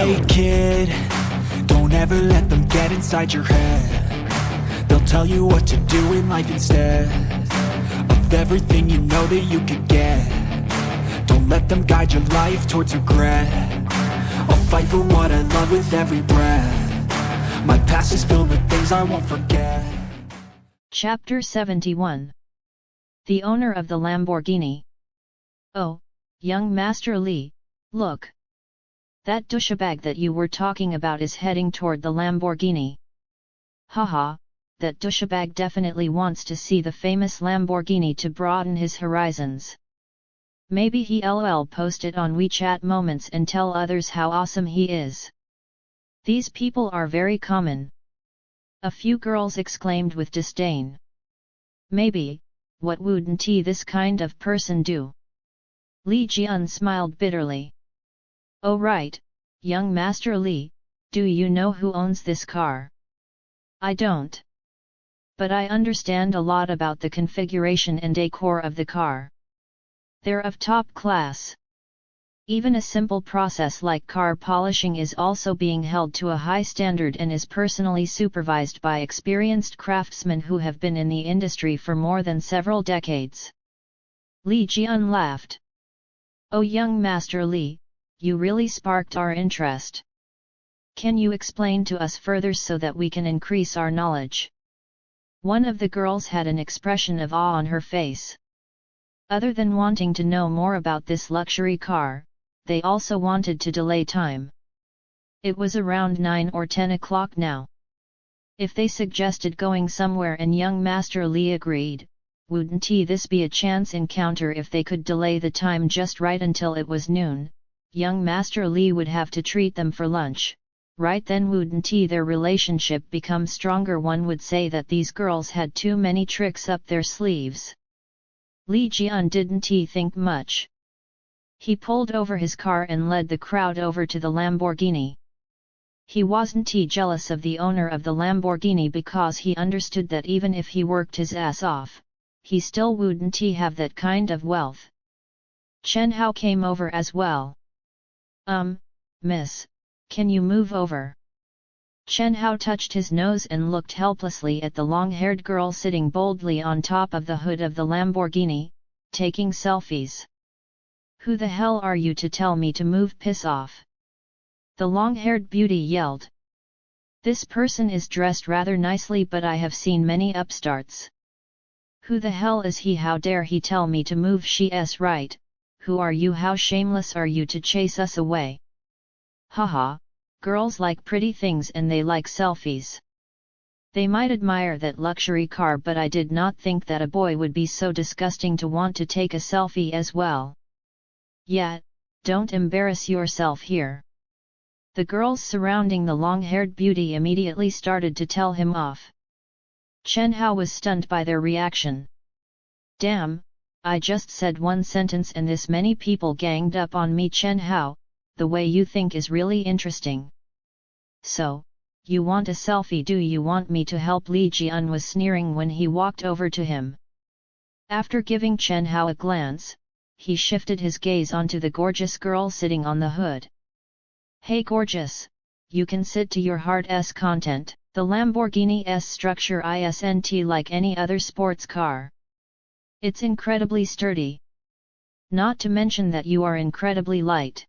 Hey kid, don't ever let them get inside your head. They'll tell you what to do in life instead of everything you know that you could get. Don't let them guide your life towards regret. I'll fight for what I love with every breath. My past is filled with things I won't forget. Chapter 71. The owner of the Lamborghini. Oh, young Master Li, look. That douchebag that you were talking about is heading toward the Lamborghini. Haha, that douchebag definitely wants to see the famous Lamborghini to broaden his horizons. Maybe he LOL post it on WeChat moments and tell others how awesome he is. These people are very common. A few girls exclaimed with disdain. Maybe, what wouldn't this kind of person do? Li Jian smiled bitterly. Oh right, young Master Li, do you know who owns this car? I don't. But I understand a lot about the configuration and decor of the car. They're of top class. Even a simple process like car polishing is also being held to a high standard and is personally supervised by experienced craftsmen who have been in the industry for more than several decades. Li Jian laughed. Oh young Master Li, you really sparked our interest. Can you explain to us further so that we can increase our knowledge? One of the girls had an expression of awe on her face. Other than wanting to know more about this luxury car, they also wanted to delay time. It was around 9 or 10 o'clock now. If they suggested going somewhere and young Master Li agreed, wouldn't this be a chance encounter if they could delay the time just right until it was noon? Young Master Li would have to treat them for lunch. Right then wouldn't their relationship become stronger? One would say that these girls had too many tricks up their sleeves. Li Jian didn't think much. He pulled over his car and led the crowd over to the Lamborghini. He wasn't jealous of the owner of the Lamborghini because he understood that even if he worked his ass off, he still wouldn't have that kind of wealth. Chen Hao came over as well. Miss, can you move over? Chen Hao touched his nose and looked helplessly at the long-haired girl sitting boldly on top of the hood of the Lamborghini, taking selfies. Who the hell are you to tell me to move? Piss off! The long-haired beauty yelled. This person is dressed rather nicely, but I have seen many upstarts. Who the hell is he? How dare he tell me to move? She's right. Who are you? How shameless are you to chase us away? Haha, girls like pretty things and they like selfies. They might admire that luxury car, but I did not think that a boy would be so disgusting to want to take a selfie as well. Yeah, don't embarrass yourself here. The girls surrounding the long-haired beauty immediately started to tell him off. Chen Hao was stunned by their reaction. Damn, I just said one sentence and this many people ganged up on me. Chen Hao, the way you think is really interesting. So, you want a selfie? Do you want me to help? Li Jian was sneering when he walked over to him. After giving Chen Hao a glance, he shifted his gaze onto the gorgeous girl sitting on the hood. Hey gorgeous, you can sit to your heart's content. The Lamborghini's structure isn't like any other sports car. It's incredibly sturdy. Not to mention that you are incredibly light.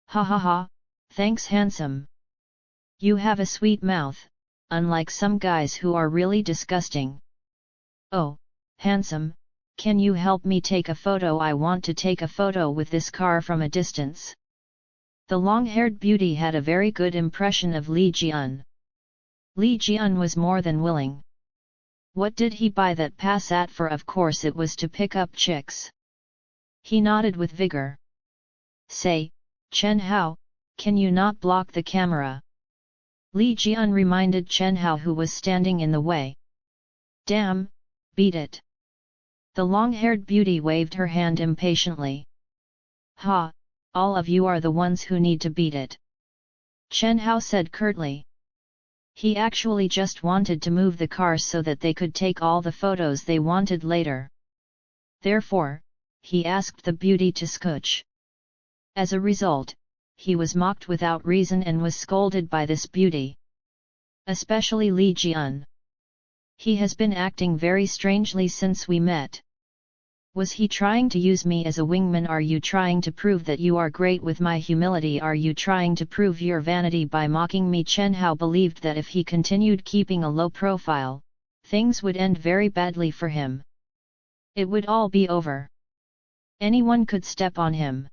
Ha ha ha, thanks handsome. You have a sweet mouth, unlike some guys who are really disgusting. Oh, handsome, can you help me take a photo? I want to take a photo with this car from a distance. The long-haired beauty had a very good impression of Li Jian. Li Jian was more than willing. What did he buy that Passat for? Of course it was to pick up chicks. He nodded with vigor. Say, Chen Hao, can you not block the camera? Li Jian reminded Chen Hao, who was standing in the way. Damn, beat it. The long-haired beauty waved her hand impatiently. Ha, all of you are the ones who need to beat it. Chen Hao said curtly. He actually just wanted to move the car so that they could take all the photos they wanted later. Therefore, he asked the beauty to scooch. As a result, he was mocked without reason and was scolded by this beauty. Especially Li Jian. He has been acting very strangely since we met. Was he trying to use me as a wingman? Are you trying to prove that you are great with my humility? Are you trying to prove your vanity by mocking me? Chen Hao believed that if he continued keeping a low profile, things would end very badly for him. It would all be over. Anyone could step on him.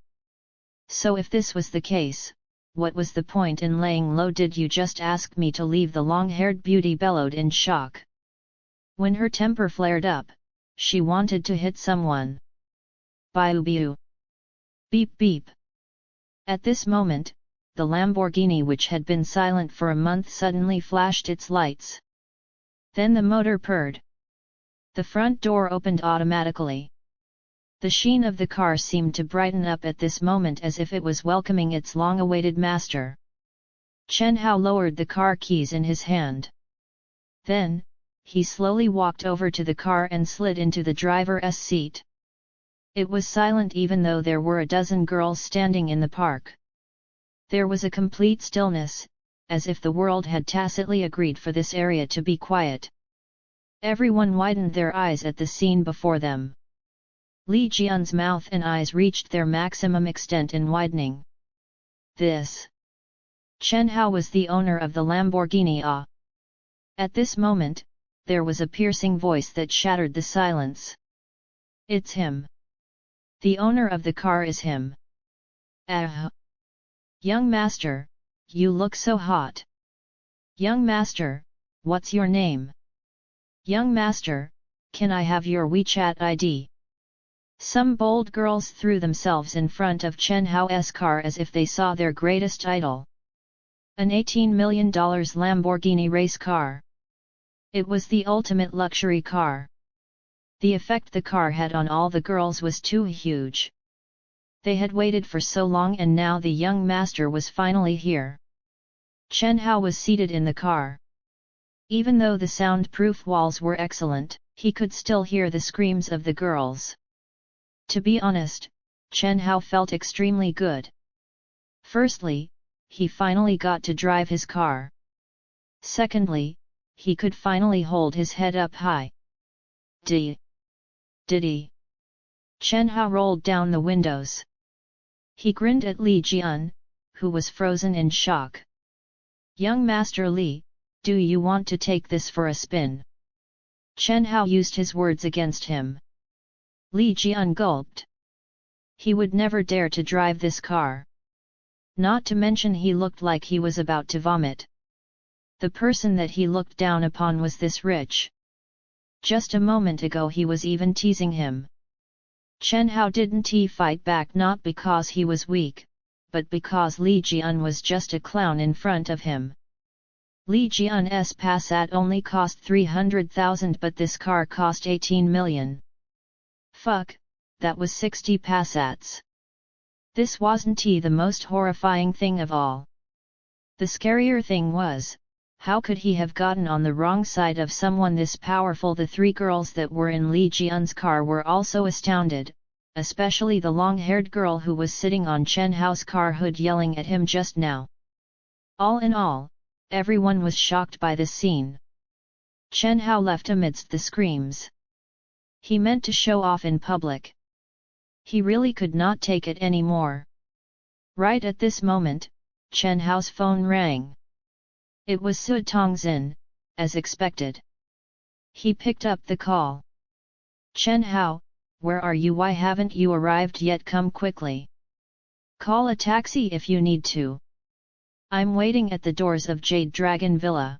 So if this was the case, what was the point in laying low? Did you just ask me to leave? The long-haired beauty bellowed in shock. When her temper flared up, she wanted to hit someone. Biu biu. Beep beep. At this moment, the Lamborghini, which had been silent for a month, suddenly flashed its lights. Then the motor purred. The front door opened automatically. The sheen of the car seemed to brighten up at this moment as if it was welcoming its long-awaited master. Chen Hao lowered the car keys in his hand. Then, he slowly walked over to the car and slid into the driver's seat. It was silent even though there were a dozen girls standing in the park. There was a complete stillness, as if the world had tacitly agreed for this area to be quiet. Everyone widened their eyes at the scene before them. Li Jian's mouth and eyes reached their maximum extent in widening. This. Chen Hao was the owner of the Lamborghini. At this moment, there was a piercing voice that shattered the silence. It's him. The owner of the car is him. Young master, you look so hot. Young master, what's your name? Young master, can I have your WeChat ID? Some bold girls threw themselves in front of Chen Hao's car as if they saw their greatest idol. An $18 million Lamborghini race car. It was the ultimate luxury car. The effect the car had on all the girls was too huge. They had waited for so long and now the young master was finally here. Chen Hao was seated in the car. Even though the soundproof walls were excellent, he could still hear the screams of the girls. To be honest, Chen Hao felt extremely good. Firstly, he finally got to drive his car. Secondly, he could finally hold his head up high. Diddy. Chen Hao rolled down the windows. He grinned at Li Jian, who was frozen in shock. Young Master Li, do you want to take this for a spin? Chen Hao used his words against him. Li Jian gulped. He would never dare to drive this car. Not to mention he looked like he was about to vomit. The person that he looked down upon was this rich. Just a moment ago he was even teasing him. Chen Hao didn't fight back, not because he was weak, but because Li Jian was just a clown in front of him. Li Jian's Passat only cost 300,000 but this car cost 18 million. Fuck, that was 60 Passats. This wasn't the most horrifying thing of all. The scarier thing was, how could he have gotten on the wrong side of someone this powerful? The three girls that were in Li Jian's car were also astounded, especially the long-haired girl who was sitting on Chen Hao's car hood yelling at him just now. All in all, everyone was shocked by this scene. Chen Hao left amidst the screams. He meant to show off in public. He really could not take it anymore. Right at this moment, Chen Hao's phone rang. It was Su Tongzin, as expected. He picked up the call. Chen Hao, where are you? Why haven't you arrived yet? Come quickly. Call a taxi if you need to. I'm waiting at the doors of Jade Dragon Villa.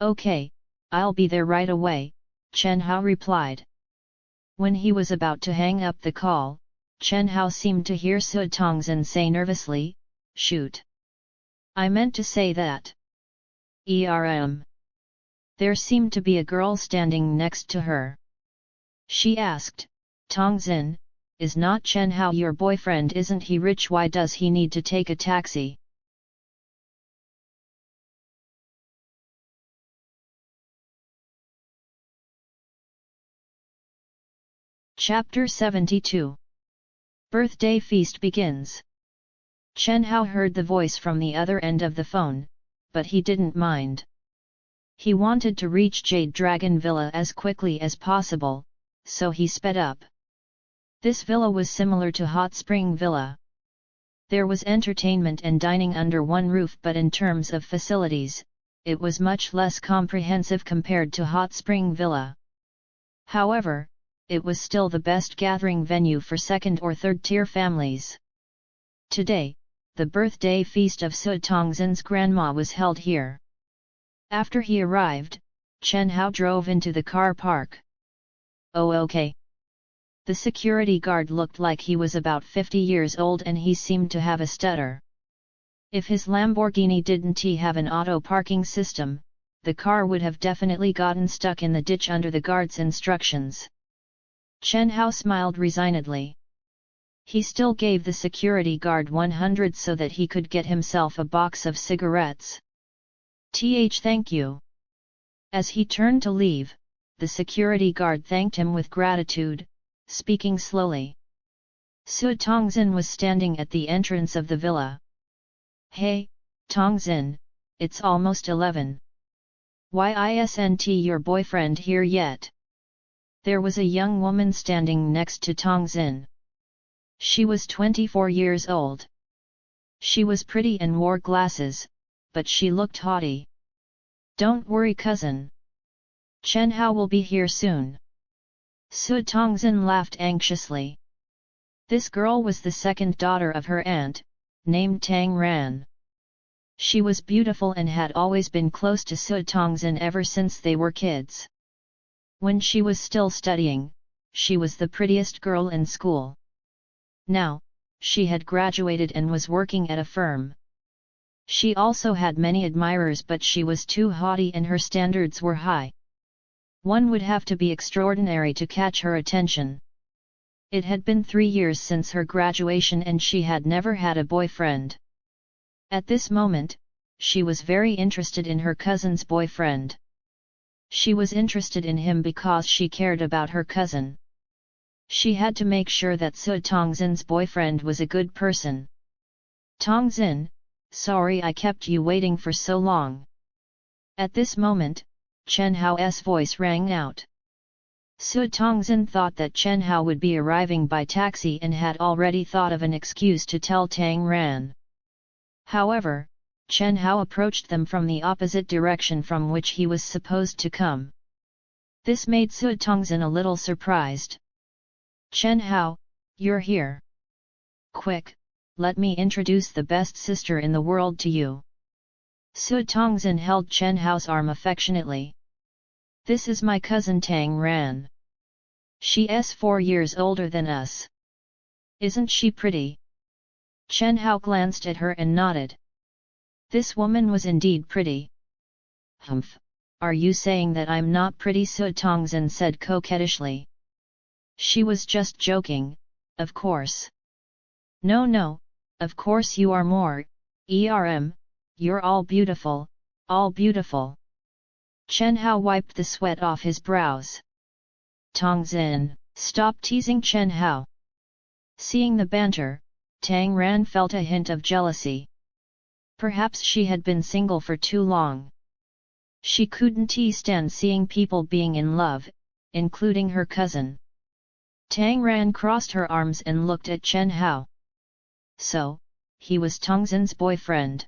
Okay, I'll be there right away, Chen Hao replied. When he was about to hang up the call, Chen Hao seemed to hear Su Tongzin say nervously, shoot. I meant to say that. There seemed to be a girl standing next to her. She asked, Tongzin, is not Chen Hao your boyfriend? Isn't he rich? Why does he need to take a taxi? Chapter 72. Birthday feast begins. Chen Hao heard the voice from the other end of the phone, but he didn't mind. He wanted to reach Jade Dragon Villa as quickly as possible, so he sped up. This villa was similar to Hot Spring Villa. There was entertainment and dining under one roof, but in terms of facilities, it was much less comprehensive compared to Hot Spring Villa. However, it was still the best gathering venue for second or third tier families. Today, the birthday feast of Su Tongzhen's grandma was held here. After he arrived, Chen Hao drove into the car park. "Oh, okay." The security guard looked like he was about 50 years old and he seemed to have a stutter. If his Lamborghini didn't have an auto parking system, the car would have definitely gotten stuck in the ditch under the guard's instructions. Chen Hao smiled resignedly. He still gave the security guard 100 so that he could get himself a box of cigarettes. Thank you." As he turned to leave, the security guard thanked him with gratitude, speaking slowly. Su Tongzhen was standing at the entrance of the villa. "Hey, Tongzhen, it's almost 11. Why isn't your boyfriend here yet?" There was a young woman standing next to Tongzhen. She was 24 years old. She was pretty and wore glasses, but she looked haughty. "Don't worry, cousin. Chen Hao will be here soon." Su Tongzhen laughed anxiously. This girl was the second daughter of her aunt, named Tang Ran. She was beautiful and had always been close to Su Tongzhen ever since they were kids. When she was still studying, she was the prettiest girl in school. Now, she had graduated and was working at a firm. She also had many admirers, but she was too haughty and her standards were high. One would have to be extraordinary to catch her attention. It had been 3 years since her graduation and she had never had a boyfriend. At this moment, she was very interested in her cousin's boyfriend. She was interested in him because she cared about her cousin. She had to make sure that Su Tongzhen's boyfriend was a good person. "Tongzhen, sorry I kept you waiting for so long." At this moment, Chen Hao's voice rang out. Su Tongzhen thought that Chen Hao would be arriving by taxi and had already thought of an excuse to tell Tang Ran. However, Chen Hao approached them from the opposite direction from which he was supposed to come. This made Su Tongzhen a little surprised. "Chen Hao, you're here. Quick, let me introduce the best sister in the world to you." Su Tongzhen held Chen Hao's arm affectionately. "This is my cousin Tang Ran. She's 4 years older than us. Isn't she pretty?" Chen Hao glanced at her and nodded. This woman was indeed pretty. "Humph, are you saying that I'm not pretty?" Su Tongzhen said coquettishly. She was just joking, of course. No, of course you are more, you're all beautiful, all beautiful." Chen Hao wiped the sweat off his brows. "Tongzhen, stop teasing Chen Hao." Seeing the banter, Tang Ran felt a hint of jealousy. Perhaps she had been single for too long. She couldn't stand seeing people being in love, including her cousin. Tang Ran crossed her arms and looked at Chen Hao. So, he was Tongzhen's boyfriend.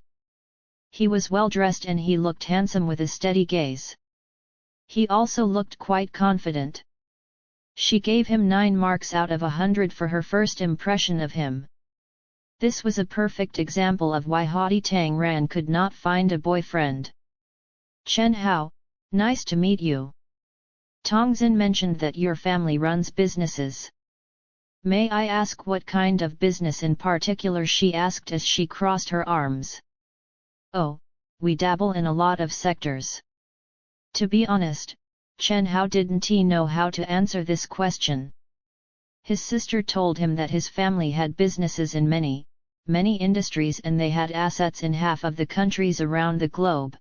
He was well dressed and he looked handsome with a steady gaze. He also looked quite confident. She gave him 9 marks out of 100 for her first impression of him. This was a perfect example of why haughty Tang Ran could not find a boyfriend. "Chen Hao, nice to meet you. Tongzhen mentioned that your family runs businesses. May I ask what kind of business in particular?" she asked as she crossed her arms. "Oh, we dabble in a lot of sectors." To be honest, Chen Hao didn't know how to answer this question. His sister told him that his family had businesses in many industries and they had assets in half of the countries around the globe.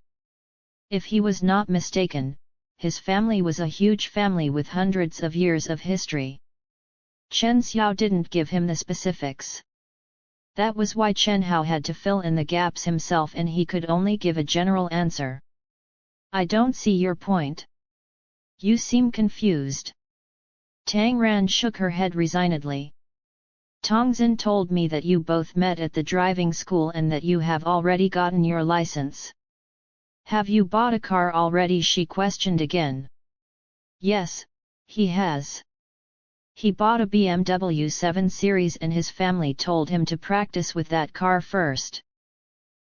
If he was not mistaken, his family was a huge family with hundreds of years of history. Chen Xiao didn't give him the specifics. That was why Chen Hao had to fill in the gaps himself, and he could only give a general answer. I don't see your point. You seem confused. Tang Ran shook her head resignedly. Tongzin told me that you both met at the driving school and that you have already gotten your license. Have you bought a car already? She questioned again. Yes, he has. He bought a BMW 7 Series and his family told him to practice with that car first.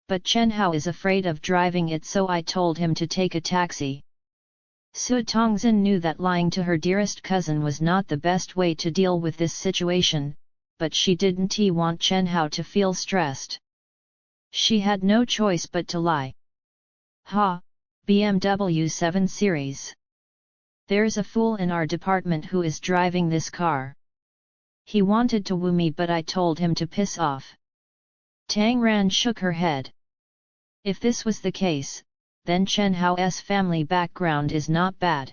But Chen Hao is afraid of driving it, so I told him to take a taxi. Su Tongzin knew that lying to her dearest cousin was not the best way to deal with this situation, but she didn't want Chen Hao to feel stressed. She had no choice but to lie. Ha, BMW 7 Series. There's a fool in our department who is driving this car. He wanted to woo me, but I told him to piss off. Tang Ran shook her head. If this was the case, then Chen Hao's family background is not bad.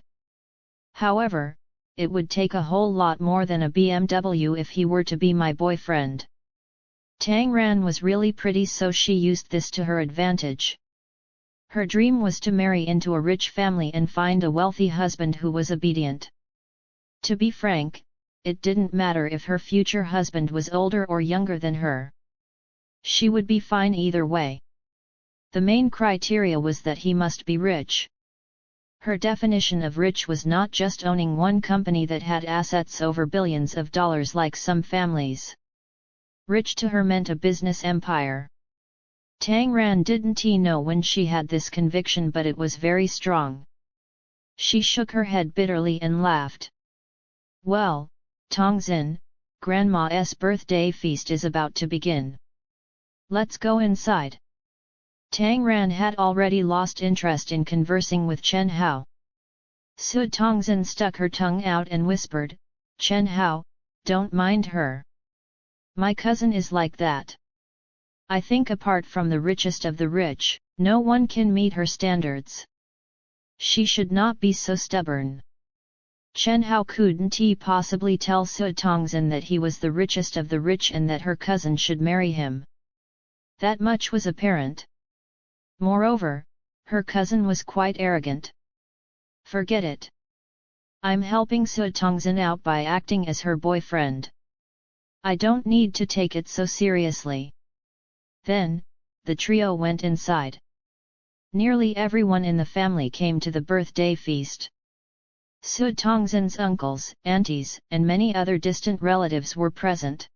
However, it would take a whole lot more than a BMW if he were to be my boyfriend. Tang Ran was really pretty, so she used this to her advantage. Her dream was to marry into a rich family and find a wealthy husband who was obedient. To be frank, it didn't matter if her future husband was older or younger than her. She would be fine either way. The main criteria was that he must be rich. Her definition of rich was not just owning one company that had assets over billions of dollars like some families. Rich to her meant a business empire. Tang Ran didn't know when she had this conviction, but it was very strong. She shook her head bitterly and laughed. Well, Tongzin, Grandma's birthday feast is about to begin. Let's go inside. Tang Ran had already lost interest in conversing with Chen Hao. Su Tongzin stuck her tongue out and whispered, Chen Hao, don't mind her. My cousin is like that. I think apart from the richest of the rich, no one can meet her standards. She should not be so stubborn. Chen Hao couldn't possibly tell Su Tongzin that he was the richest of the rich and that her cousin should marry him. That much was apparent. Moreover, her cousin was quite arrogant. Forget it. I'm helping Su Tongzin out by acting as her boyfriend. I don't need to take it so seriously. Then, the trio went inside. Nearly everyone in the family came to the birthday feast. Su Tongzin's uncles, aunties, and many other distant relatives were present.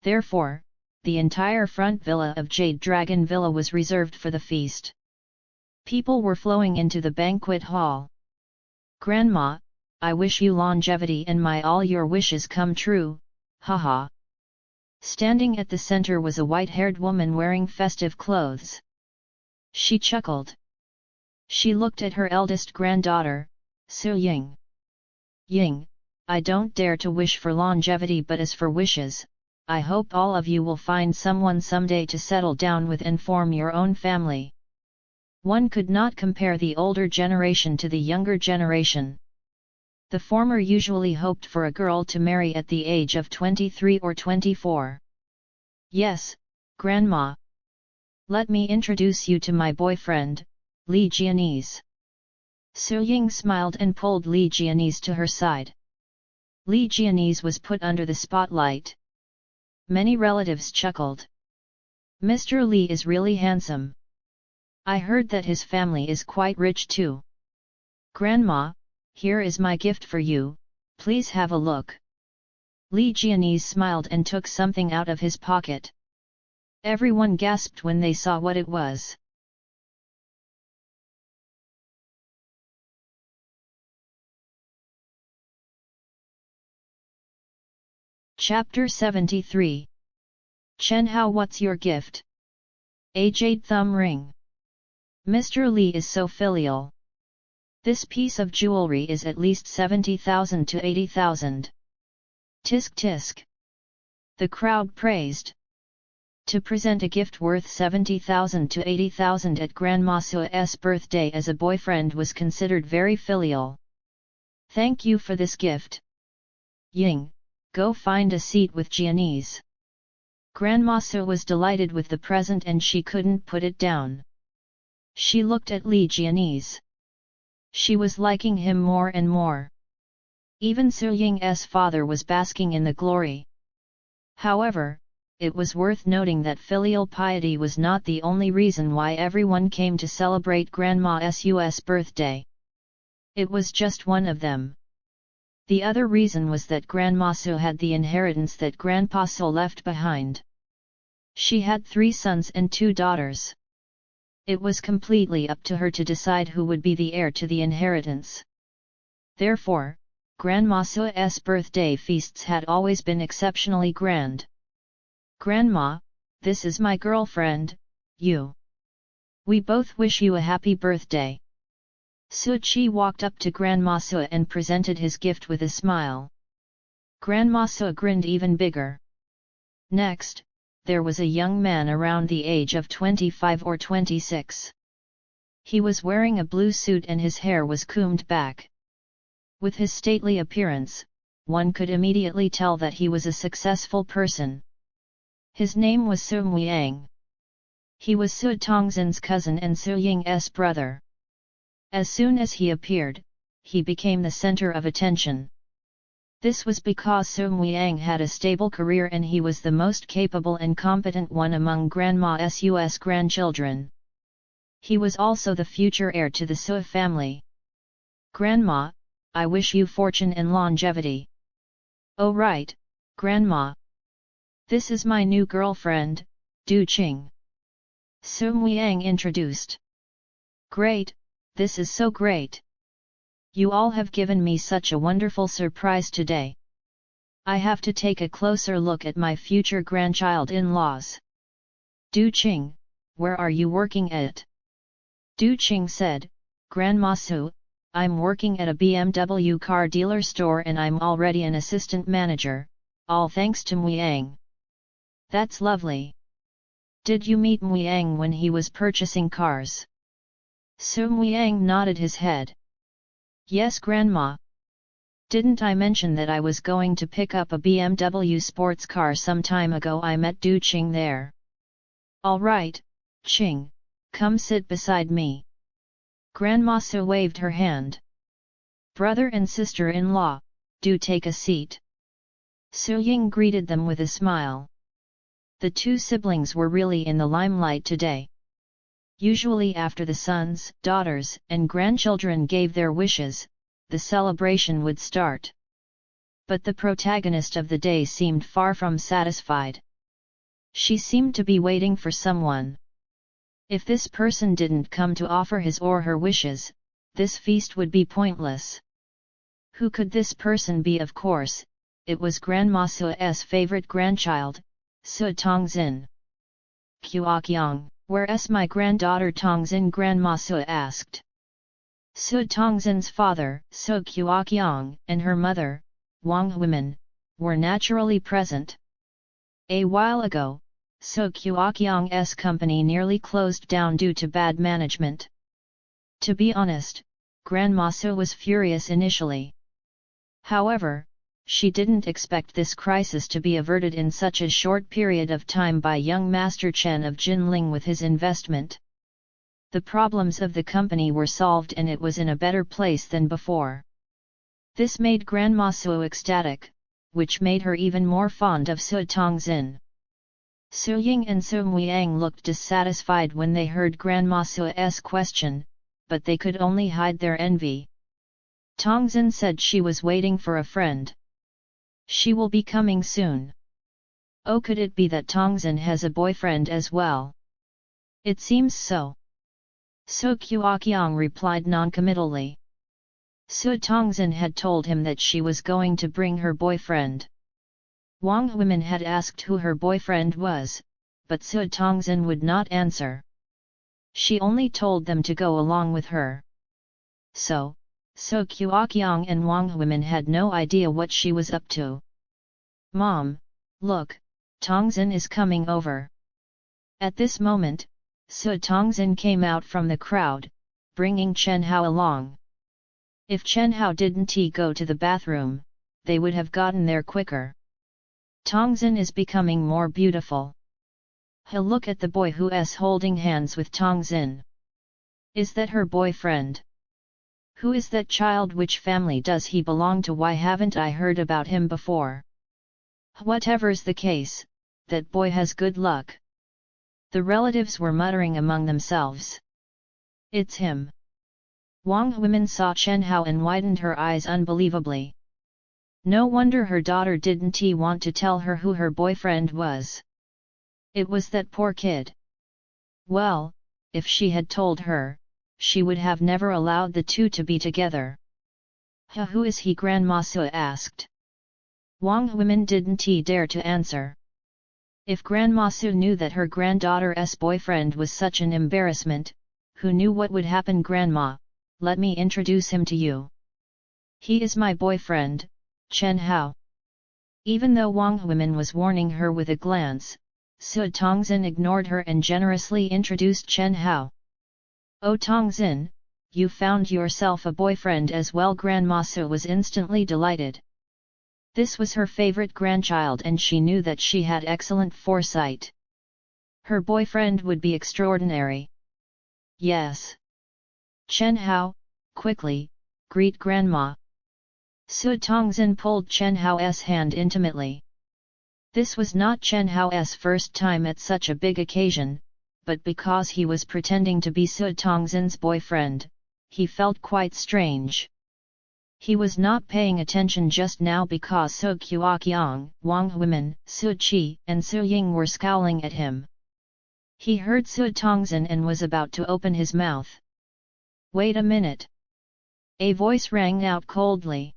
Therefore, the entire front villa of Jade Dragon Villa was reserved for the feast. People were flowing into the banquet hall. Grandma, I wish you longevity and may all your wishes come true, haha. Standing at the center was a white-haired woman wearing festive clothes. She chuckled. She looked at her eldest granddaughter, Su Ying. Ying, I don't dare to wish for longevity, but as for wishes, I hope all of you will find someone someday to settle down with and form your own family. One could not compare the older generation to the younger generation. The former usually hoped for a girl to marry at the age of 23 or 24. Yes, Grandma. Let me introduce you to my boyfriend, Li Jianese. Su Ying smiled and pulled Li Jianese to her side. Li Jianese was put under the spotlight. Many relatives chuckled. Mr. Li is really handsome. I heard that his family is quite rich too. Grandma, here is my gift for you, please have a look. Li Jianese smiled and took something out of his pocket. Everyone gasped when they saw what it was. Chapter 73. Chen Hao, what's your gift? A jade thumb ring. Mr. Li is so filial. This piece of jewelry is at least 70,000 to 80,000. Tisk tisk. The crowd praised. To present a gift worth 70,000 to 80,000 at Grandma Su's birthday as a boyfriend was considered very filial. Thank you for this gift. Ying, go find a seat with Jianese. Grandma Su was delighted with the present and she couldn't put it down. She looked at Li Jianese. She was liking him more and more. Even Su Ying's father was basking in the glory. However, it was worth noting that filial piety was not the only reason why everyone came to celebrate Grandma Su's birthday. It was just one of them. The other reason was that Grandma Su had the inheritance that Grandpa Su left behind. She had 3 sons and 2 daughters. It was completely up to her to decide who would be the heir to the inheritance. Therefore, Grandma Su's birthday feasts had always been exceptionally grand. "Grandma, this is my girlfriend, Yu. We both wish you a happy birthday." Su Qi walked up to Grandma Su and presented his gift with a smile. Grandma Su grinned even bigger. Next, there was a young man around the age of 25 or 26. He was wearing a blue suit and his hair was combed back. With his stately appearance, one could immediately tell that he was a successful person. His name was Su Muiyang. He was Su Tongxin's cousin and Su Ying's brother. As soon as he appeared, he became the center of attention. This was because Su Muiyang had a stable career and he was the most capable and competent one among Grandma Su's grandchildren. He was also the future heir to the Su family. "Grandma, I wish you fortune and longevity." "Oh right, Grandma. This is my new girlfriend, Du Qing." Su Muiyang introduced. "Great, this is so great. You all have given me such a wonderful surprise today. I have to take a closer look at my future grandchild-in-laws." "Du Qing, where are you working at?" Du Qing said, "Grandma Su, I'm working at a BMW car dealer store and I'm already an assistant manager, all thanks to Muiyang." "That's lovely. Did you meet Muiyang when he was purchasing cars?" Su Muiyang nodded his head. "Yes, Grandma. Didn't I mention that I was going to pick up a BMW sports car some time ago? I met Du Qing there." "All right, Qing, come sit beside me." Grandma Su waved her hand. "Brother and sister-in-law, do take a seat." Su Ying greeted them with a smile. The 2 siblings were really in the limelight today. Usually after the sons, daughters, and grandchildren gave their wishes, the celebration would start. But the protagonist of the day seemed far from satisfied. She seemed to be waiting for someone. If this person didn't come to offer his or her wishes, this feast would be pointless. Who could this person be? Of course, it was Grandma Su's favorite grandchild, Su Tongxin. "Qiaqiang, where's my granddaughter Tongxin?" Grandma Su asked. Su Tongxin's father, Su Qiaqiang, and her mother, Wang Huimin, were naturally present. A while ago, Su Qiaqiang's company nearly closed down due to bad management. To be honest, Grandma Su was furious initially. However, she didn't expect this crisis to be averted in such a short period of time by young Master Chen of Jinling with his investment. The problems of the company were solved and it was in a better place than before. This made Grandma Su ecstatic, which made her even more fond of Su Tongxin. Su Ying and Su Muiyang looked dissatisfied when they heard Grandma Su's question, but they could only hide their envy. Tongxin said she was waiting for a friend. She will be coming soon. Oh, could it be that Tongxin has a boyfriend as well? It seems so. Su Qiaqiang replied noncommittally. Su Tongxin had told him that she was going to bring her boyfriend. Wang Huimin had asked who her boyfriend was, but Su Tongxin would not answer. She only told them to go along with her. So, Su Qiaqiang and Wang Huimin had no idea what she was up to. "Mom, look, Tongxin is coming over." At this moment, Su Tongxin came out from the crowd, bringing Chen Hao along. If Chen Hao didn't go to the bathroom, they would have gotten there quicker. Tongzin is becoming more beautiful. He'll look at the boy who's holding hands with Tongzin. Is that her boyfriend? Who is that child? Which family does he belong to? Why haven't I heard about him before? Whatever's the case, that boy has good luck. The relatives were muttering among themselves. It's him. Wang Huimin saw Chen Hao and widened her eyes unbelievably. No wonder her daughter didn't want to tell her who her boyfriend was. It was that poor kid. Well, if she had told her, she would have never allowed the two to be together. Who is he? Grandma Su asked. Wang Huimin didn't dare to answer. If Grandma Su knew that her granddaughter's boyfriend was such an embarrassment, who knew what would happen? Grandma, let me introduce him to you. He is my boyfriend, Chen Hao. Even though Wang Huimin was warning her with a glance, Su Tongzin ignored her and generously introduced Chen Hao. Oh Tongzin, you found yourself a boyfriend as well. Grandma Su was instantly delighted. This was her favorite grandchild and she knew that she had excellent foresight. Her boyfriend would be extraordinary. Yes. Chen Hao, quickly, greet Grandma. Su Tongzin pulled Chen Hao's hand intimately. This was not Chen Hao's first time at such a big occasion, but because he was pretending to be Su Tongzin's boyfriend, he felt quite strange. He was not paying attention just now because Su Qiaqiang, Wang Huimin, Su Qi, and Su Ying were scowling at him. He heard Su Tongzin and was about to open his mouth. Wait a minute. A voice rang out coldly.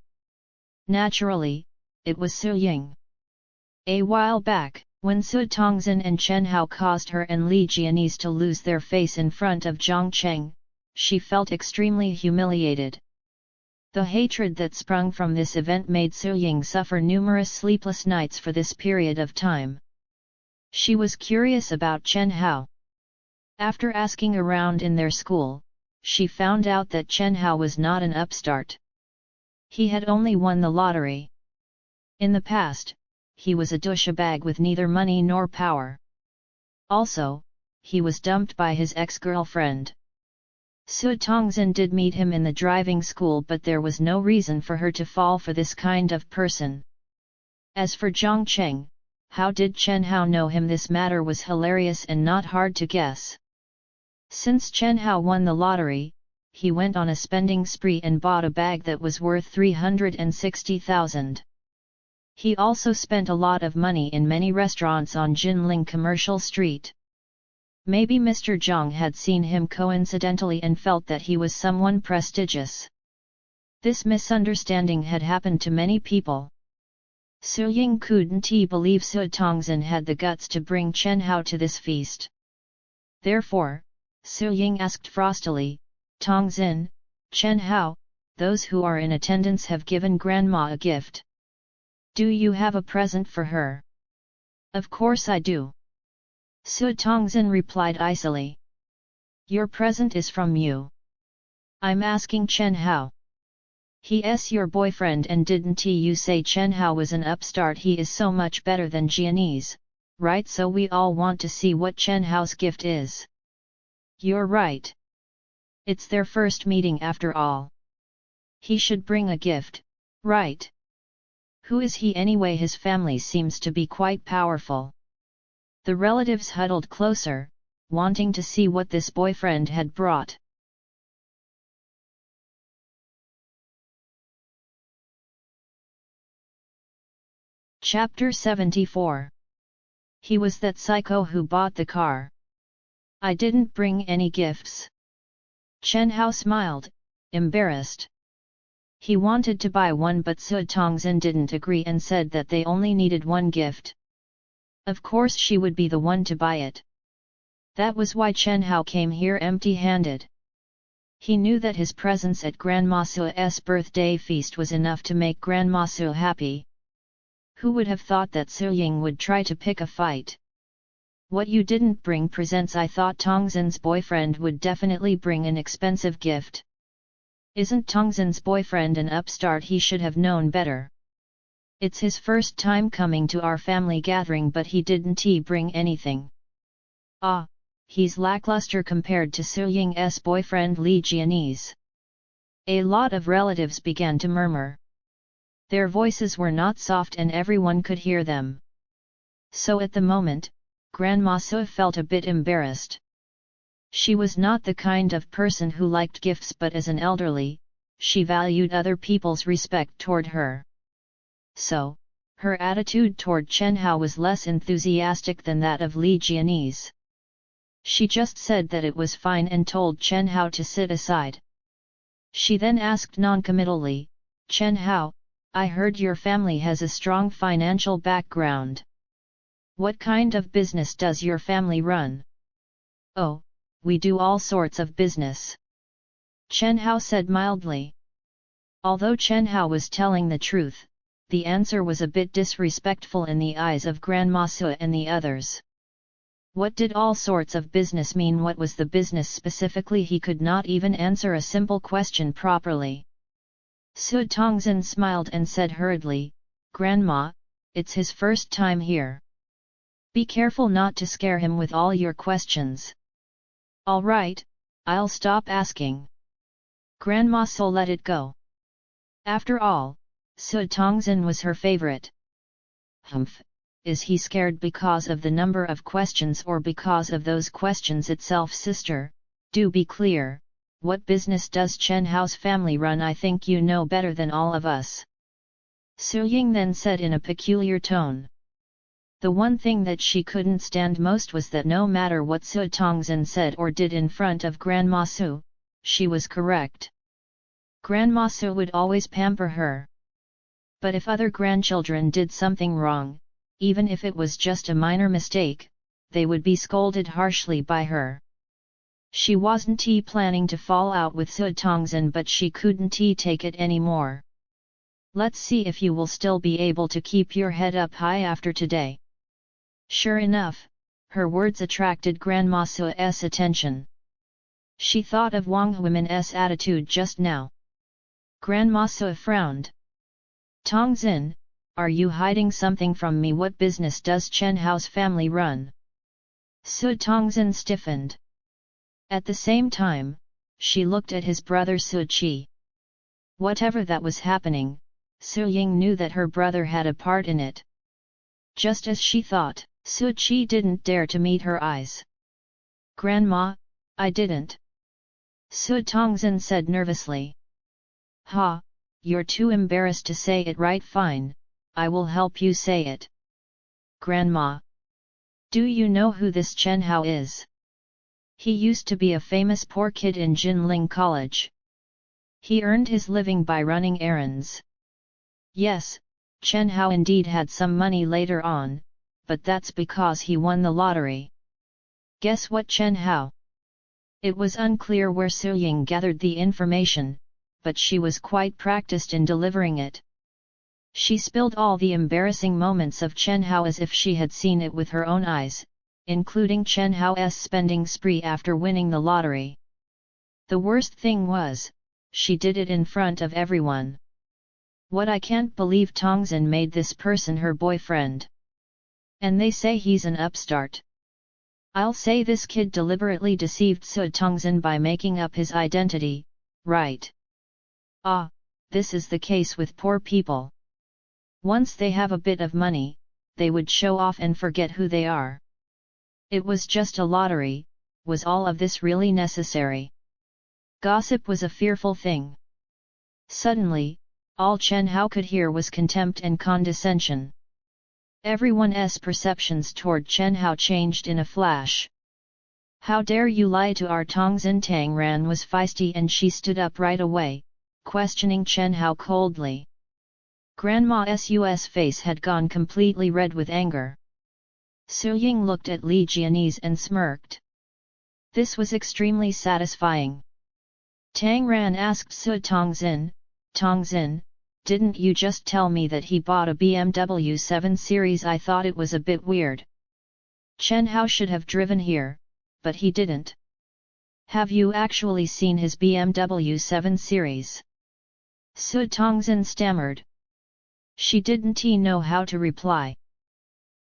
Naturally, it was Su Ying. A while back, when Su Tongzin and Chen Hao caused her and Li Jianese to lose their face in front of Zhang Cheng, she felt extremely humiliated. The hatred that sprung from this event made Su Ying suffer numerous sleepless nights for this period of time. She was curious about Chen Hao. After asking around in their school, she found out that Chen Hao was not an upstart. He had only won the lottery. In the past, he was a douchebag with neither money nor power. Also, he was dumped by his ex-girlfriend. Su Tongzin did meet him in the driving school, but there was no reason for her to fall for this kind of person. As for Zhang Cheng, how did Chen Hao know him? This matter was hilarious and not hard to guess. Since Chen Hao won the lottery, he went on a spending spree and bought a bag that was worth 360,000. He also spent a lot of money in many restaurants on Jinling Commercial Street. Maybe Mr. Zhang had seen him coincidentally and felt that he was someone prestigious. This misunderstanding had happened to many people. Su Ying couldn't believe Su Tongzin had the guts to bring Chen Hao to this feast. Therefore, Su Ying asked frostily, Tongzin, Chen Hao, those who are in attendance have given Grandma a gift. Do you have a present for her? Of course I do. Su Tongzin replied icily. Your present is from you. I'm asking Chen Hao. He's your boyfriend and didn't you say Chen Hao was an upstart? He is so much better than Jianese, right? So we all want to see what Chen Hao's gift is. You're right. It's their first meeting after all. He should bring a gift, right? Who is he anyway? His family seems to be quite powerful. The relatives huddled closer, wanting to see what this boyfriend had brought. Chapter 74. He was that psycho who bought the car. I didn't bring any gifts. Chen Hao smiled, embarrassed. He wanted to buy one, but Su Tongzin didn't agree and said that they only needed one gift. Of course she would be the one to buy it. That was why Chen Hao came here empty-handed. He knew that his presence at Grandma Su's birthday feast was enough to make Grandma Su happy. Who would have thought that Su Ying would try to pick a fight? What you didn't bring presents? I thought Tongzin's boyfriend would definitely bring an expensive gift. Isn't Tongzin's boyfriend an upstart? He should have known better. It's his first time coming to our family gathering, but he didn't bring anything. Ah, he's lackluster compared to Su Ying's boyfriend Li Jianese. A lot of relatives began to murmur. Their voices were not soft and everyone could hear them. So at the moment, Grandma Su felt a bit embarrassed. She was not the kind of person who liked gifts, but as an elderly, she valued other people's respect toward her. So, her attitude toward Chen Hao was less enthusiastic than that of Li Jianese. She just said that it was fine and told Chen Hao to sit aside. She then asked noncommittally, "Chen Hao, I heard your family has a strong financial background. What kind of business does your family run?" "Oh, we do all sorts of business," Chen Hao said mildly. Although Chen Hao was telling the truth, the answer was a bit disrespectful in the eyes of Grandma Su and the others. What did all sorts of business mean? What was the business specifically? He could not even answer a simple question properly. Su Tongzhen smiled and said hurriedly, "Grandma, it's his first time here. Be careful not to scare him with all your questions." "All right, I'll stop asking." Grandma Su let it go. After all, Su Tongzhen was her favorite. Humph, is he scared because of the number of questions or because of those questions itself? "Sister, do be clear, what business does Chen Hao's family run? I think you know better than all of us." Su Ying then said in a peculiar tone. The one thing that she couldn't stand most was that no matter what Su Tongzhen said or did in front of Grandma Su, she was correct. Grandma Su would always pamper her. But if other grandchildren did something wrong, even if it was just a minor mistake, they would be scolded harshly by her. She wasn't planning to fall out with Su Tongzhen, but she couldn't take it anymore. "Let's see if you will still be able to keep your head up high after today." Sure enough, her words attracted Grandma Su's attention. She thought of Wang Huimin's attitude just now. Grandma Su frowned. "Tongzhen, are you hiding something from me? What business does Chen Hao's family run?" Su Tongzhen stiffened. At the same time, she looked at his brother Su Qi. Whatever that was happening, Su Ying knew that her brother had a part in it. Just as she thought, Su Qi didn't dare to meet her eyes. "Grandma, I didn't," Su Tongzhen said nervously. "Ha, you're too embarrassed to say it, right? Fine, I will help you say it." "Grandma, do you know who this Chen Hao is? He used to be a famous poor kid in Jinling College. He earned his living by running errands." Yes, Chen Hao indeed had some money later on, but that's because he won the lottery. Guess what, Chen Hao? It was unclear where Su Ying gathered the information, but she was quite practiced in delivering it. She spilled all the embarrassing moments of Chen Hao as if she had seen it with her own eyes, including Chen Hao's spending spree after winning the lottery. The worst thing was, she did it in front of everyone. "What, I can't believe Tongzhen made this person her boyfriend. And they say he's an upstart. I'll say this kid deliberately deceived Su Tongzhen by making up his identity, right? Ah, this is the case with poor people. Once they have a bit of money, they would show off and forget who they are. It was just a lottery, was all of this really necessary?" Gossip was a fearful thing. Suddenly, all Chen Hao could hear was contempt and condescension. Everyone's perceptions toward Chen Hao changed in a flash. "How dare you lie to our Tongzhen?" Tang Ran was feisty and she stood up right away, questioning Chen Hao coldly. Grandma Su's face had gone completely red with anger. Su Ying looked at Li Jianese and smirked. This was extremely satisfying. Tang Ran asked Su Tongzhen, "Tongzhen, didn't you just tell me that he bought a BMW 7 Series? I thought it was a bit weird. Chen Hao should have driven here, but he didn't. Have you actually seen his BMW 7 Series?" Su Tongzhen stammered. She didn't know how to reply.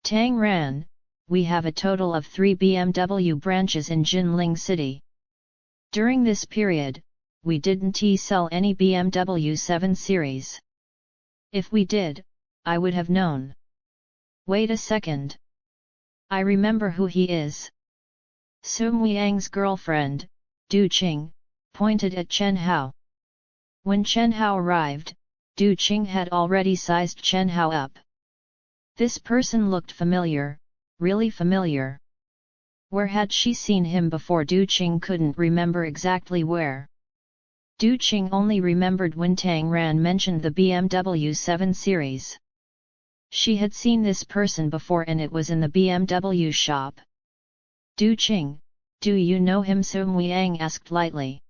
Tang Ran, we have a total of 3 BMW branches in Jinling City. During this period, we didn't sell any BMW 7 Series. If we did, I would have known. Wait a second. I remember who he is. Sum Liang's girlfriend, Du Qing, pointed at Chen Hao. When Chen Hao arrived, Du Qing had already sized Chen Hao up. This person looked familiar, really familiar. Where had she seen him before? Du Qing couldn't remember exactly where. Du Qing only remembered when Tang Ran mentioned the BMW 7 Series. She had seen this person before and it was in the BMW shop. Du Qing, do you know him? Sum Liang asked lightly.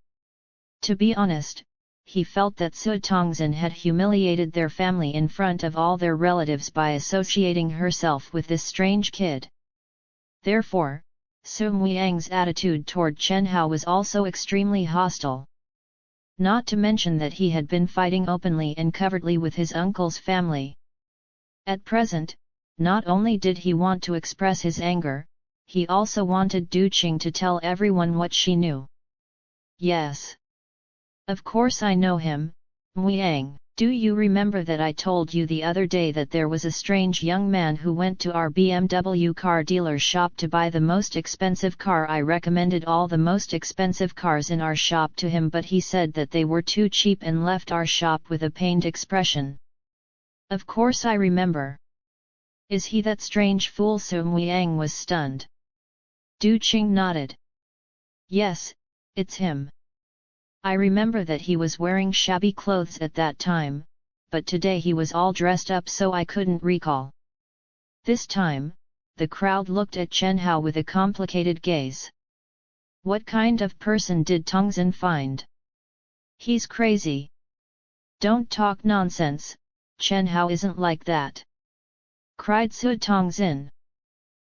To be honest, he felt that Su Tongzin had humiliated their family in front of all their relatives by associating herself with this strange kid. Therefore, Sum Liang's attitude toward Chen Hao was also extremely hostile. Not to mention that he had been fighting openly and covertly with his uncle's family. At present, not only did he want to express his anger, he also wanted Du Qing to tell everyone what she knew. Yes. Of course I know him, Liang. Do you remember that I told you the other day that there was a strange young man who went to our BMW car dealer shop to buy the most expensive car? I recommended all the most expensive cars in our shop to him, but he said that they were too cheap and left our shop with a pained expression. Of course I remember. Is he that strange fool? Sum Liang was stunned. Du Qing nodded. Yes, it's him. I remember that he was wearing shabby clothes at that time, but today he was all dressed up so I couldn't recall. This time, the crowd looked at Chen Hao with a complicated gaze. What kind of person did Tongzin find? He's crazy. Don't talk nonsense, Chen Hao isn't like that, cried Su Tongzin.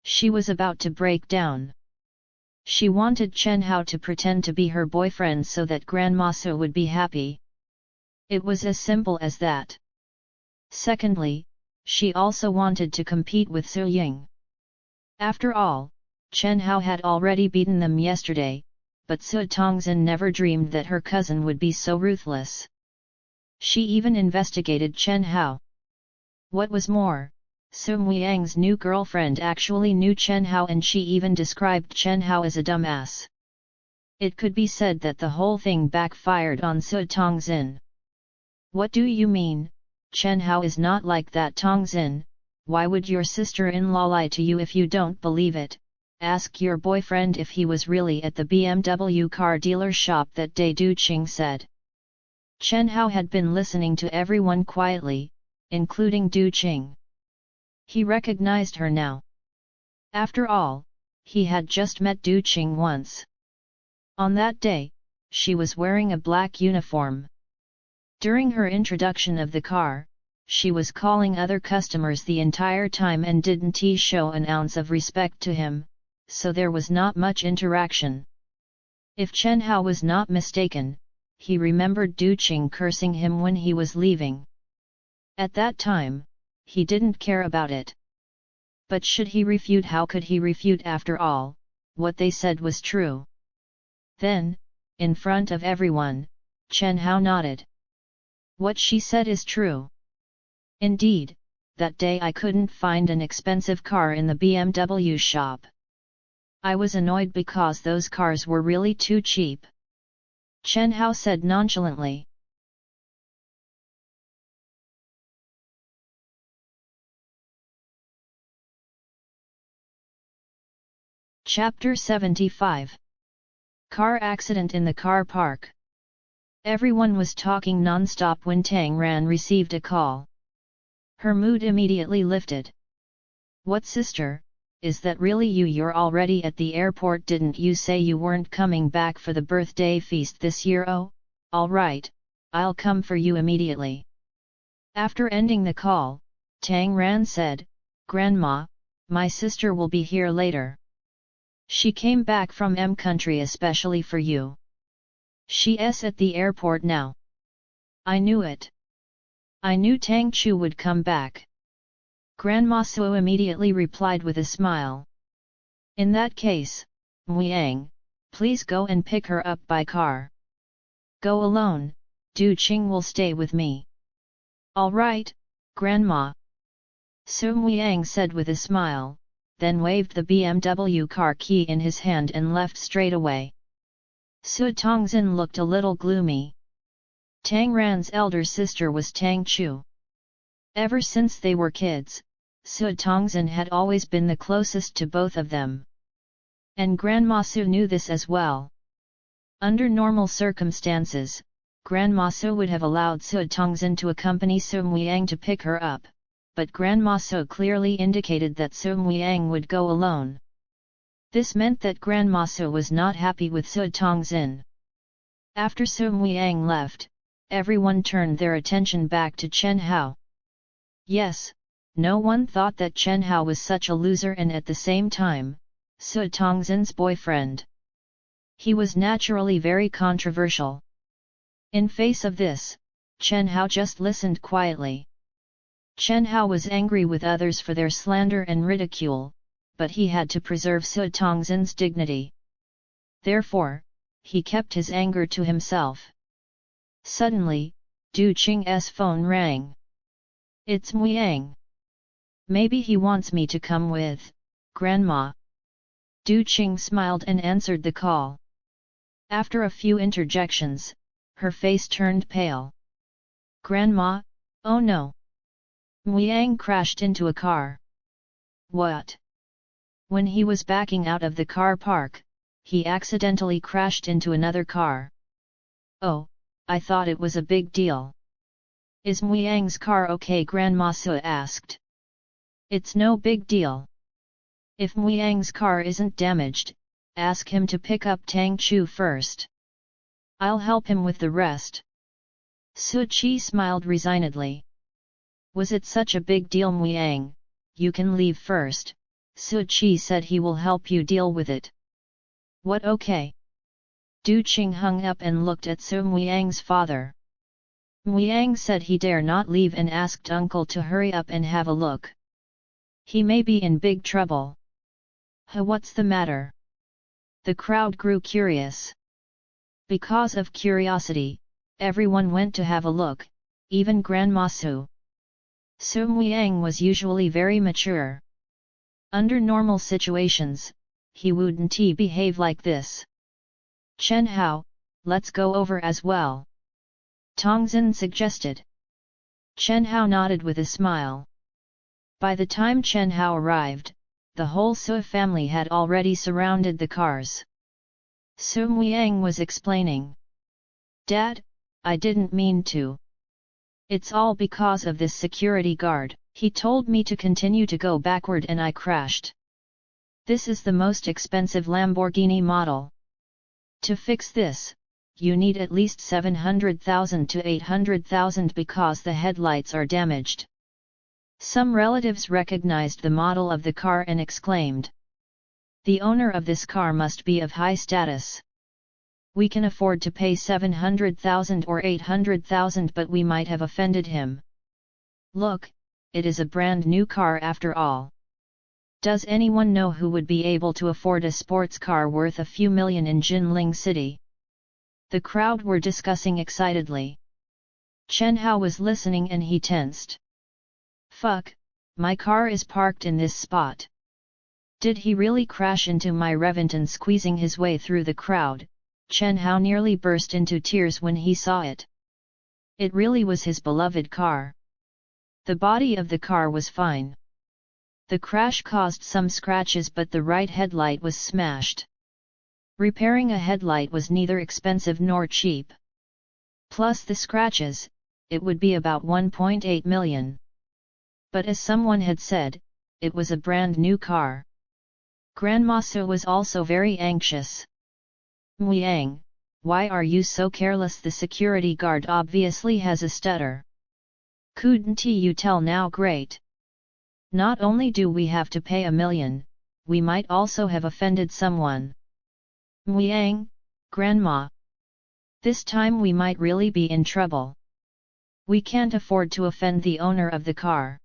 She was about to break down. She wanted Chen Hao to pretend to be her boyfriend so that Grandma Su would be happy. It was as simple as that. Secondly, she also wanted to compete with Su Ying. After all, Chen Hao had already beaten them yesterday, but Su Tongzin never dreamed that her cousin would be so ruthless. She even investigated Chen Hao. What was more, Sum Liang's new girlfriend actually knew Chen Hao and she even described Chen Hao as a dumbass. It could be said that the whole thing backfired on Su Tongzin. What do you mean? Chen Hao is not like that. Tongzin, why would your sister-in-law lie to you if you don't believe it? Ask your boyfriend if he was really at the BMW car dealer shop that day, Du Qing said. Chen Hao had been listening to everyone quietly, including Du Qing. He recognized her now. After all, he had just met Du Qing once. On that day, she was wearing a black uniform. During her introduction of the car, she was calling other customers the entire time and didn't show an ounce of respect to him, so there was not much interaction. If Chen Hao was not mistaken, he remembered Du Qing cursing him when he was leaving. At that time, he didn't care about it. But should he refute? How could he refute? After all, what they said was true. Then, in front of everyone, Chen Hao nodded. What she said is true. Indeed, that day I couldn't find an expensive car in the BMW shop. I was annoyed because those cars were really too cheap. Chen Hao said nonchalantly. Chapter 75. Car accident in the car park. Everyone was talking non-stop when Tang Ran received a call. Her mood immediately lifted. What, sister, is that really you? You're already at the airport. Didn't you say you weren't coming back for the birthday feast this year? Oh, all right, I'll come for you immediately. After ending the call, Tang Ran said, Grandma, my sister will be here later. She came back from M country especially for you. She's at the airport now. I knew it. I knew Tang Chu would come back. Grandma Su immediately replied with a smile. In that case, Muiyang, please go and pick her up by car. Go alone, Du Qing will stay with me. All right, Grandma. Su Muiyang said with a smile, then waved the BMW car key in his hand and left straight away. Su Tongzin looked a little gloomy. Tang Ran's elder sister was Tang Chu. Ever since they were kids, Su Tongzin had always been the closest to both of them. And Grandma Su knew this as well. Under normal circumstances, Grandma Su would have allowed Su Tongzin to accompany Su Muiyang to pick her up, but Grandma Su clearly indicated that Su Muiyang would go alone. This meant that Grandma Su was not happy with Su Tongzin. After Su Muiyang left, everyone turned their attention back to Chen Hao. Yes, no one thought that Chen Hao was such a loser and at the same time, Su Tongzin's boyfriend. He was naturally very controversial. In face of this, Chen Hao just listened quietly. Chen Hao was angry with others for their slander and ridicule, but he had to preserve Su Tongzin's dignity. Therefore, he kept his anger to himself. Suddenly, Du Qing's phone rang. It's Muiyang. Maybe he wants me to come with, Grandma. Du Qing smiled and answered the call. After a few interjections, her face turned pale. Grandma, oh no! Muiyang crashed into a car. What? When he was backing out of the car park, he accidentally crashed into another car. Oh, I thought it was a big deal. Is Muiyang's car okay? Grandma Su asked. It's no big deal. If Muiyang's car isn't damaged, ask him to pick up Tang Chu first. I'll help him with the rest. Su Qi smiled resignedly. Was it such a big deal? Muiyang, you can leave first, Su Qi said. He will help you deal with it. What? Okay. Du Qing hung up and looked at Su Muiyang's father. Muiyang said he dare not leave and asked uncle to hurry up and have a look. He may be in big trouble. What's the matter? The crowd grew curious. Because of curiosity, everyone went to have a look, even Grandma Su. Su Muiyang was usually very mature. Under normal situations, he wouldn't behave like this. Chen Hao, let's go over as well. Tongzin suggested. Chen Hao nodded with a smile. By the time Chen Hao arrived, the whole Su family had already surrounded the cars. Su Muiyang was explaining. Dad, I didn't mean to. It's all because of this security guard. He told me to continue to go backward and I crashed. This is the most expensive Lamborghini model. To fix this, you need at least 700,000 to 800,000 because the headlights are damaged. Some relatives recognized the model of the car and exclaimed. The owner of this car must be of high status. We can afford to pay 700,000 or 800,000, but we might have offended him. Look, it is a brand new car after all. Does anyone know who would be able to afford a sports car worth a few million in Jinling City? The crowd were discussing excitedly. Chen Hao was listening and he tensed. Fuck, my car is parked in this spot. Did he really crash into my Reventon? Squeezing his way through the crowd, Chen Hao nearly burst into tears when he saw it. It really was his beloved car. The body of the car was fine. The crash caused some scratches, but the right headlight was smashed. Repairing a headlight was neither expensive nor cheap. Plus the scratches, it would be about 1.8 million. But as someone had said, it was a brand new car. Grandma Su was also very anxious. Muiyang, why are you so careless? The security guard obviously has a stutter. Couldn't you tell now? Great. Not only do we have to pay 1 million, we might also have offended someone. Muiyang, Grandma. This time we might really be in trouble. We can't afford to offend the owner of the car.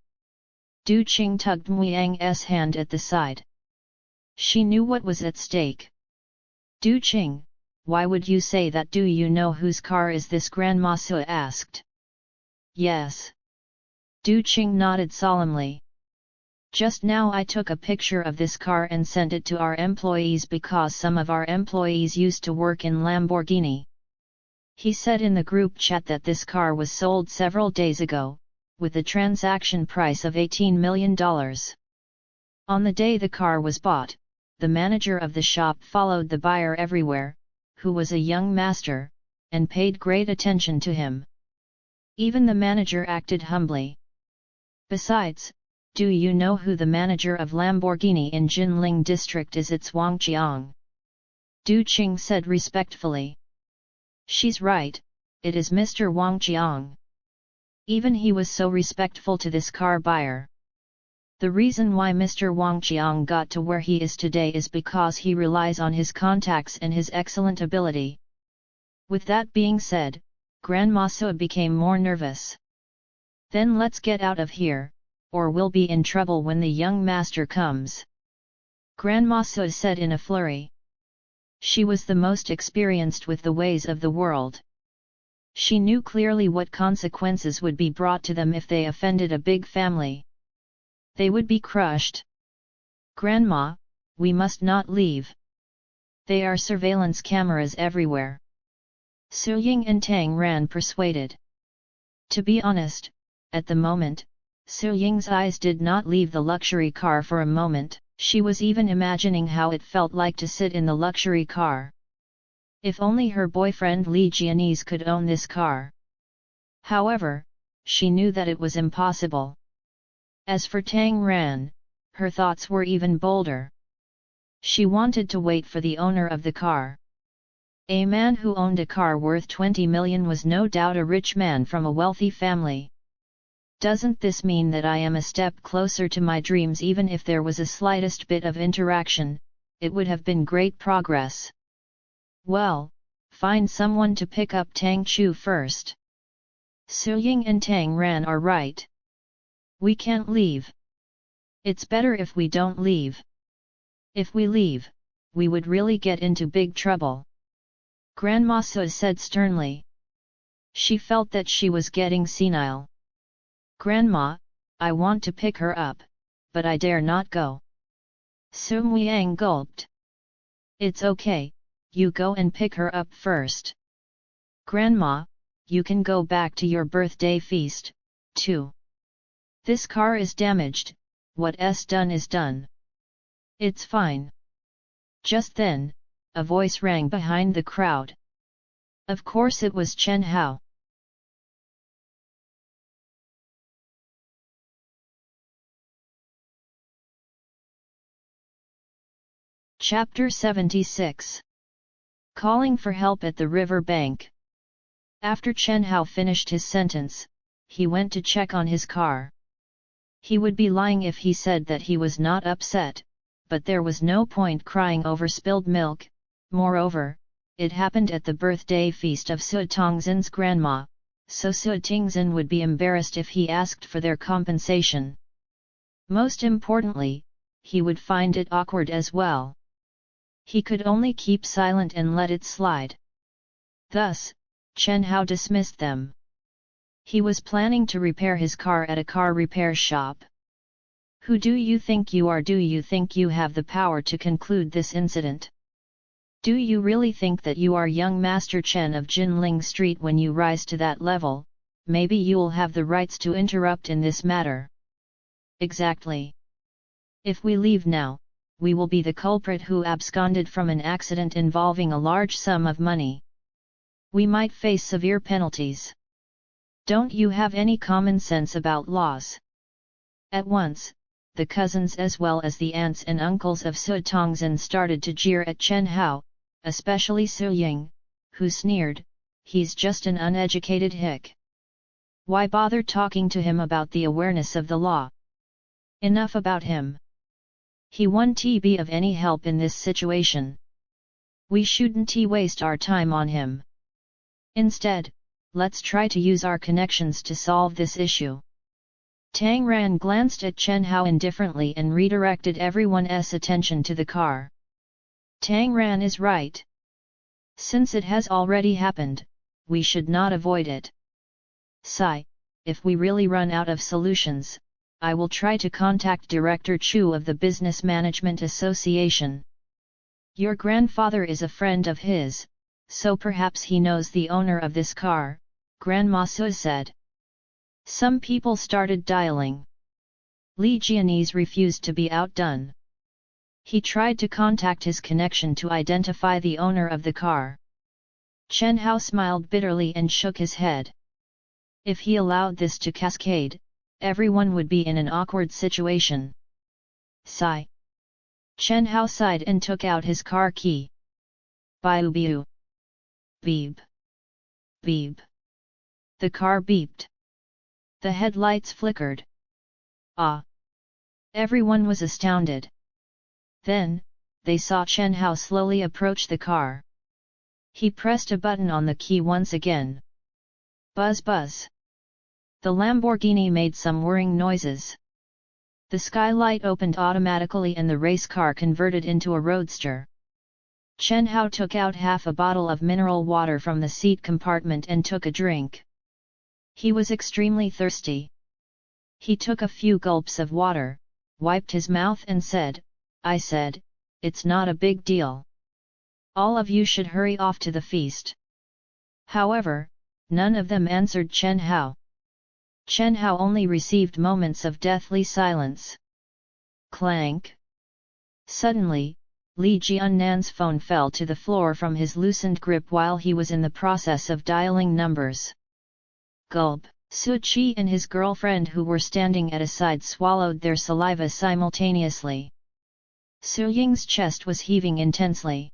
Du Qing tugged Muang's hand at the side. She knew what was at stake. Du Qing, why would you say that? Do you know whose car is this? Grandma Su asked. Yes. Du Qing nodded solemnly. Just now I took a picture of this car and sent it to our employees because some of our employees used to work in Lamborghini. He said in the group chat that this car was sold several days ago, with a transaction price of $18 million. On the day the car was bought, the manager of the shop followed the buyer everywhere, who was a young master, and paid great attention to him. Even the manager acted humbly. Besides, do you know who the manager of Lamborghini in Jinling district is? It's Wang Jiang. Du Qing said respectfully. She's right, it is Mr. Wang Jiang. Even he was so respectful to this car buyer. The reason why Mr. Wang Jiang got to where he is today is because he relies on his contacts and his excellent ability. With that being said, Grandma Su became more nervous. Then let's get out of here, or we'll be in trouble when the young master comes. Grandma Su said in a flurry. She was the most experienced with the ways of the world. She knew clearly what consequences would be brought to them if they offended a big family. They would be crushed. Grandma, we must not leave. There are surveillance cameras everywhere. Su Ying and Tang Ran persuaded. To be honest, at the moment, Su Ying's eyes did not leave the luxury car for a moment. She was even imagining how it felt like to sit in the luxury car. If only her boyfriend Li Jianese could own this car. However, she knew that it was impossible. As for Tang Ran, her thoughts were even bolder. She wanted to wait for the owner of the car. A man who owned a car worth 20 million was no doubt a rich man from a wealthy family. Doesn't this mean that I am a step closer to my dreams? Even if there was a slightest bit of interaction, it would have been great progress. Well, find someone to pick up Tang Chu first. Su Ying and Tang Ran are right. We can't leave. It's better if we don't leave. If we leave, we would really get into big trouble. Grandma Su said sternly. She felt that she was getting senile. Grandma, I want to pick her up, but I dare not go. Su Muang gulped. It's okay, you go and pick her up first. Grandma, you can go back to your birthday feast, too. This car is damaged, what's done is done. It's fine. Just then, a voice rang behind the crowd. Of course it was Chen Hao. Chapter 76. Calling for help at the river bank. After Chen Hao finished his sentence, he went to check on his car. He would be lying if he said that he was not upset, but there was no point crying over spilled milk. Moreover, it happened at the birthday feast of Su Tongzhen's grandma, so Su Tingzhen would be embarrassed if he asked for their compensation. Most importantly, he would find it awkward as well. He could only keep silent and let it slide. Thus, Chen Hao dismissed them. He was planning to repair his car at a car repair shop. Who do you think you are? Do you think you have the power to conclude this incident? Do you really think that you are young Master Chen of Jinling Street? When you rise to that level, maybe you'll have the rights to interrupt in this matter. Exactly. If we leave now, we will be the culprit who absconded from an accident involving a large sum of money. We might face severe penalties. Don't you have any common sense about laws? At once, the cousins as well as the aunts and uncles of Su Tongzhen started to jeer at Chen Hao, especially Su Ying, who sneered, "He's just an uneducated hick. Why bother talking to him about the awareness of the law? Enough about him. He won't be of any help in this situation. We shouldn't waste our time on him. Instead, let's try to use our connections to solve this issue. Tang Ran glanced at Chen Hao indifferently and redirected everyone's attention to the car. Tang Ran is right. Since it has already happened, we should not avoid it. Sigh, if we really run out of solutions, I will try to contact Director Chu of the Business Management Association. Your grandfather is a friend of his, so perhaps he knows the owner of this car, Grandma Su said. Some people started dialing. Li Jianese refused to be outdone. He tried to contact his connection to identify the owner of the car. Chen Hao smiled bitterly and shook his head. If he allowed this to cascade, everyone would be in an awkward situation. Sigh. Chen Hao sighed and took out his car key. Biu-biu. Beep. Beep. The car beeped. The headlights flickered. Ah! Everyone was astounded. Then, they saw Chen Hao slowly approach the car. He pressed a button on the key once again. Buzz buzz. The Lamborghini made some whirring noises. The skylight opened automatically and the race car converted into a roadster. Chen Hao took out half a bottle of mineral water from the seat compartment and took a drink. He was extremely thirsty. He took a few gulps of water, wiped his mouth and said, I said, it's not a big deal. All of you should hurry off to the feast. However, none of them answered Chen Hao. Chen Hao only received moments of deathly silence. Clank! Suddenly, Li Jiannan's phone fell to the floor from his loosened grip while he was in the process of dialing numbers. Gulp! Su Qi and his girlfriend who were standing at a side swallowed their saliva simultaneously. Su Ying's chest was heaving intensely.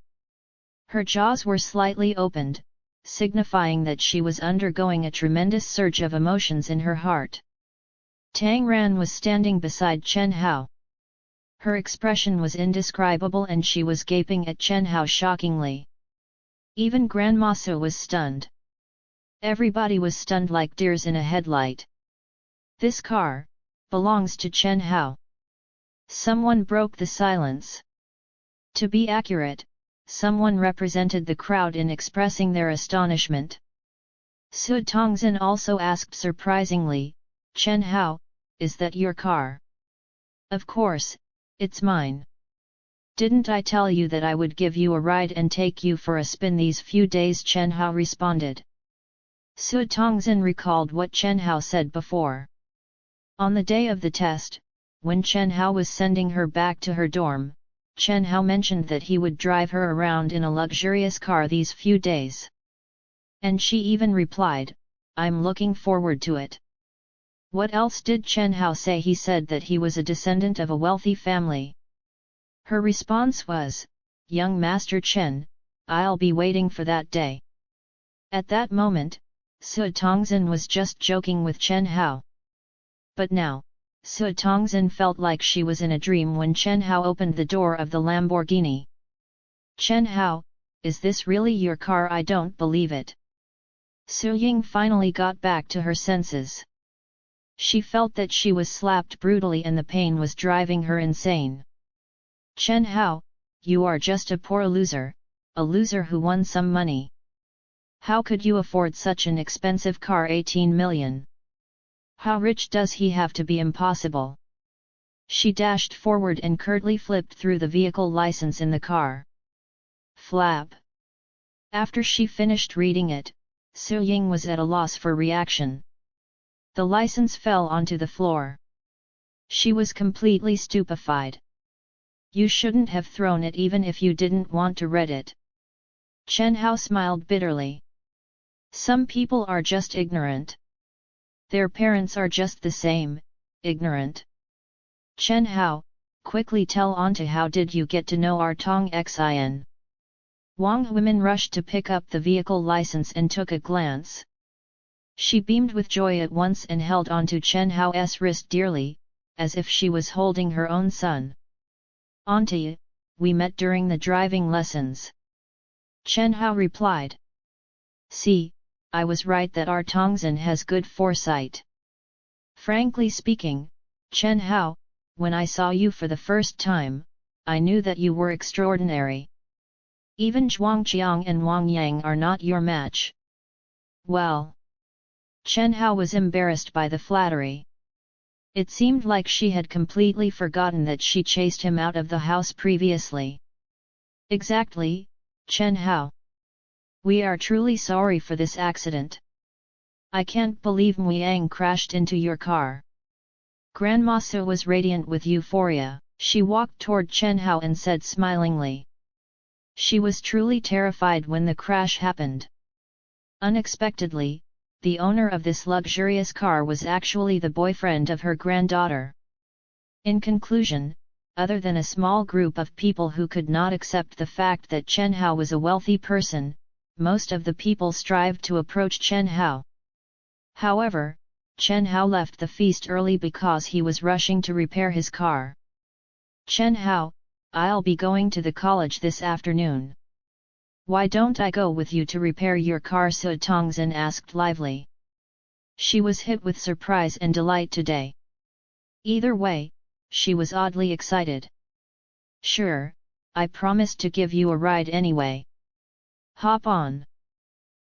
Her jaws were slightly opened, signifying that she was undergoing a tremendous surge of emotions in her heart. Tang Ran was standing beside Chen Hao. Her expression was indescribable and she was gaping at Chen Hao shockingly. Even Grandma Su was stunned. Everybody was stunned like deers in a headlight. This car belongs to Chen Hao. Someone broke the silence. To be accurate, someone represented the crowd in expressing their astonishment. Su Tongzhen also asked surprisingly, Chen Hao, is that your car? Of course, it's mine. Didn't I tell you that I would give you a ride and take you for a spin these few days? Chen Hao responded. Su Tongzhen recalled what Chen Hao said before. On the day of the test, when Chen Hao was sending her back to her dorm, Chen Hao mentioned that he would drive her around in a luxurious car these few days. And she even replied, I'm looking forward to it. What else did Chen Hao say? He said that he was a descendant of a wealthy family. Her response was, Young Master Chen, I'll be waiting for that day. At that moment, Su Tongzhen was just joking with Chen Hao. But now, Su Tongzhen felt like she was in a dream when Chen Hao opened the door of the Lamborghini. Chen Hao, is this really your car? I don't believe it. Su Ying finally got back to her senses. She felt that she was slapped brutally and the pain was driving her insane. Chen Hao, you are just a poor loser, a loser who won some money. How could you afford such an expensive car? 18 million. How rich does he have to be? Impossible. She dashed forward and curtly flipped through the vehicle license in the car. Flap. After she finished reading it, Su Ying was at a loss for reaction. The license fell onto the floor. She was completely stupefied. You shouldn't have thrown it even if you didn't want to read it. Chen Hao smiled bitterly. Some people are just ignorant. Their parents are just the same, ignorant. Chen Hao, quickly tell Auntie, how did you get to know our Tong Xin? Wang Huimin rushed to pick up the vehicle license and took a glance. She beamed with joy at once and held onto Chen Hao's wrist dearly, as if she was holding her own son. Auntie, we met during the driving lessons. Chen Hao replied. See, I was right that our Tongzin has good foresight. Frankly speaking, Chen Hao, when I saw you for the first time, I knew that you were extraordinary. Even Zhuang Qiang and Wang Yang are not your match. Well. Chen Hao was embarrassed by the flattery. It seemed like she had completely forgotten that she chased him out of the house previously. Exactly, Chen Hao. We are truly sorry for this accident. I can't believe Muiyang crashed into your car. Grandma Su was radiant with euphoria. She walked toward Chen Hao and said smilingly. She was truly terrified when the crash happened. Unexpectedly, the owner of this luxurious car was actually the boyfriend of her granddaughter. In conclusion, other than a small group of people who could not accept the fact that Chen Hao was a wealthy person, most of the people strived to approach Chen Hao. However, Chen Hao left the feast early because he was rushing to repair his car. Chen Hao, I'll be going to the college this afternoon. Why don't I go with you to repair your car? Su Tongzin asked lively. She was hit with surprise and delight today. Either way, she was oddly excited. Sure, I promised to give you a ride anyway. Hop on.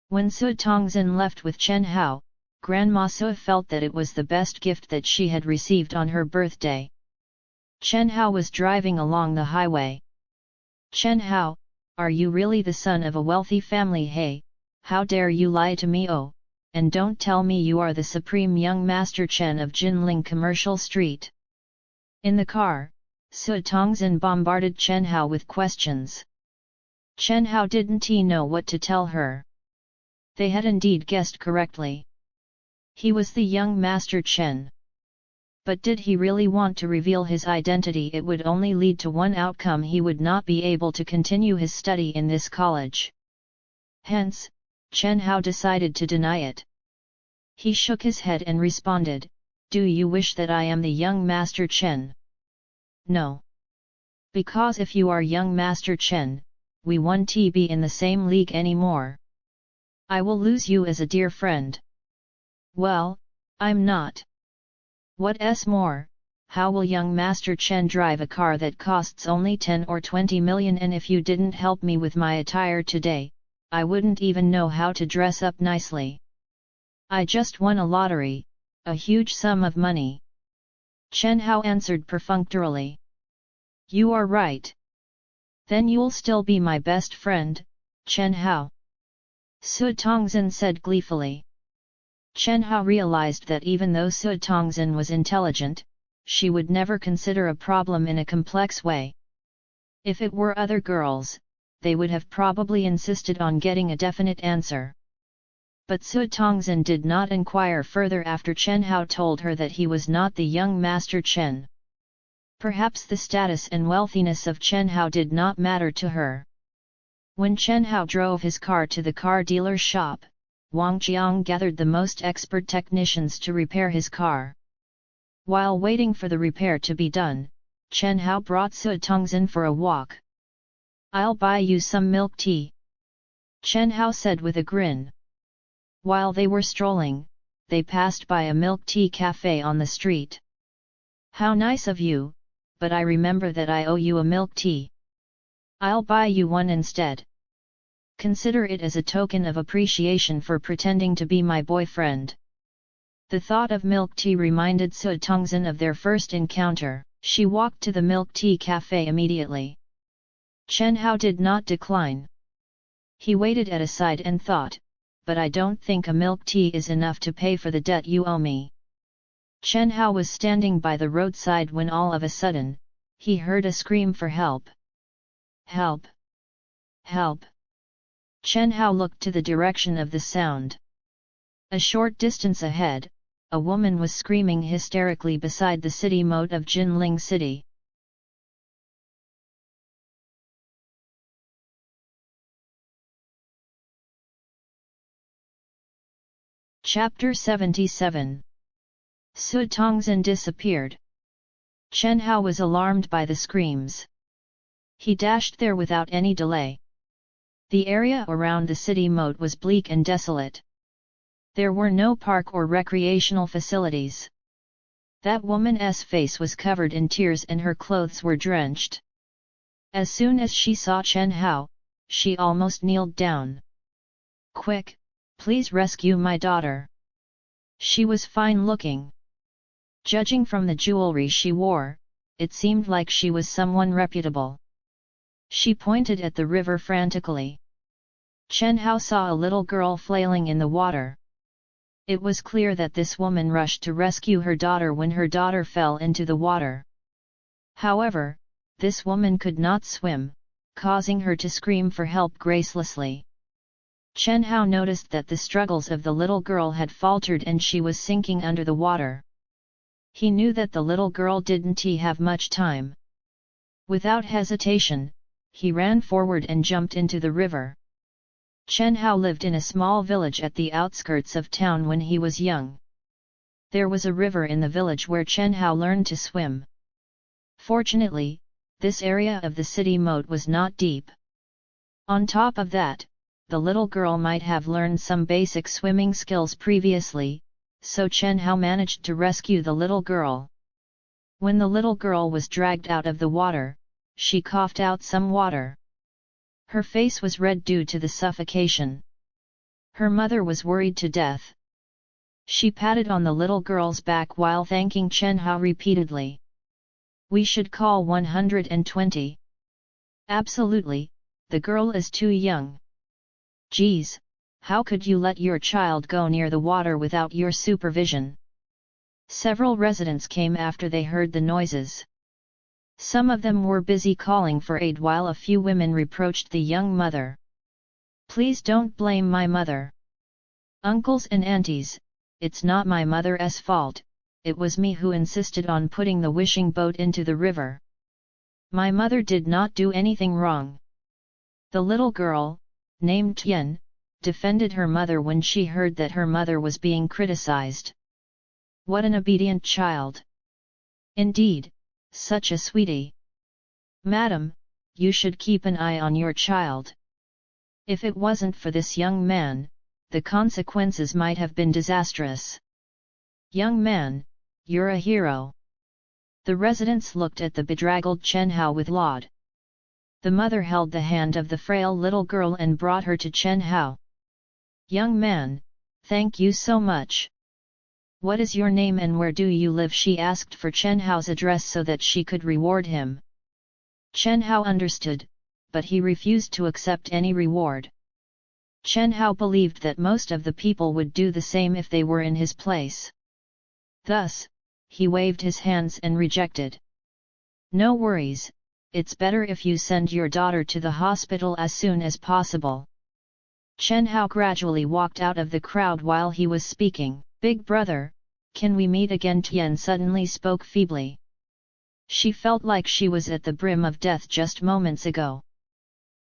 When Su Tongzin left with Chen Hao, Grandma Su felt that it was the best gift that she had received on her birthday. Chen Hao was driving along the highway. Chen Hao, are you really the son of a wealthy family? Hey, how dare you lie to me? Oh, and don't tell me you are the supreme young master Chen of Jinling Commercial Street. In the car, Su Tongzin bombarded Chen Hao with questions. Chen Hao didn't know what to tell her. They had indeed guessed correctly. He was the young master Chen. But did he really want to reveal his identity? It would only lead to one outcome: he would not be able to continue his study in this college. Hence, Chen Hao decided to deny it. He shook his head and responded, "Do you wish that I am the young master Chen?" No. Because if you are young master Chen, we won't be in the same league anymore. I will lose you as a dear friend. Well, I'm not. What's more, how will young Master Chen drive a car that costs only 10 or 20 million? And if you didn't help me with my attire today, I wouldn't even know how to dress up nicely. I just won a lottery, a huge sum of money. Chen Hao answered perfunctorily. You are right. Then you'll still be my best friend, Chen Hao. Su Tongzin said gleefully. Chen Hao realized that even though Su Tongzin was intelligent, she would never consider a problem in a complex way. If it were other girls, they would have probably insisted on getting a definite answer. But Su Tongzin did not inquire further after Chen Hao told her that he was not the young master Chen. Perhaps the status and wealthiness of Chen Hao did not matter to her. When Chen Hao drove his car to the car dealer shop, Wang Qiang gathered the most expert technicians to repair his car. While waiting for the repair to be done, Chen Hao brought Su Tongzin for a walk. I'll buy you some milk tea, Chen Hao said with a grin. While they were strolling, they passed by a milk tea cafe on the street. How nice of you, but I remember that I owe you a milk tea. I'll buy you one instead. Consider it as a token of appreciation for pretending to be my boyfriend. The thought of milk tea reminded Su Tongzin of their first encounter. She walked to the milk tea cafe immediately. Chen Hao did not decline. He waited at a side and thought, but I don't think a milk tea is enough to pay for the debt you owe me. Chen Hao was standing by the roadside when all of a sudden, he heard a scream for help. Help! Help! Chen Hao looked to the direction of the sound. A short distance ahead, a woman was screaming hysterically beside the city moat of Jinling City. Chapter 77. Su Tongzin disappeared. Chen Hao was alarmed by the screams. He dashed there without any delay. The area around the city moat was bleak and desolate. There were no park or recreational facilities. That woman's face was covered in tears and her clothes were drenched. As soon as she saw Chen Hao, she almost kneeled down. "Quick, please rescue my daughter." She was fine looking. Judging from the jewelry she wore, it seemed like she was someone reputable. She pointed at the river frantically. Chen Hao saw a little girl flailing in the water. It was clear that this woman rushed to rescue her daughter when her daughter fell into the water. However, this woman could not swim, causing her to scream for help gracelessly. Chen Hao noticed that the struggles of the little girl had faltered and she was sinking under the water. He knew that the little girl didn't have much time. Without hesitation, he ran forward and jumped into the river. Chen Hao lived in a small village at the outskirts of town when he was young. There was a river in the village where Chen Hao learned to swim. Fortunately, this area of the city moat was not deep. On top of that, the little girl might have learned some basic swimming skills previously, so Chen Hao managed to rescue the little girl. When the little girl was dragged out of the water, she coughed out some water. Her face was red due to the suffocation. Her mother was worried to death. She patted on the little girl's back while thanking Chen Hao repeatedly. "We should call 120. Absolutely, the girl is too young. Geez, how could you let your child go near the water without your supervision?" Several residents came after they heard the noises. Some of them were busy calling for aid while a few women reproached the young mother. "Please don't blame my mother. Uncles and aunties, it's not my mother's fault, it was me who insisted on putting the wishing boat into the river. My mother did not do anything wrong." The little girl, named Tian, defended her mother when she heard that her mother was being criticized. What an obedient child! Indeed, such a sweetie. "Madam, you should keep an eye on your child. If it wasn't for this young man, the consequences might have been disastrous. Young man, you're a hero." The residents looked at the bedraggled Chen Hao with laud. The mother held the hand of the frail little girl and brought her to Chen Hao. "Young man, thank you so much. What is your name and where do you live?" she asked for Chen Hao's address so that she could reward him. Chen Hao understood, but he refused to accept any reward. Chen Hao believed that most of the people would do the same if they were in his place. Thus, he waved his hands and rejected. "No worries, it's better if you send your daughter to the hospital as soon as possible." Chen Hao gradually walked out of the crowd while he was speaking. "Big brother, can we meet again?" Tian suddenly spoke feebly. She felt like she was at the brim of death just moments ago.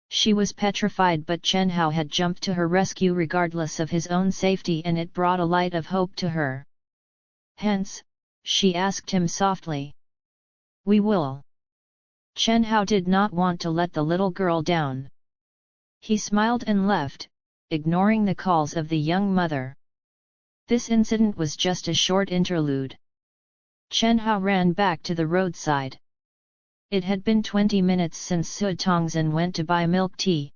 She was petrified, but Chen Hao had jumped to her rescue regardless of his own safety, and it brought a light of hope to her. "Hence," she asked him softly. "We will." Chen Hao did not want to let the little girl down. He smiled and left, ignoring the calls of the young mother. This incident was just a short interlude. Chen Hao ran back to the roadside. It had been 20 minutes since Su Tongzhen went to buy milk tea.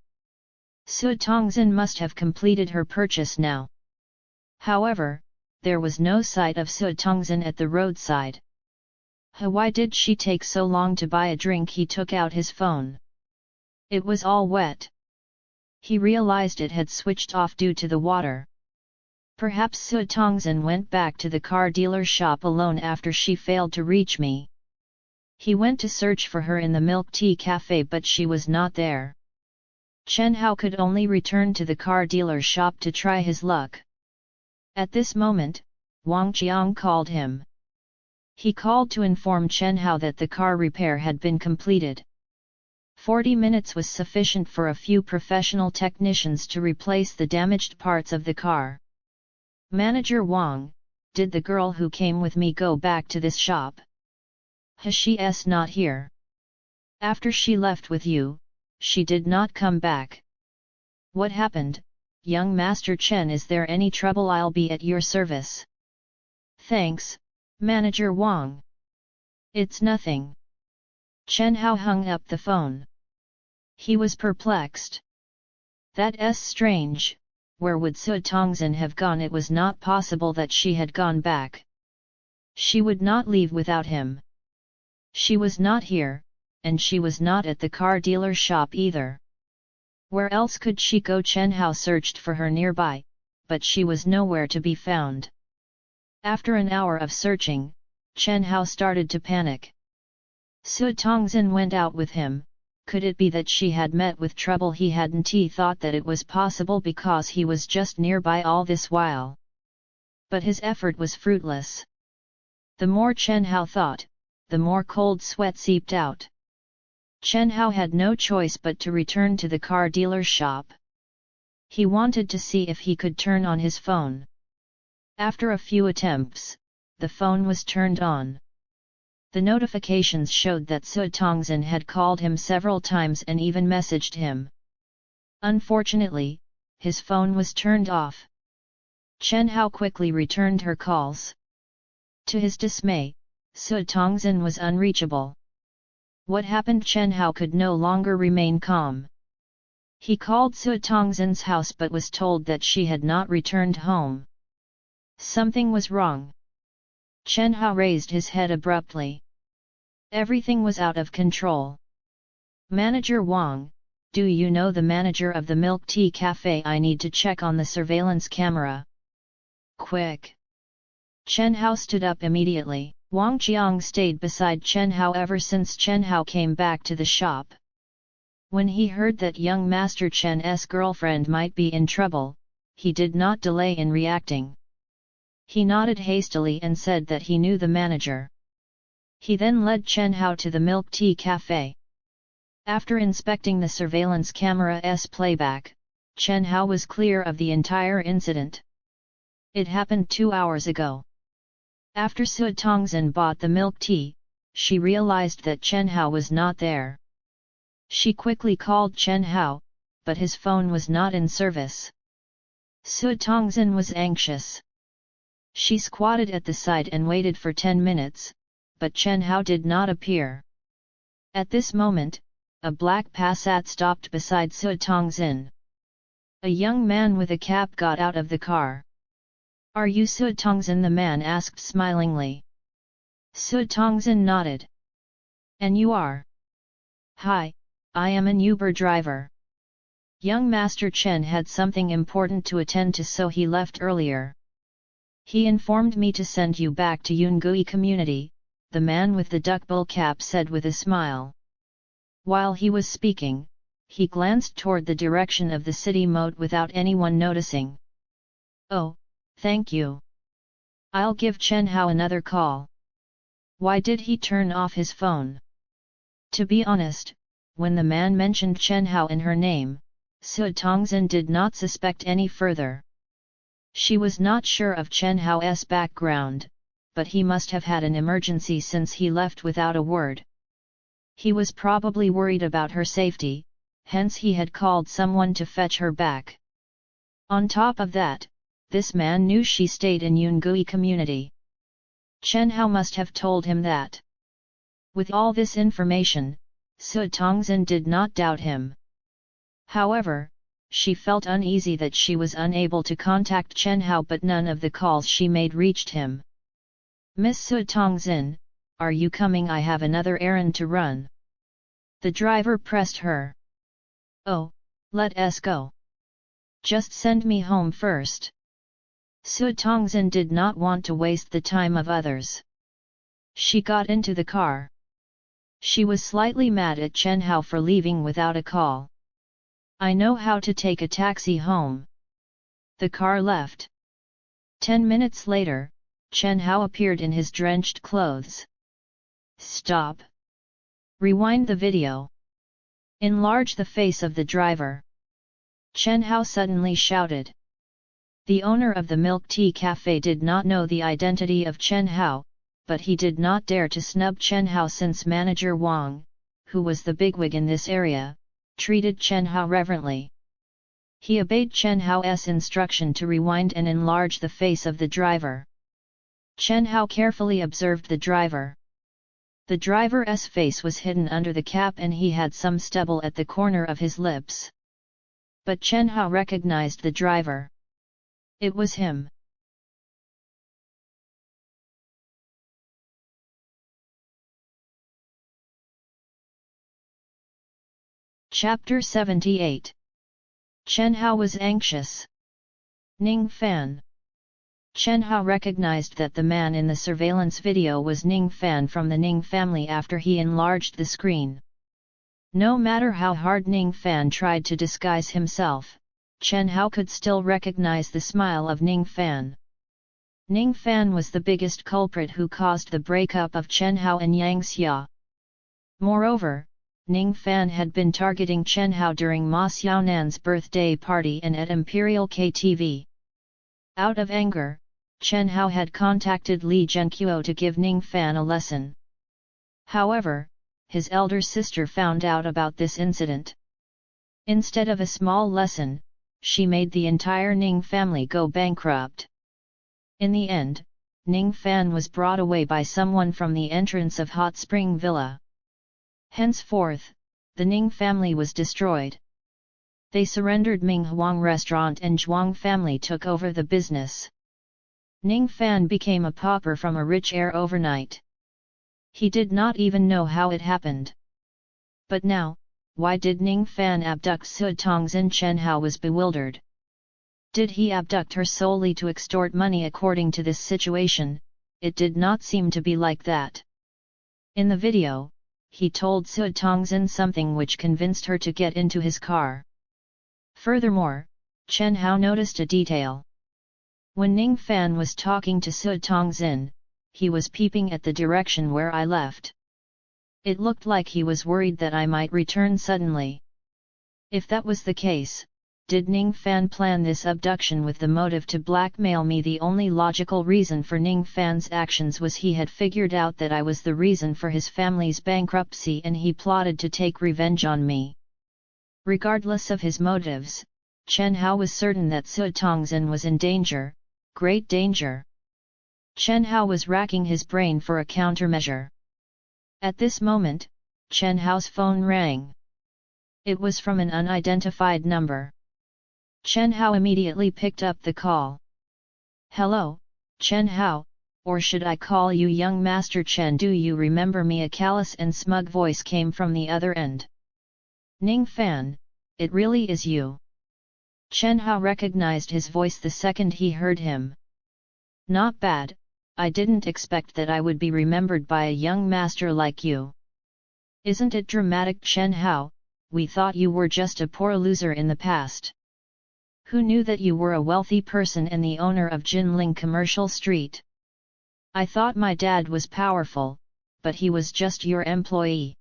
Su Tongzhen must have completed her purchase now. However, there was no sight of Su Tongzhen at the roadside. Why did she take so long to buy a drink? He took out his phone. It was all wet. He realized it had switched off due to the water. Perhaps Su Tongzhen went back to the car dealer shop alone after she failed to reach me. He went to search for her in the milk tea cafe, but she was not there. Chen Hao could only return to the car dealer shop to try his luck. At this moment, Wang Qiang called him. He called to inform Chen Hao that the car repair had been completed. 40 minutes was sufficient for a few professional technicians to replace the damaged parts of the car. "Manager Wang, did the girl who came with me go back to this shop?" "She's not here. After she left with you, she did not come back." "What happened?" young Master Chen. Is there any trouble? I'll be at your service. Thanks, Manager Wang. It's nothing. Chen Hao hung up the phone. He was perplexed. That's strange. Where would Su Tongzhen have gone? It was not possible that she had gone back. She would not leave without him. She was not here, and she was not at the car dealer shop either. Where else could she go? Chen Hao searched for her nearby, but she was nowhere to be found. After an hour of searching, Chen Hao started to panic. Su Tongzhen went out with him. Could it be that she had met with trouble? He hadn't thought that it was possible because he was just nearby all this while. But his effort was fruitless. The more Chen Hao thought, the more cold sweat seeped out. Chen Hao had no choice but to return to the car dealer shop. He wanted to see if he could turn on his phone. After a few attempts, the phone was turned on. The notifications showed that Su Tongzhen had called him several times and even messaged him. Unfortunately, his phone was turned off. Chen Hao quickly returned her calls. To his dismay, Su Tongzhen was unreachable. What happened? Chen Hao could no longer remain calm. He called Su Tongzhen's house but was told that she had not returned home. Something was wrong. Chen Hao raised his head abruptly. Everything was out of control. Manager Wang, do you know the manager of the milk tea cafe? I need to check on the surveillance camera. Quick! Chen Hao stood up immediately. Wang Qiang stayed beside Chen Hao ever since Chen Hao came back to the shop. When he heard that young Master Chen's girlfriend might be in trouble, he did not delay in reacting. He nodded hastily and said that he knew the manager. He then led Chen Hao to the milk tea cafe. After inspecting the surveillance camera's playback, Chen Hao was clear of the entire incident. It happened 2 hours ago. After Su Tongzhen bought the milk tea, she realized that Chen Hao was not there. She quickly called Chen Hao, but his phone was not in service. Su Tongzhen was anxious. She squatted at the side and waited for 10 minutes, but Chen Hao did not appear. At this moment, a black Passat stopped beside Su Tongzhen. A young man with a cap got out of the car. Are you Su Tongzhen? The man asked smilingly. Su Tongzhen nodded. And you are? Hi, I am an Uber driver. Young Master Chen had something important to attend to, so he left earlier. He informed me to send you back to Yungui community, the man with the duckbill cap said with a smile. While he was speaking, he glanced toward the direction of the city moat without anyone noticing. Oh, thank you. I'll give Chen Hao another call. Why did he turn off his phone? To be honest, when the man mentioned Chen Hao in her name, Su Tongzhen did not suspect any further. She was not sure of Chen Hao's background, but he must have had an emergency since he left without a word. He was probably worried about her safety, hence he had called someone to fetch her back. On top of that, this man knew she stayed in Yungui community. Chen Hao must have told him that. With all this information, Su Tongzhen did not doubt him. However, she felt uneasy that she was unable to contact Chen Hao, but none of the calls she made reached him. Miss Su Tongzhen, are you coming? I have another errand to run. The driver pressed her. Oh, let us go. Just send me home first. Su Tongzhen did not want to waste the time of others. She got into the car. She was slightly mad at Chen Hao for leaving without a call. I know how to take a taxi home. The car left. 10 minutes later, Chen Hao appeared in his drenched clothes. Stop. Rewind the video. Enlarge the face of the driver. Chen Hao suddenly shouted. The owner of the milk tea cafe did not know the identity of Chen Hao, but he did not dare to snub Chen Hao since manager Wang, who was the bigwig in this area, treated Chen Hao reverently. He obeyed Chen Hao's instruction to rewind and enlarge the face of the driver. Chen Hao carefully observed the driver. The driver's face was hidden under the cap and he had some stubble at the corner of his lips. But Chen Hao recognized the driver. It was him. Chapter 78. Chen Hao was anxious. Ning Fan. Chen Hao recognized that the man in the surveillance video was Ning Fan from the Ning family after he enlarged the screen. No matter how hard Ning Fan tried to disguise himself, Chen Hao could still recognize the smile of Ning Fan. Ning Fan was the biggest culprit who caused the breakup of Chen Hao and Yang Xia. Moreover, Ning Fan had been targeting Chen Hao during Ma Xiaonan's birthday party and at Imperial KTV. Out of anger, Chen Hao had contacted Li Zhenqiu to give Ning Fan a lesson. However, his elder sister found out about this incident. Instead of a small lesson, she made the entire Ning family go bankrupt. In the end, Ning Fan was brought away by someone from the entrance of Hot Spring Villa. Henceforth, the Ning family was destroyed. They surrendered Ming Huang Restaurant and Zhuang family took over the business. Ning Fan became a pauper from a rich heir overnight. He did not even know how it happened. But now, why did Ning Fan abduct Su Tongzhen? Chen Hao was bewildered. Did he abduct her solely to extort money? According to this situation, it did not seem to be like that. In the video, he told Su Tongzhen something which convinced her to get into his car. Furthermore, Chen Hao noticed a detail. When Ning Fan was talking to Su Tongzhen, he was peeping at the direction where I left. It looked like he was worried that I might return suddenly. If that was the case, did Ning Fan plan this abduction with the motive to blackmail me? The only logical reason for Ning Fan's actions was he had figured out that I was the reason for his family's bankruptcy and he plotted to take revenge on me. Regardless of his motives, Chen Hao was certain that Su Tongzhen was in danger, great danger. Chen Hao was racking his brain for a countermeasure. At this moment, Chen Hao's phone rang. It was from an unidentified number. Chen Hao immediately picked up the call. Hello, Chen Hao, or should I call you young Master Chen? Do you remember me? A callous and smug voice came from the other end. Ning Fan, it really is you. Chen Hao recognized his voice the second he heard him. Not bad, I didn't expect that I would be remembered by a young master like you. Isn't it dramatic? Chen Hao, we thought you were just a poor loser in the past. Who knew that you were a wealthy person and the owner of Jinling Commercial Street? I thought my dad was powerful, but he was just your employee.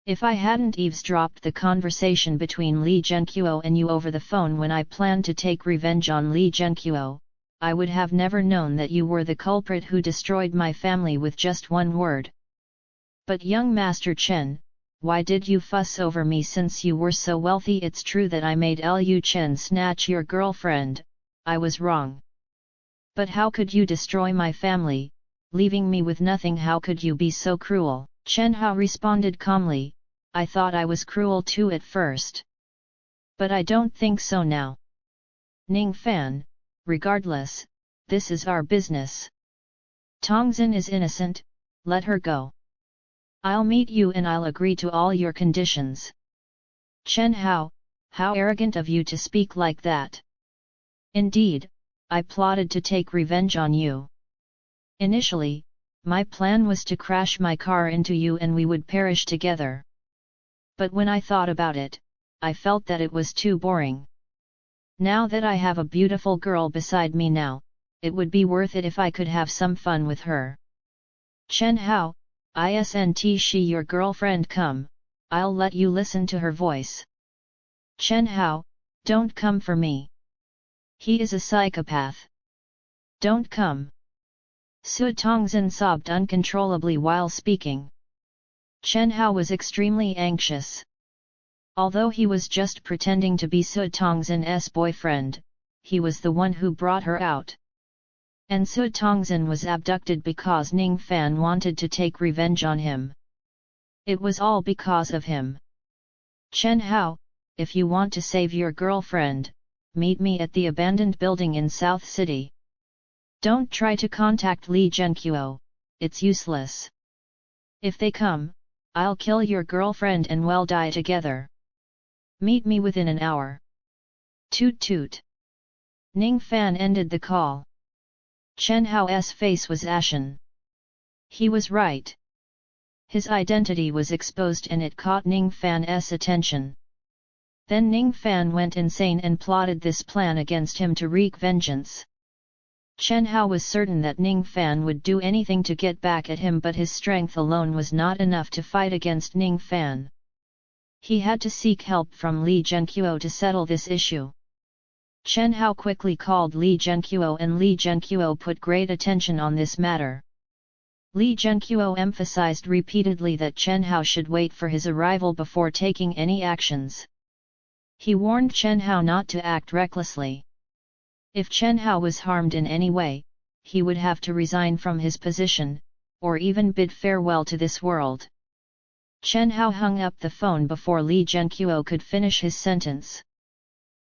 If I hadn't eavesdropped the conversation between Li Zhenqiu and you over the phone when I planned to take revenge on Li Zhenqiu, I would have never known that you were the culprit who destroyed my family with just one word. But young Master Chen, why did you fuss over me since you were so wealthy? It's true that I made Lu Chen snatch your girlfriend, I was wrong. But how could you destroy my family, leaving me with nothing? How could you be so cruel? Chen Hao responded calmly, I thought I was cruel too at first. But I don't think so now. Ning Fan, regardless, this is our business. Tongzhen is innocent, let her go. I'll meet you and I'll agree to all your conditions. Chen Hao, how arrogant of you to speak like that. Indeed, I plotted to take revenge on you. Initially, my plan was to crash my car into you and we would perish together. But when I thought about it, I felt that it was too boring. Now that I have a beautiful girl beside me now, it would be worth it if I could have some fun with her. Chen Hao, isn't she your girlfriend? Come, I'll let you listen to her voice. Chen Hao, don't come for me. He is a psychopath. Don't come. Su Tongzhen sobbed uncontrollably while speaking. Chen Hao was extremely anxious. Although he was just pretending to be Su Tongzhen's boyfriend, he was the one who brought her out. And Su Tongzhen was abducted because Ning Fan wanted to take revenge on him. It was all because of him. Chen Hao, if you want to save your girlfriend, meet me at the abandoned building in South City. Don't try to contact Li Zhenqiu, it's useless. If they come, I'll kill your girlfriend and we'll die together. Meet me within an hour. Toot toot. Ning Fan ended the call. Chen Hao's face was ashen. He was right. His identity was exposed and it caught Ning Fan's attention. Then Ning Fan went insane and plotted this plan against him to wreak vengeance. Chen Hao was certain that Ning Fan would do anything to get back at him, but his strength alone was not enough to fight against Ning Fan. He had to seek help from Li Zhenqiu to settle this issue. Chen Hao quickly called Li Zhenqiu and Li Zhenqiu put great attention on this matter. Li Zhenqiu emphasized repeatedly that Chen Hao should wait for his arrival before taking any actions. He warned Chen Hao not to act recklessly. If Chen Hao was harmed in any way, he would have to resign from his position, or even bid farewell to this world. Chen Hao hung up the phone before Li Zhenqiu could finish his sentence.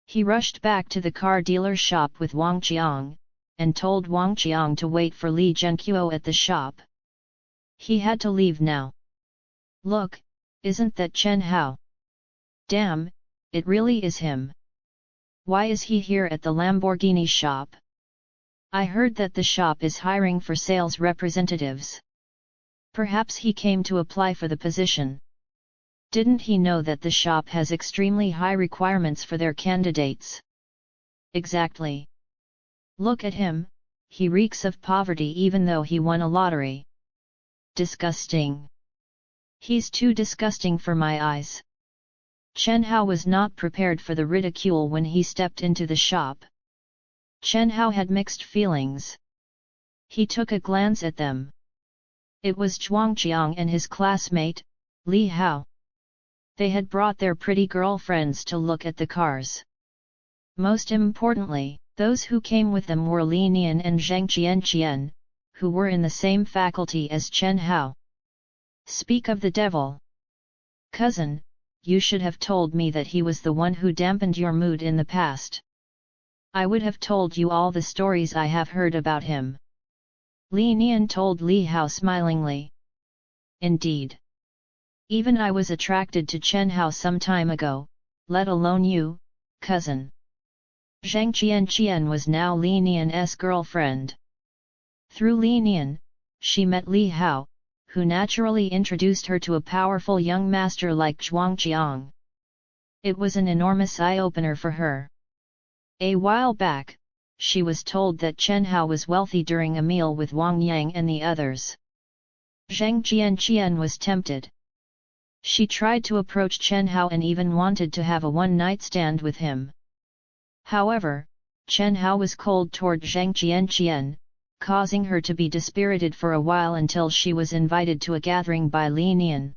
He rushed back to the car dealer shop with Wang Qiang, and told Wang Qiang to wait for Li Zhenqiu at the shop. He had to leave now. Look, isn't that Chen Hao? Damn, it really is him. Why is he here at the Lamborghini shop? I heard that the shop is hiring for sales representatives. Perhaps he came to apply for the position. Didn't he know that the shop has extremely high requirements for their candidates? Exactly. Look at him, he reeks of poverty even though he won a lottery. Disgusting. He's too disgusting for my eyes. Chen Hao was not prepared for the ridicule when he stepped into the shop. Chen Hao had mixed feelings. He took a glance at them. It was Zhuang Qiang and his classmate, Li Hao. They had brought their pretty girlfriends to look at the cars. Most importantly, those who came with them were Li Nian and Zhang Qianqian, who were in the same faculty as Chen Hao. Speak of the devil. Cousin, you should have told me that he was the one who dampened your mood in the past. I would have told you all the stories I have heard about him. Li Nian told Li Hao smilingly. Indeed. Even I was attracted to Chen Hao some time ago, let alone you, cousin. Zhang Qianqian was now Li Nian's girlfriend. Through Li Nian, she met Li Hao, who naturally introduced her to a powerful young master like Zhuang Qiang. It was an enormous eye-opener for her. A while back, she was told that Chen Hao was wealthy during a meal with Wang Yang and the others. Zhang Qianqian was tempted. She tried to approach Chen Hao and even wanted to have a one-night stand with him. However, Chen Hao was cold toward Zhang Qianqian, causing her to be dispirited for a while until she was invited to a gathering by Li Nian.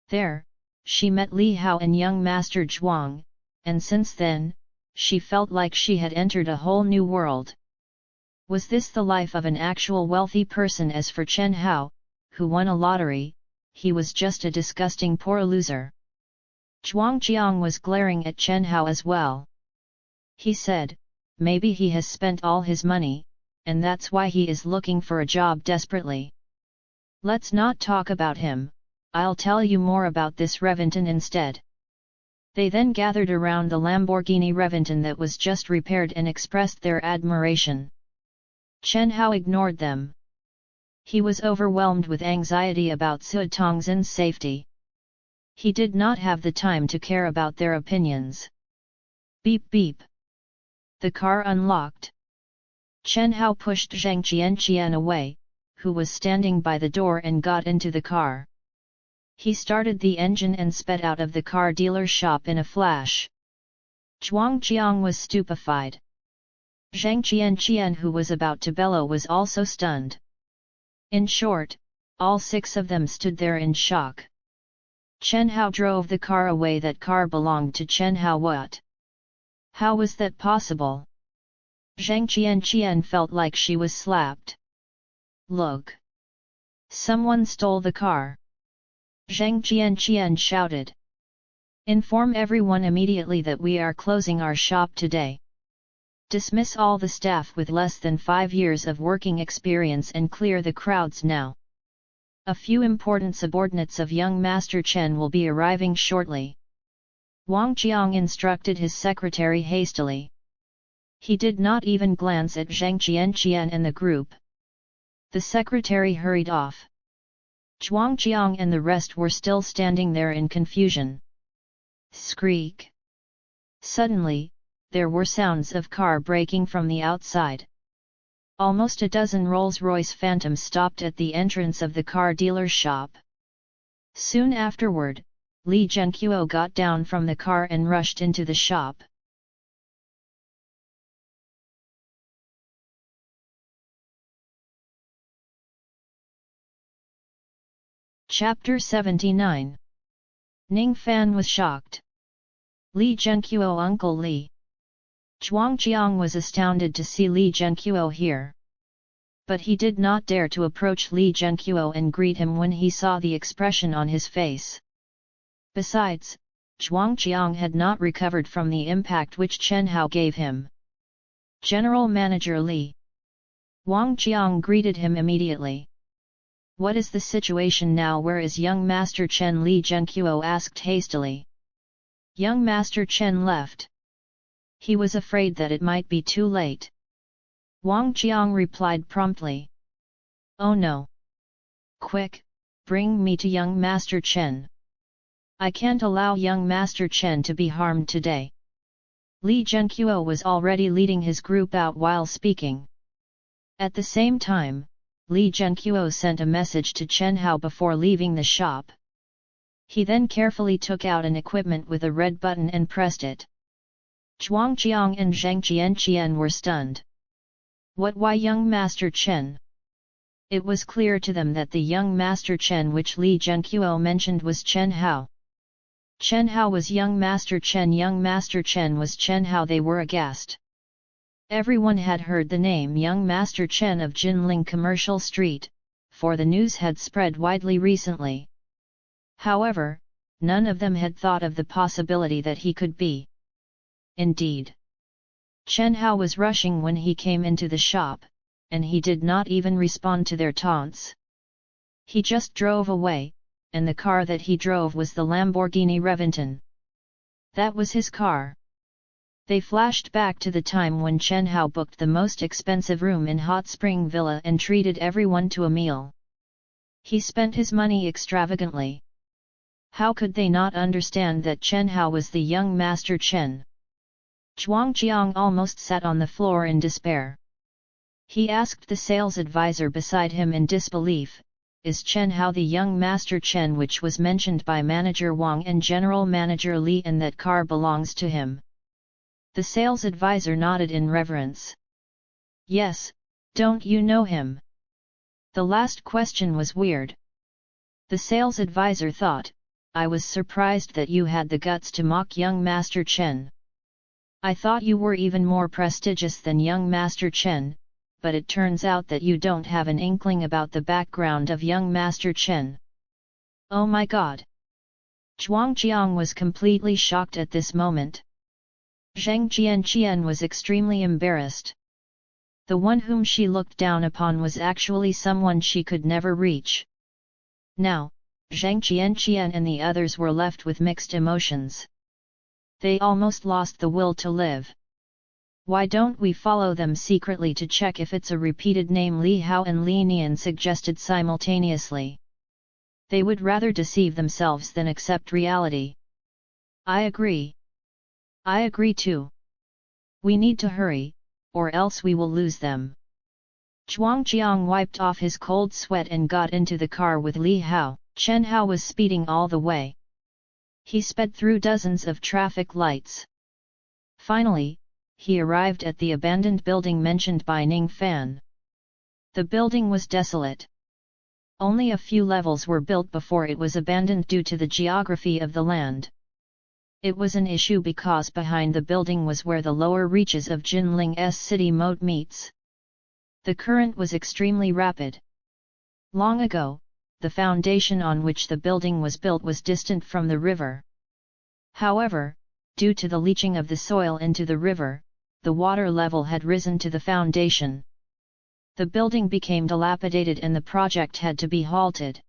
There, she met Li Hao and young Master Zhuang, and since then, she felt like she had entered a whole new world. Was this the life of an actual wealthy person? As for Chen Hao, who won a lottery, he was just a disgusting poor loser. Zhuang Qiang was glaring at Chen Hao as well. He said, maybe he has spent all his money, and that's why he is looking for a job desperately. Let's not talk about him, I'll tell you more about this Reventon instead. They then gathered around the Lamborghini Reventon that was just repaired and expressed their admiration. Chen Hao ignored them. He was overwhelmed with anxiety about Su Tongzhen's safety. He did not have the time to care about their opinions. Beep beep. The car unlocked. Chen Hao pushed Zhang Qianqian away, who was standing by the door, and got into the car. He started the engine and sped out of the car dealer shop in a flash. Zhuang Qiang was stupefied. Zhang Qianqian, who was about to bellow, was also stunned. In short, all six of them stood there in shock. Chen Hao drove the car away. That car belonged to Chen Hao. What? How was that possible? Zhang Qian felt like she was slapped. Look! Someone stole the car! Zhang Qian shouted. Inform everyone immediately that we are closing our shop today. Dismiss all the staff with less than 5 years of working experience and clear the crowds now. A few important subordinates of young Master Chen will be arriving shortly. Wang Qiang instructed his secretary hastily. He did not even glance at Zhang Qian and the group. The secretary hurried off. Zhuang Qiang and the rest were still standing there in confusion. Skreek! Suddenly, there were sounds of car braking from the outside. Almost a dozen Rolls-Royce Phantoms stopped at the entrance of the car dealer's shop. Soon afterward, Li Zhenqiu got down from the car and rushed into the shop. Chapter 79. Ning Fan was shocked. Li Zhenqiu, Uncle Li. Zhuang Qiang was astounded to see Li Zhenqiu here. But he did not dare to approach Li Zhenqiu and greet him when he saw the expression on his face. Besides, Zhuang Qiang had not recovered from the impact which Chen Hao gave him. General Manager Li. Wang Qiang greeted him immediately. What is the situation now? Where is young Master Chen? Li Zhenqiu asked hastily. Young Master Chen left. He was afraid that it might be too late. Wang Qiang replied promptly. Oh no! Quick, bring me to young Master Chen. I can't allow young Master Chen to be harmed today. Li Zhenqiu was already leading his group out while speaking. At the same time, Li Zhenqiu sent a message to Chen Hao before leaving the shop. He then carefully took out an equipment with a red button and pressed it. Zhuang Qiang and Zhang Qian were stunned. What? Why young Master Chen? It was clear to them that the young Master Chen which Li Zhenqiu mentioned was Chen Hao. Chen Hao was young Master Chen. Young Master Chen was Chen Hao. They were aghast. Everyone had heard the name young Master Chen of Jinling Commercial Street, for the news had spread widely recently. However, none of them had thought of the possibility that he could be. Indeed, Chen Hao was rushing when he came into the shop, and he did not even respond to their taunts. He just drove away, and the car that he drove was the Lamborghini Reventon. That was his car. They flashed back to the time when Chen Hao booked the most expensive room in Hot Spring Villa and treated everyone to a meal. He spent his money extravagantly. How could they not understand that Chen Hao was the young Master Chen? Zhuang Qiang almost sat on the floor in despair. He asked the sales advisor beside him in disbelief, is Chen Hao the young Master Chen which was mentioned by Manager Wang and General Manager Li, and that car belongs to him? The sales advisor nodded in reverence. Yes, don't you know him? The last question was weird. The sales advisor thought, I was surprised that you had the guts to mock young Master Chen. I thought you were even more prestigious than young Master Chen, but it turns out that you don't have an inkling about the background of young Master Chen. Oh my God! Zhuang Qiang was completely shocked at this moment. Zhang Qian was extremely embarrassed. The one whom she looked down upon was actually someone she could never reach. Now, Zhang Qian and the others were left with mixed emotions. They almost lost the will to live. Why don't we follow them secretly to check if it's a repeated name? Li Hao and Li Nian suggested simultaneously. They would rather deceive themselves than accept reality. I agree. I agree too. We need to hurry, or else we will lose them. Zhuang Qiang wiped off his cold sweat and got into the car with Li Hao. Chen Hao was speeding all the way. He sped through dozens of traffic lights. Finally, he arrived at the abandoned building mentioned by Ning Fan. The building was desolate. Only a few levels were built before it was abandoned due to the geography of the land. It was an issue because behind the building was where the lower reaches of Jinling's city moat meets. The current was extremely rapid. Long ago, the foundation on which the building was built was distant from the river. However, due to the leaching of the soil into the river, the water level had risen to the foundation. The building became dilapidated and the project had to be halted.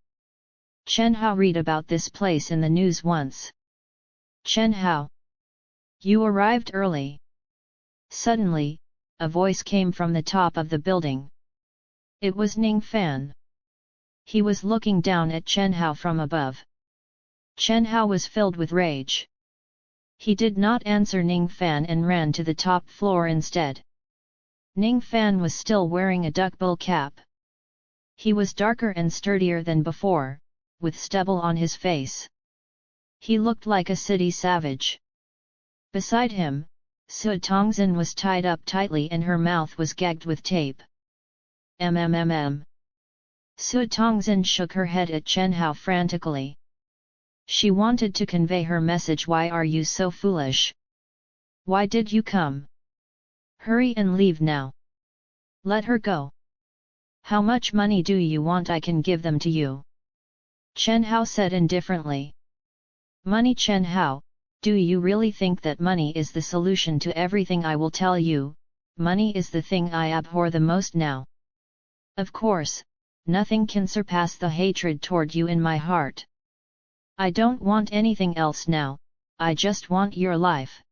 Chen Hao read about this place in the news once. Chen Hao, you arrived early. Suddenly, a voice came from the top of the building. It was Ning Fan. He was looking down at Chen Hao from above. Chen Hao was filled with rage. He did not answer Ning Fan and ran to the top floor instead. Ning Fan was still wearing a duckbill cap. He was darker and sturdier than before, with stubble on his face. He looked like a city savage. Beside him, Su Tongzin was tied up tightly and her mouth was gagged with tape. Su Tongzin shook her head at Chen Hao frantically. She wanted to convey her message. Why are you so foolish? Why did you come? Hurry and leave now. Let her go. How much money do you want? I can give them to you. Chen Hao said indifferently. Money? Chen Hao, do you really think that money is the solution to everything? I will tell you, money is the thing I abhor the most now. Of course, nothing can surpass the hatred toward you in my heart. I don't want anything else now, I just want your life.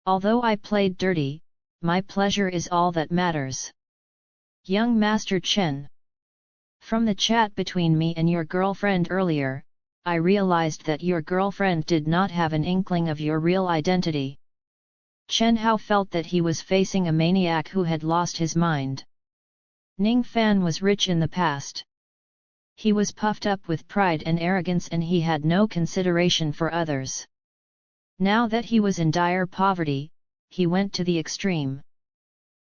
Although I played dirty, my pleasure is all that matters. Young Master Chen. From the chat between me and your girlfriend earlier, I realized that your girlfriend did not have an inkling of your real identity. Chen Hao felt that he was facing a maniac who had lost his mind. Ning Fan was rich in the past. He was puffed up with pride and arrogance and he had no consideration for others. Now that he was in dire poverty, he went to the extreme.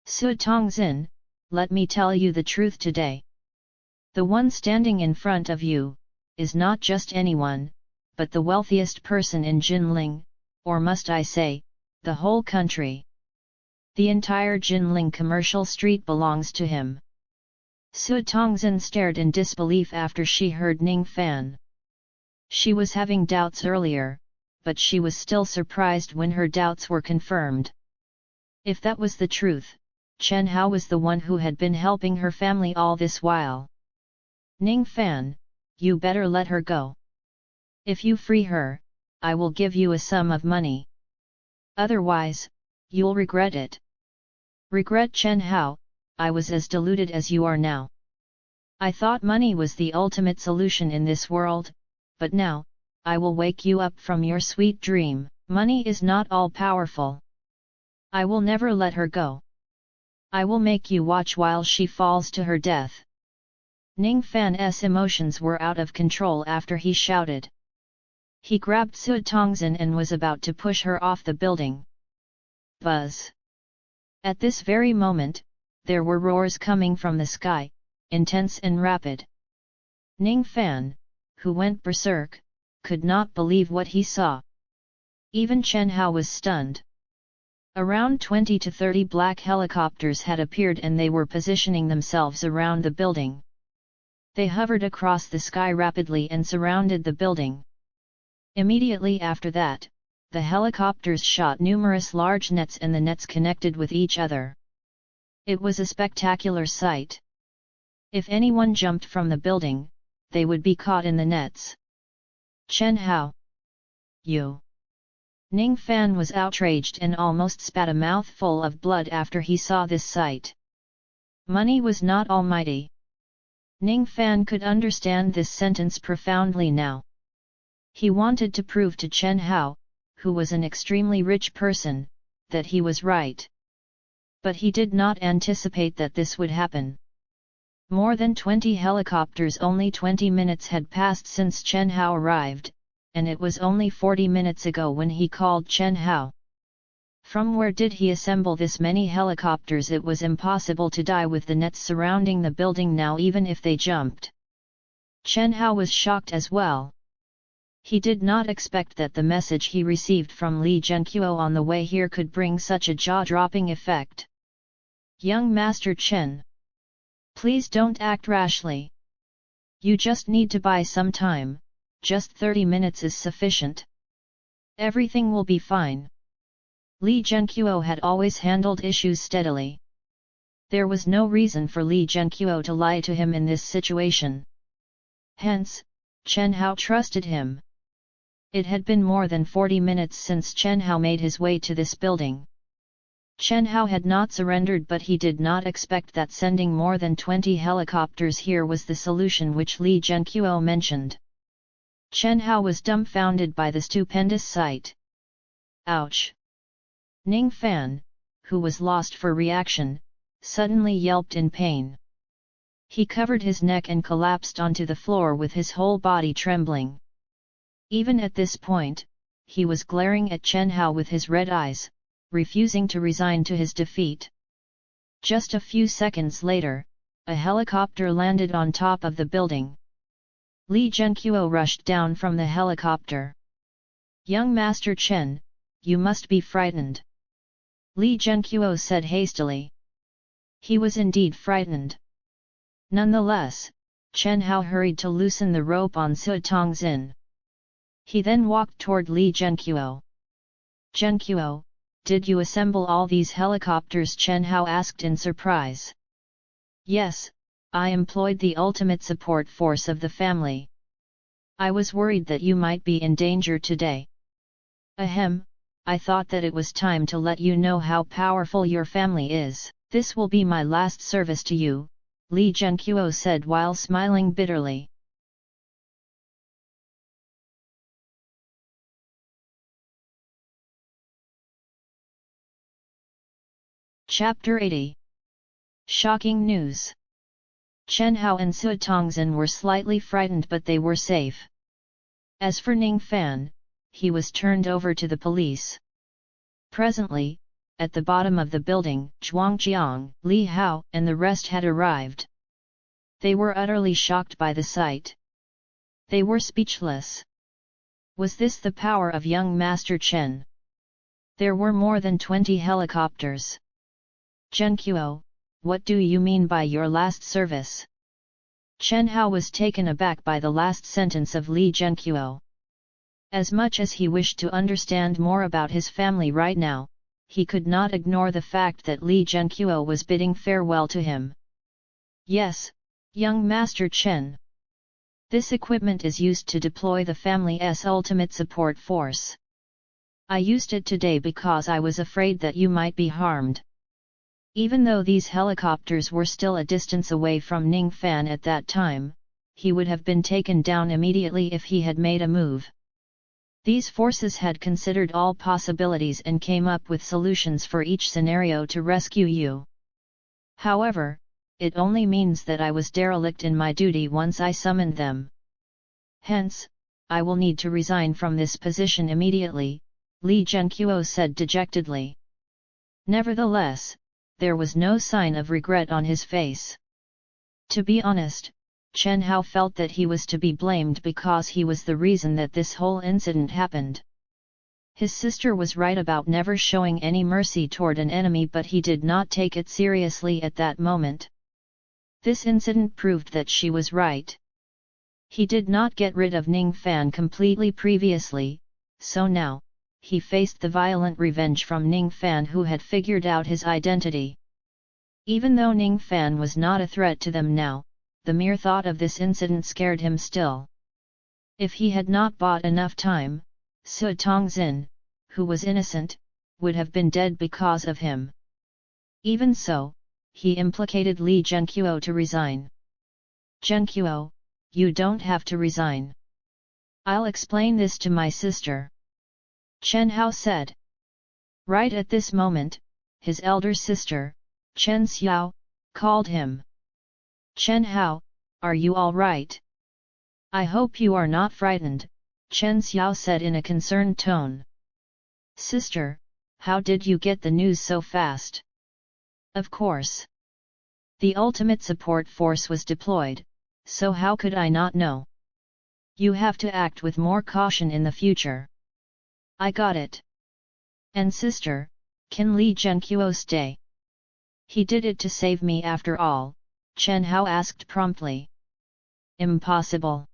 Su Tongzin, let me tell you the truth today. The one standing in front of you, is not just anyone, but the wealthiest person in Jinling, or must I say, the whole country. The entire Jinling commercial street belongs to him. Su Tongzin stared in disbelief after she heard Ning Fan. She was having doubts earlier, but she was still surprised when her doubts were confirmed. If that was the truth, Chen Hao was the one who had been helping her family all this while. Ning Fan, you better let her go. If you free her, I will give you a sum of money. Otherwise, you'll regret it. Regret? Chen Hao, I was as deluded as you are now. I thought money was the ultimate solution in this world, but now, I will wake you up from your sweet dream. Money is not all powerful. I will never let her go. I will make you watch while she falls to her death. Ning Fan's emotions were out of control after he shouted. He grabbed Su Tongzin and was about to push her off the building. Buzz! At this very moment, there were roars coming from the sky, intense and rapid. Ning Fan, who went berserk, could not believe what he saw. Even Chen Hao was stunned. Around 20 to 30 black helicopters had appeared and they were positioning themselves around the building. They hovered across the sky rapidly and surrounded the building. Immediately after that, the helicopters shot numerous large nets and the nets connected with each other. It was a spectacular sight. If anyone jumped from the building, they would be caught in the nets. Chen Hao! You! Ning Fan was outraged and almost spat a mouthful of blood after he saw this sight. Money was not almighty. Ning Fan could understand this sentence profoundly now. He wanted to prove to Chen Hao, who was an extremely rich person, that he was right. But he did not anticipate that this would happen. More than 20 helicopters. Only 20 minutes had passed since Chen Hao arrived, and it was only 40 minutes ago when he called Chen Hao. From where did he assemble this many helicopters? It was impossible to die with the nets surrounding the building now even if they jumped. Chen Hao was shocked as well. He did not expect that the message he received from Li Zhenqiu on the way here could bring such a jaw-dropping effect. Young Master Chen, please don't act rashly. You just need to buy some time, just 30 minutes is sufficient. Everything will be fine. Li Zhenqiu had always handled issues steadily. There was no reason for Li Zhenqiu to lie to him in this situation. Hence, Chen Hao trusted him. It had been more than 40 minutes since Chen Hao made his way to this building. Chen Hao had not surrendered, but he did not expect that sending more than 20 helicopters here was the solution which Li Zhenqiu mentioned. Chen Hao was dumbfounded by the stupendous sight. Ouch! Ning Fan, who was lost for reaction, suddenly yelped in pain. He covered his neck and collapsed onto the floor with his whole body trembling. Even at this point, he was glaring at Chen Hao with his red eyes, refusing to resign to his defeat. Just a few seconds later, a helicopter landed on top of the building. Li Zhenqiu rushed down from the helicopter. Young Master Chen, you must be frightened. Li Zhenqiu said hastily. He was indeed frightened. Nonetheless, Chen Hao hurried to loosen the rope on Su Tongzin. He then walked toward Li Zhenqiu. Zhenqiu, did you assemble all these helicopters? Chen Hao asked in surprise. Yes, I employed the ultimate support force of the family. I was worried that you might be in danger today. Ahem, I thought that it was time to let you know how powerful your family is. This will be my last service to you, Li Zhenqiu said while smiling bitterly. Chapter 80. Shocking news. Chen Hao and Su Tongzin were slightly frightened, but they were safe. As for Ning Fan, he was turned over to the police. Presently, at the bottom of the building, Zhuangjiang, Li Hao, and the rest had arrived. They were utterly shocked by the sight. They were speechless. Was this the power of young Master Chen? There were more than 20 helicopters. Zhenqiu, what do you mean by your last service? Chen Hao was taken aback by the last sentence of Li Zhenqiu. As much as he wished to understand more about his family right now, he could not ignore the fact that Li Zhenqiu was bidding farewell to him. Yes, young Master Chen. This equipment is used to deploy the family's ultimate support force. I used it today because I was afraid that you might be harmed. Even though these helicopters were still a distance away from Ning Fan at that time, he would have been taken down immediately if he had made a move. These forces had considered all possibilities and came up with solutions for each scenario to rescue you. However, it only means that I was derelict in my duty once I summoned them. Hence, I will need to resign from this position immediately, Li Zhenqiu said dejectedly. Nevertheless, there was no sign of regret on his face. To be honest, Chen Hao felt that he was to be blamed because he was the reason that this whole incident happened. His sister was right about never showing any mercy toward an enemy, but he did not take it seriously at that moment. This incident proved that she was right. He did not get rid of Ning Fan completely previously, so now, he faced the violent revenge from Ning Fan, who had figured out his identity. Even though Ning Fan was not a threat to them now, the mere thought of this incident scared him still. If he had not bought enough time, Su Tongzin, who was innocent, would have been dead because of him. Even so, he implicated Li Zhenqiu to resign. Zhenqiu, you don't have to resign. I'll explain this to my sister. Chen Hao said. Right at this moment, his elder sister, Chen Xiao, called him. Chen Hao, are you all right? I hope you are not frightened, Chen Xiao said in a concerned tone. Sister, how did you get the news so fast? Of course. The ultimate support force was deployed, so how could I not know? You have to act with more caution in the future. I got it. And sister, can Li Zhenqiu stay? He did it to save me after all, Chen Hao asked promptly. Impossible.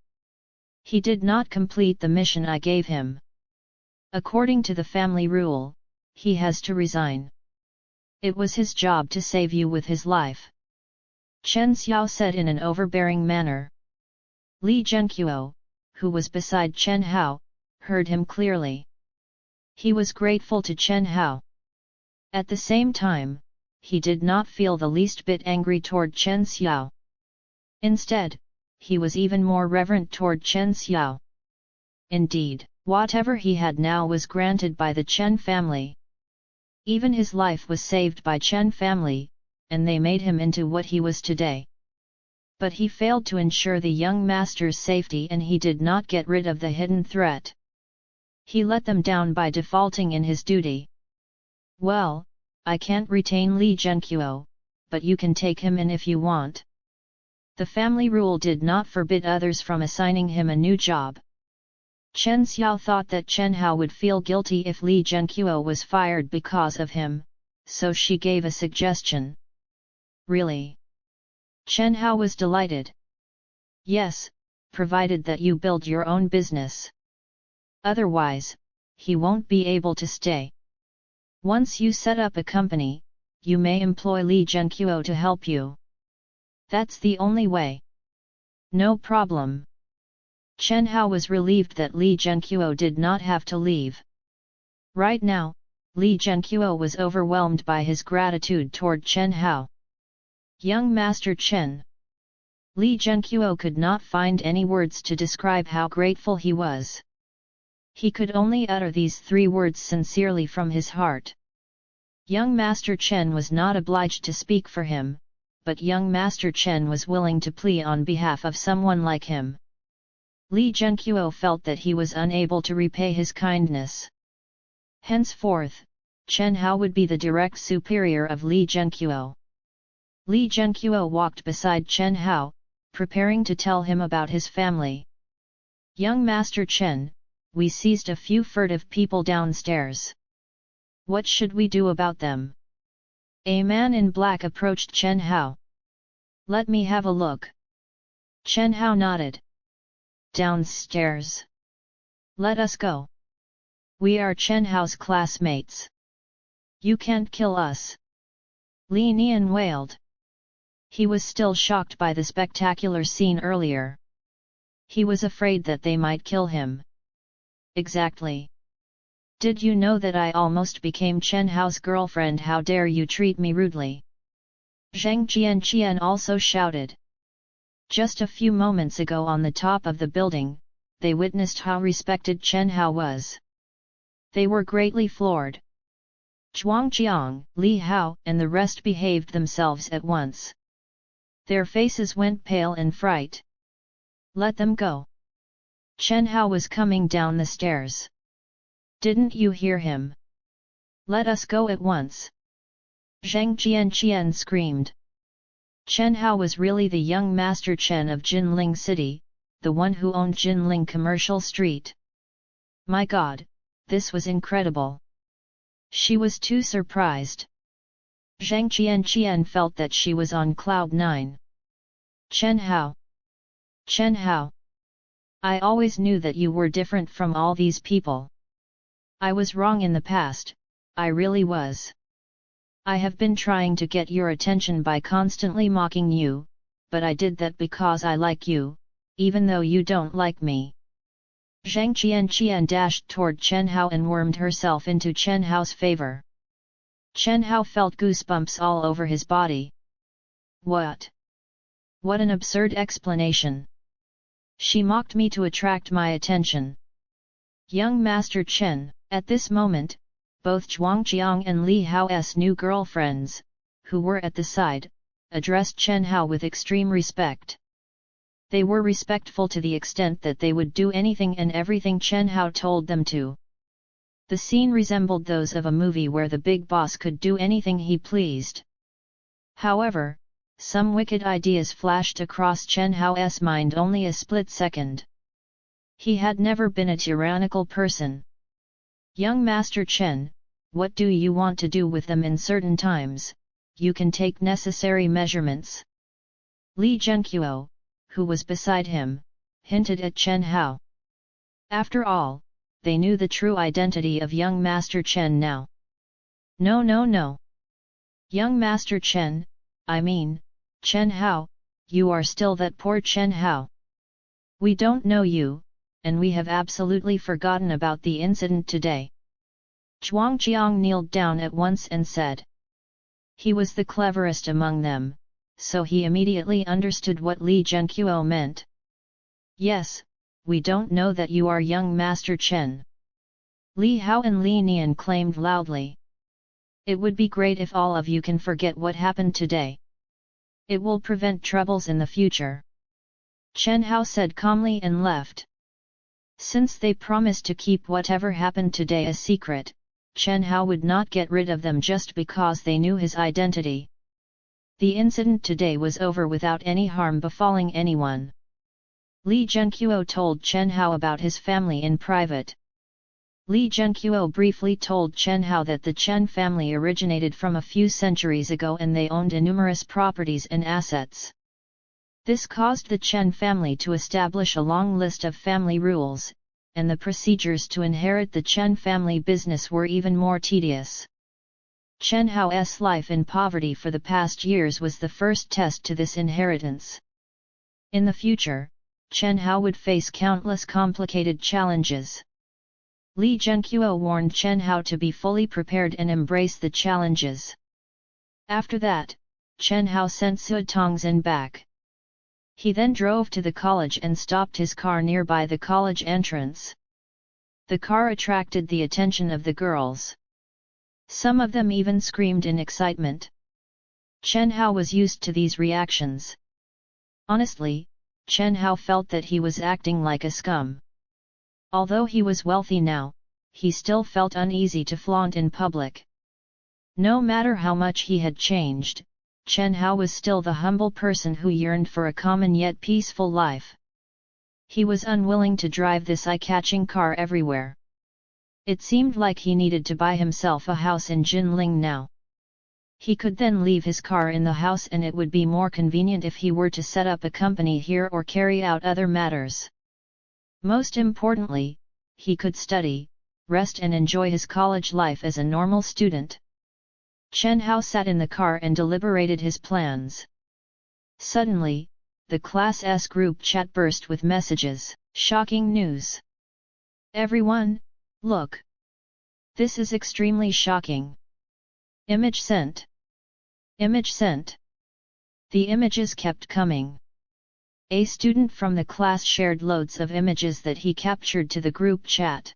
He did not complete the mission I gave him. According to the family rule, he has to resign. It was his job to save you with his life. Chen Xiao said in an overbearing manner. Li Zhenqiu, who was beside Chen Hao, heard him clearly. He was grateful to Chen Hao. At the same time, he did not feel the least bit angry toward Chen Xiao. Instead, he was even more reverent toward Chen Xiao. Indeed, whatever he had now was granted by the Chen family. Even his life was saved by Chen family, and they made him into what he was today. But he failed to ensure the young master's safety, and he did not get rid of the hidden threat. He let them down by defaulting in his duty. Well, I can't retain Li Zhenqiu, but you can take him in if you want. The family rule did not forbid others from assigning him a new job. Chen Xiao thought that Chen Hao would feel guilty if Li Zhenqiu was fired because of him, so she gave a suggestion. Really? Chen Hao was delighted. Yes, provided that you build your own business. Otherwise, he won't be able to stay. Once you set up a company, you may employ Li Zhenqiu to help you. That's the only way. No problem. Chen Hao was relieved that Li Zhenqiu did not have to leave. Right now, Li Zhenqiu was overwhelmed by his gratitude toward Chen Hao. Young Master Chen. Li Zhenqiu could not find any words to describe how grateful he was. He could only utter these 3 words sincerely from his heart. Young Master Chen was not obliged to speak for him, but young Master Chen was willing to plead on behalf of someone like him. Li Zhenqiu felt that he was unable to repay his kindness. Henceforth, Chen Hao would be the direct superior of Li Zhenqiu. Li Zhenqiu walked beside Chen Hao, preparing to tell him about his family. Young Master Chen, we seized a few furtive people downstairs. What should we do about them? A man in black approached Chen Hao. Let me have a look. Chen Hao nodded. Downstairs. Let us go. We are Chen Hao's classmates. You can't kill us. Li Nian wailed. He was still shocked by the spectacular scene earlier. He was afraid that they might kill him. Exactly. Did you know that I almost became Chen Hao's girlfriend? How dare you treat me rudely? Zhang Jianqian also shouted. Just a few moments ago on the top of the building, they witnessed how respected Chen Hao was. They were greatly floored. Zhuangjiang, Li Hao and the rest behaved themselves at once. Their faces went pale in fright. Let them go. Chen Hao was coming down the stairs. Didn't you hear him? Let us go at once. Zhang Jianqian screamed. Chen Hao was really the young Master Chen of Jinling City, the one who owned Jinling Commercial Street. My God, this was incredible. She was too surprised. Zhang Jianqian felt that she was on cloud 9. Chen Hao. Chen Hao. I always knew that you were different from all these people. I was wrong in the past, I really was. I have been trying to get your attention by constantly mocking you, but I did that because I like you, even though you don't like me. Zhang Jianqian dashed toward Chen Hao and wormed herself into Chen Hao's favor. Chen Hao felt goosebumps all over his body. What? What an absurd explanation! She mocked me to attract my attention. Young Master Chen, at this moment, both Zhuangjiang and Li Hao's new girlfriends, who were at the side, addressed Chen Hao with extreme respect. They were respectful to the extent that they would do anything and everything Chen Hao told them to. The scene resembled those of a movie where the big boss could do anything he pleased. However, some wicked ideas flashed across Chen Hao's mind only a split second. He had never been a tyrannical person. Young Master Chen, what do you want to do with them in certain times? You can take necessary measurements. Li Zhenqiu, who was beside him, hinted at Chen Hao. After all, they knew the true identity of young Master Chen now. No. Young Master Chen, I mean, Chen Hao, you are still that poor Chen Hao. We don't know you, and we have absolutely forgotten about the incident today. Zhuangjiang kneeled down at once and said. He was the cleverest among them, so he immediately understood what Li Zhenqiu meant. Yes, we don't know that you are young Master Chen. Li Hao and Li Nian claimed loudly. It would be great if all of you can forget what happened today. It will prevent troubles in the future. Chen Hao said calmly and left. Since they promised to keep whatever happened today a secret, Chen Hao would not get rid of them just because they knew his identity. The incident today was over without any harm befalling anyone. Li Zhenqiu told Chen Hao about his family in private. Li Zhenqiu briefly told Chen Hao that the Chen family originated from a few centuries ago and they owned numerous properties and assets. This caused the Chen family to establish a long list of family rules, and the procedures to inherit the Chen family business were even more tedious. Chen Hao's life in poverty for the past years was the first test to this inheritance. In the future, Chen Hao would face countless complicated challenges. Li Zhenqiu warned Chen Hao to be fully prepared and embrace the challenges. After that, Chen Hao sent Su Tongzhen back. He then drove to the college and stopped his car nearby the college entrance. The car attracted the attention of the girls. Some of them even screamed in excitement. Chen Hao was used to these reactions. Honestly, Chen Hao felt that he was acting like a scum. Although he was wealthy now, he still felt uneasy to flaunt in public. No matter how much he had changed, Chen Hao was still the humble person who yearned for a common yet peaceful life. He was unwilling to drive this eye-catching car everywhere. It seemed like he needed to buy himself a house in Jinling now. He could then leave his car in the house and it would be more convenient if he were to set up a company here or carry out other matters. Most importantly, he could study, rest and enjoy his college life as a normal student. Chen Hao sat in the car and deliberated his plans. Suddenly, the Class S group chat burst with messages. Shocking news! Everyone, look! This is extremely shocking. Image sent. Image sent. The images kept coming. A student from the class shared loads of images that he captured to the group chat.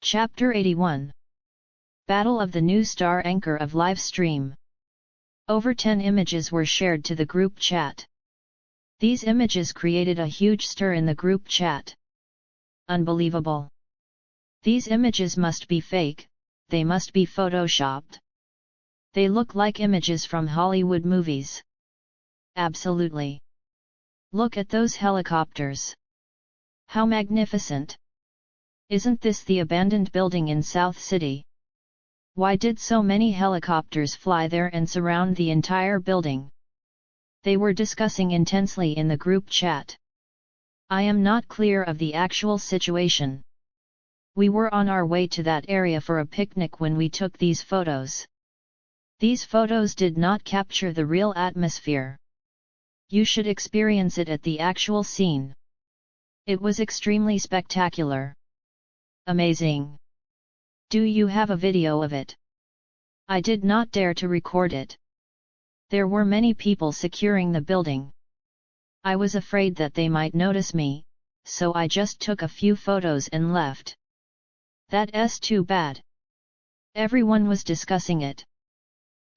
Chapter 81. Battle of the New Star Anchor of Live Stream. Over 10 images were shared to the group chat. These images created a huge stir in the group chat. Unbelievable! These images must be fake, they must be photoshopped. They look like images from Hollywood movies. Absolutely! Look at those helicopters! How magnificent! Isn't this the abandoned building in South City? Why did so many helicopters fly there and surround the entire building? They were discussing intensely in the group chat. I am not clear of the actual situation. We were on our way to that area for a picnic when we took these photos. These photos did not capture the real atmosphere. You should experience it at the actual scene. It was extremely spectacular. Amazing! Do you have a video of it? I did not dare to record it. There were many people securing the building. I was afraid that they might notice me, so I just took a few photos and left. That's too bad. Everyone was discussing it.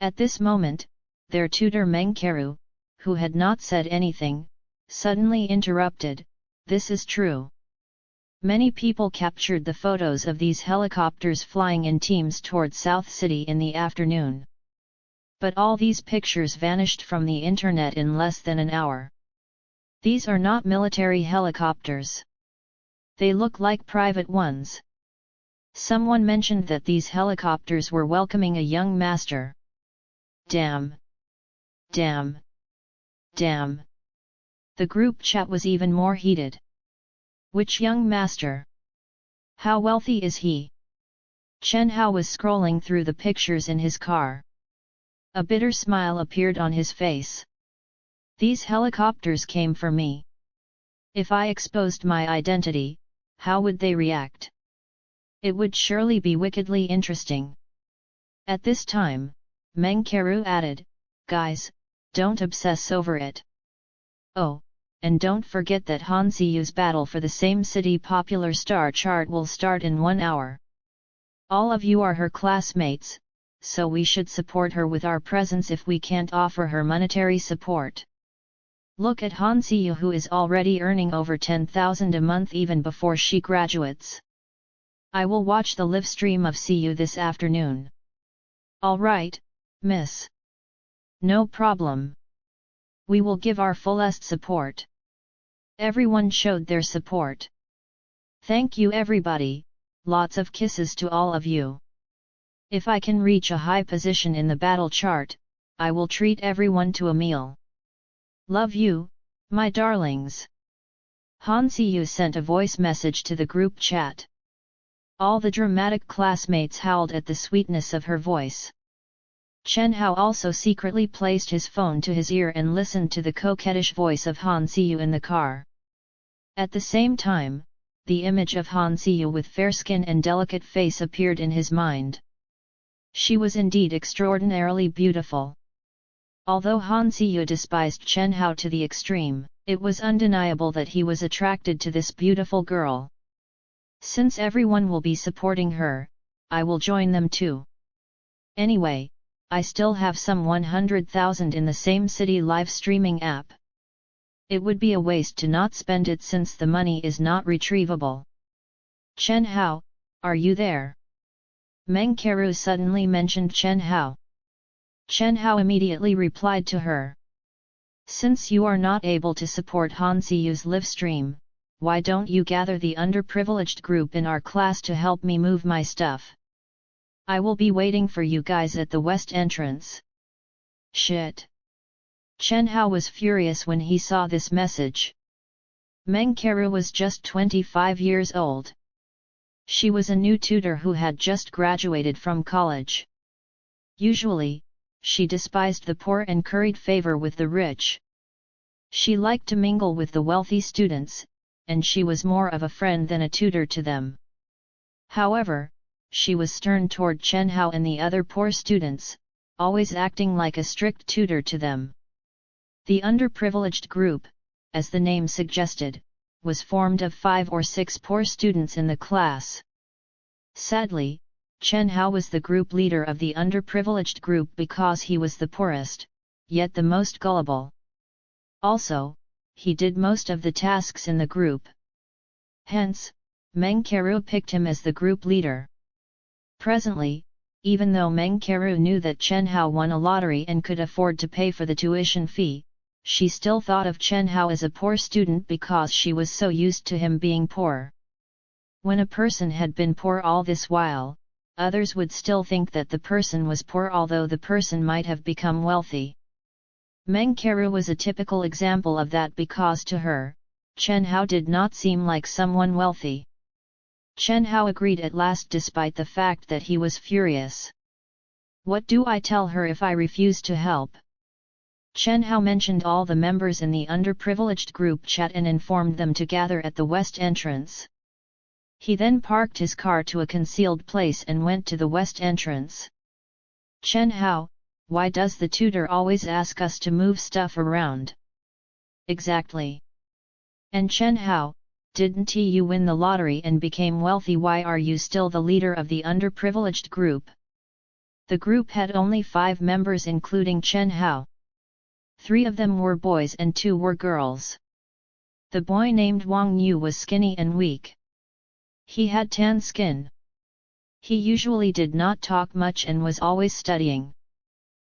At this moment, their tutor Meng Keru, who had not said anything, suddenly interrupted, "This is true. Many people captured the photos of these helicopters flying in teams toward South City in the afternoon. But all these pictures vanished from the internet in less than an hour. These are not military helicopters. They look like private ones. Someone mentioned that these helicopters were welcoming a young master. Damn! Damn! Damn! The group chat was even more heated. Which young master? How wealthy is he? Chen Hao was scrolling through the pictures in his car. A bitter smile appeared on his face. These helicopters came for me. If I exposed my identity, how would they react? It would surely be wickedly interesting. At this time, Meng Keru added, "Guys, don't obsess over it. Oh, and don't forget that Han Siyu's battle for the same city popular star chart will start in 1 hour. All of you are her classmates, so we should support her with our presence if we can't offer her monetary support. Look at Han Siyu, who is already earning over 10,000 a month even before she graduates. I will watch the live stream of Siyu this afternoon." "Alright, miss. No problem. We will give our fullest support." Everyone showed their support. "Thank you everybody, lots of kisses to all of you. If I can reach a high position in the battle chart, I will treat everyone to a meal. Love you, my darlings." Han Siyu sent a voice message to the group chat. All the dramatic classmates howled at the sweetness of her voice. Chen Hao also secretly placed his phone to his ear and listened to the coquettish voice of Han Siyu in the car. At the same time, the image of Han Siyu with fair skin and delicate face appeared in his mind. She was indeed extraordinarily beautiful. Although Han Siyu despised Chen Hao to the extreme, it was undeniable that he was attracted to this beautiful girl. Since everyone will be supporting her, I will join them too. Anyway, I still have some 100,000 in the same city live streaming app. It would be a waste to not spend it since the money is not retrievable. Chen Hao, are you there? Meng Keru suddenly mentioned Chen Hao. Chen Hao immediately replied to her. Since you are not able to support Han Siyu's live stream, why don't you gather the underprivileged group in our class to help me move my stuff? I will be waiting for you guys at the west entrance. Shit! Chen Hao was furious when he saw this message. Meng Keru was just 25 years old. She was a new tutor who had just graduated from college. Usually, she despised the poor and curried favor with the rich. She liked to mingle with the wealthy students, and she was more of a friend than a tutor to them. However, she was stern toward Chen Hao and the other poor students, always acting like a strict tutor to them. The underprivileged group, as the name suggested, was formed of 5 or 6 poor students in the class. Sadly, Chen Hao was the group leader of the underprivileged group because he was the poorest, yet the most gullible. Also, he did most of the tasks in the group. Hence, Meng Keru picked him as the group leader. Presently, even though Meng Keru knew that Chen Hao won a lottery and could afford to pay for the tuition fee, she still thought of Chen Hao as a poor student because she was so used to him being poor. When a person had been poor all this while, others would still think that the person was poor although the person might have become wealthy. Meng Keru was a typical example of that because to her, Chen Hao did not seem like someone wealthy. Chen Hao agreed at last despite the fact that he was furious. What do I tell her if I refuse to help? Chen Hao mentioned all the members in the underprivileged group chat and informed them to gather at the west entrance. He then parked his car to a concealed place and went to the west entrance. Chen Hao, why does the tutor always ask us to move stuff around? Exactly. And Chen Hao, didn't you win the lottery and became wealthy? Why are you still the leader of the underprivileged group? The group had only 5 members including Chen Hao. 3 of them were boys and 2 were girls. The boy named Wang Yu was skinny and weak. He had tan skin. He usually did not talk much and was always studying.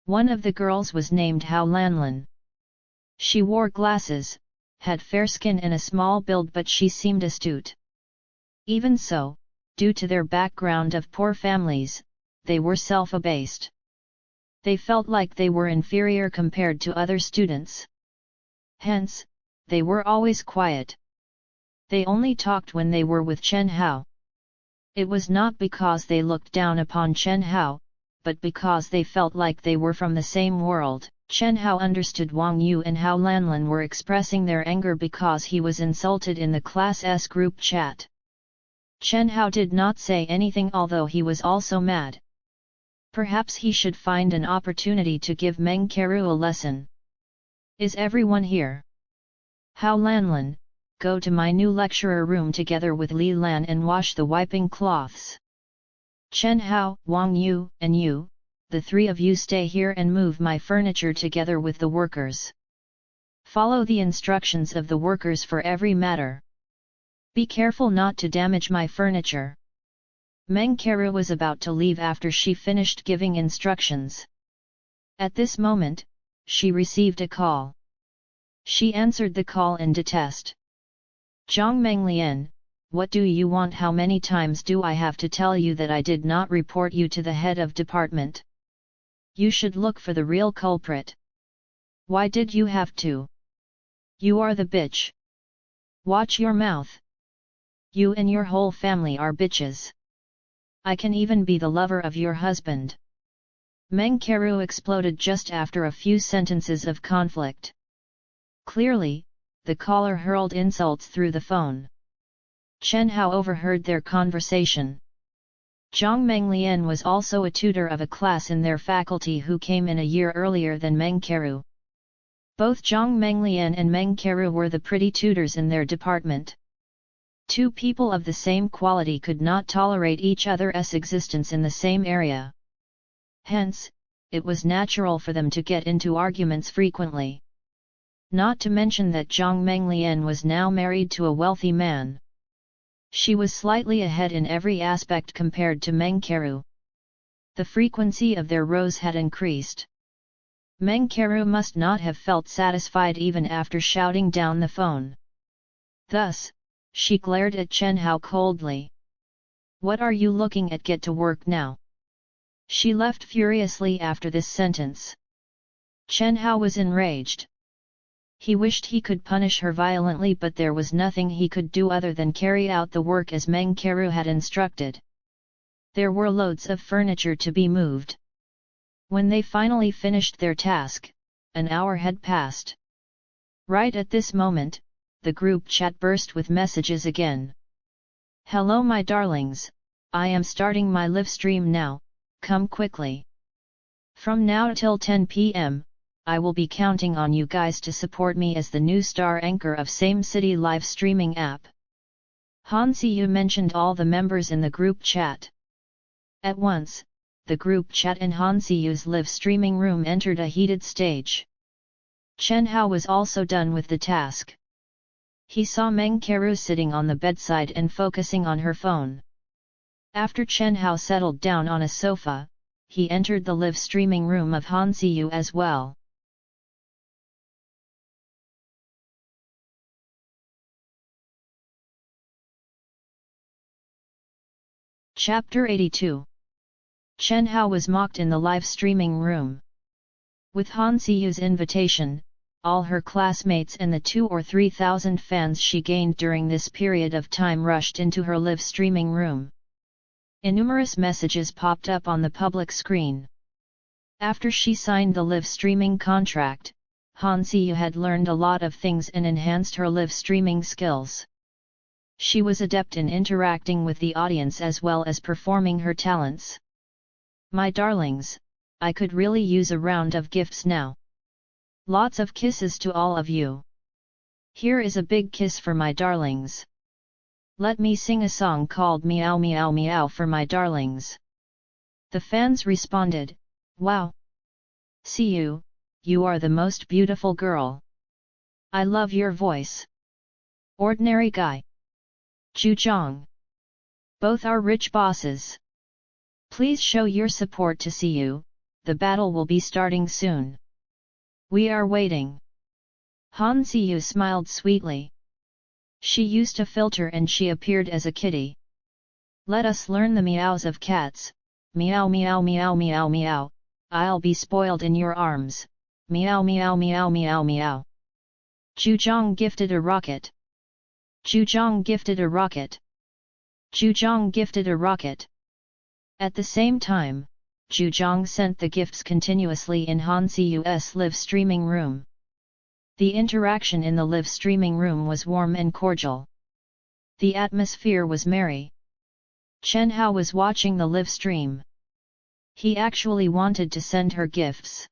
One of the girls was named Hao Lanlan. She wore glasses, had fair skin and a small build, but she seemed astute. Even so, due to their background of poor families, they were self-abased. They felt like they were inferior compared to other students. Hence, they were always quiet. They only talked when they were with Chen Hao. It was not because they looked down upon Chen Hao, but because they felt like they were from the same world. Chen Hao understood Wang Yu and Hao Lanlan were expressing their anger because he was insulted in the Class S group chat. Chen Hao did not say anything, although he was also mad. Perhaps he should find an opportunity to give Meng Keru a lesson. Is everyone here? Hao Lanlan, go to my new lecturer room together with Li Lan and wash the wiping cloths. Chen Hao, Wang Yu, and you, the three of you stay here and move my furniture together with the workers. Follow the instructions of the workers for every matter. Be careful not to damage my furniture. Meng Keru was about to leave after she finished giving instructions. At this moment, she received a call. She answered the call in detest. Zhang Menglian, what do you want? How many times do I have to tell you that I did not report you to the head of department? You should look for the real culprit. Why did you have to? You are the bitch. Watch your mouth. You and your whole family are bitches. I can even be the lover of your husband. Meng Keru exploded just after a few sentences of conflict. Clearly, the caller hurled insults through the phone. Chen Hao overheard their conversation. Zhang Menglian was also a tutor of a class in their faculty who came in a year earlier than Meng Keru. Both Zhang Menglian and Meng Keru were the pretty tutors in their department. Two people of the same quality could not tolerate each other's existence in the same area. Hence, it was natural for them to get into arguments frequently. Not to mention that Zhang Menglian was now married to a wealthy man. She was slightly ahead in every aspect compared to Meng Keru. The frequency of their rows had increased. Meng Keru must not have felt satisfied even after shouting down the phone. Thus, she glared at Chen Hao coldly. What are you looking at? Get to work now. She left furiously after this sentence. Chen Hao was enraged. He wished he could punish her violently, but there was nothing he could do other than carry out the work as Meng Keru had instructed. There were loads of furniture to be moved. When they finally finished their task, an hour had passed. Right at this moment, the group chat burst with messages again. Hello my darlings, I am starting my live stream now, come quickly. From now till 10 p.m., I will be counting on you guys to support me as the new star anchor of Same City live streaming app. Han Siyu mentioned all the members in the group chat. At once, the group chat in Han Siyu's live streaming room entered a heated stage. Chen Hao was also done with the task. He saw Meng Keru sitting on the bedside and focusing on her phone. After Chen Hao settled down on a sofa, he entered the live streaming room of Han Siyu as well. Chapter 82. Chen Hao was mocked in the live streaming room. With Han Siyu's invitation, all her classmates and the 2,000 or 3,000 fans she gained during this period of time rushed into her live streaming room. Innumerous messages popped up on the public screen. After she signed the live streaming contract, Han Siyu had learned a lot of things and enhanced her live streaming skills. She was adept in interacting with the audience as well as performing her talents. My darlings, I could really use a round of gifts now. Lots of kisses to all of you. Here is a big kiss for my darlings. Let me sing a song called Meow Meow Meow for my darlings. The fans responded, Wow! Siyu, you are the most beautiful girl. I love your voice. Ordinary guy. Zhu Zhang. Both are rich bosses. Please show your support to see you, the battle will be starting soon. We are waiting. Han Ziyu smiled sweetly. She used a filter and she appeared as a kitty. Let us learn the meows of cats. Meow meow meow meow meow, I'll be spoiled in your arms. Meow meow meow meow meow. Zhuzhong gifted a rocket. Zhuzhong gifted a rocket. Zhuzhong gifted a rocket. At the same time, Zhuzhong sent the gifts continuously in Han Ziyu's live streaming room. The interaction in the live streaming room was warm and cordial. The atmosphere was merry. Chen Hao was watching the live stream. He actually wanted to send her gifts.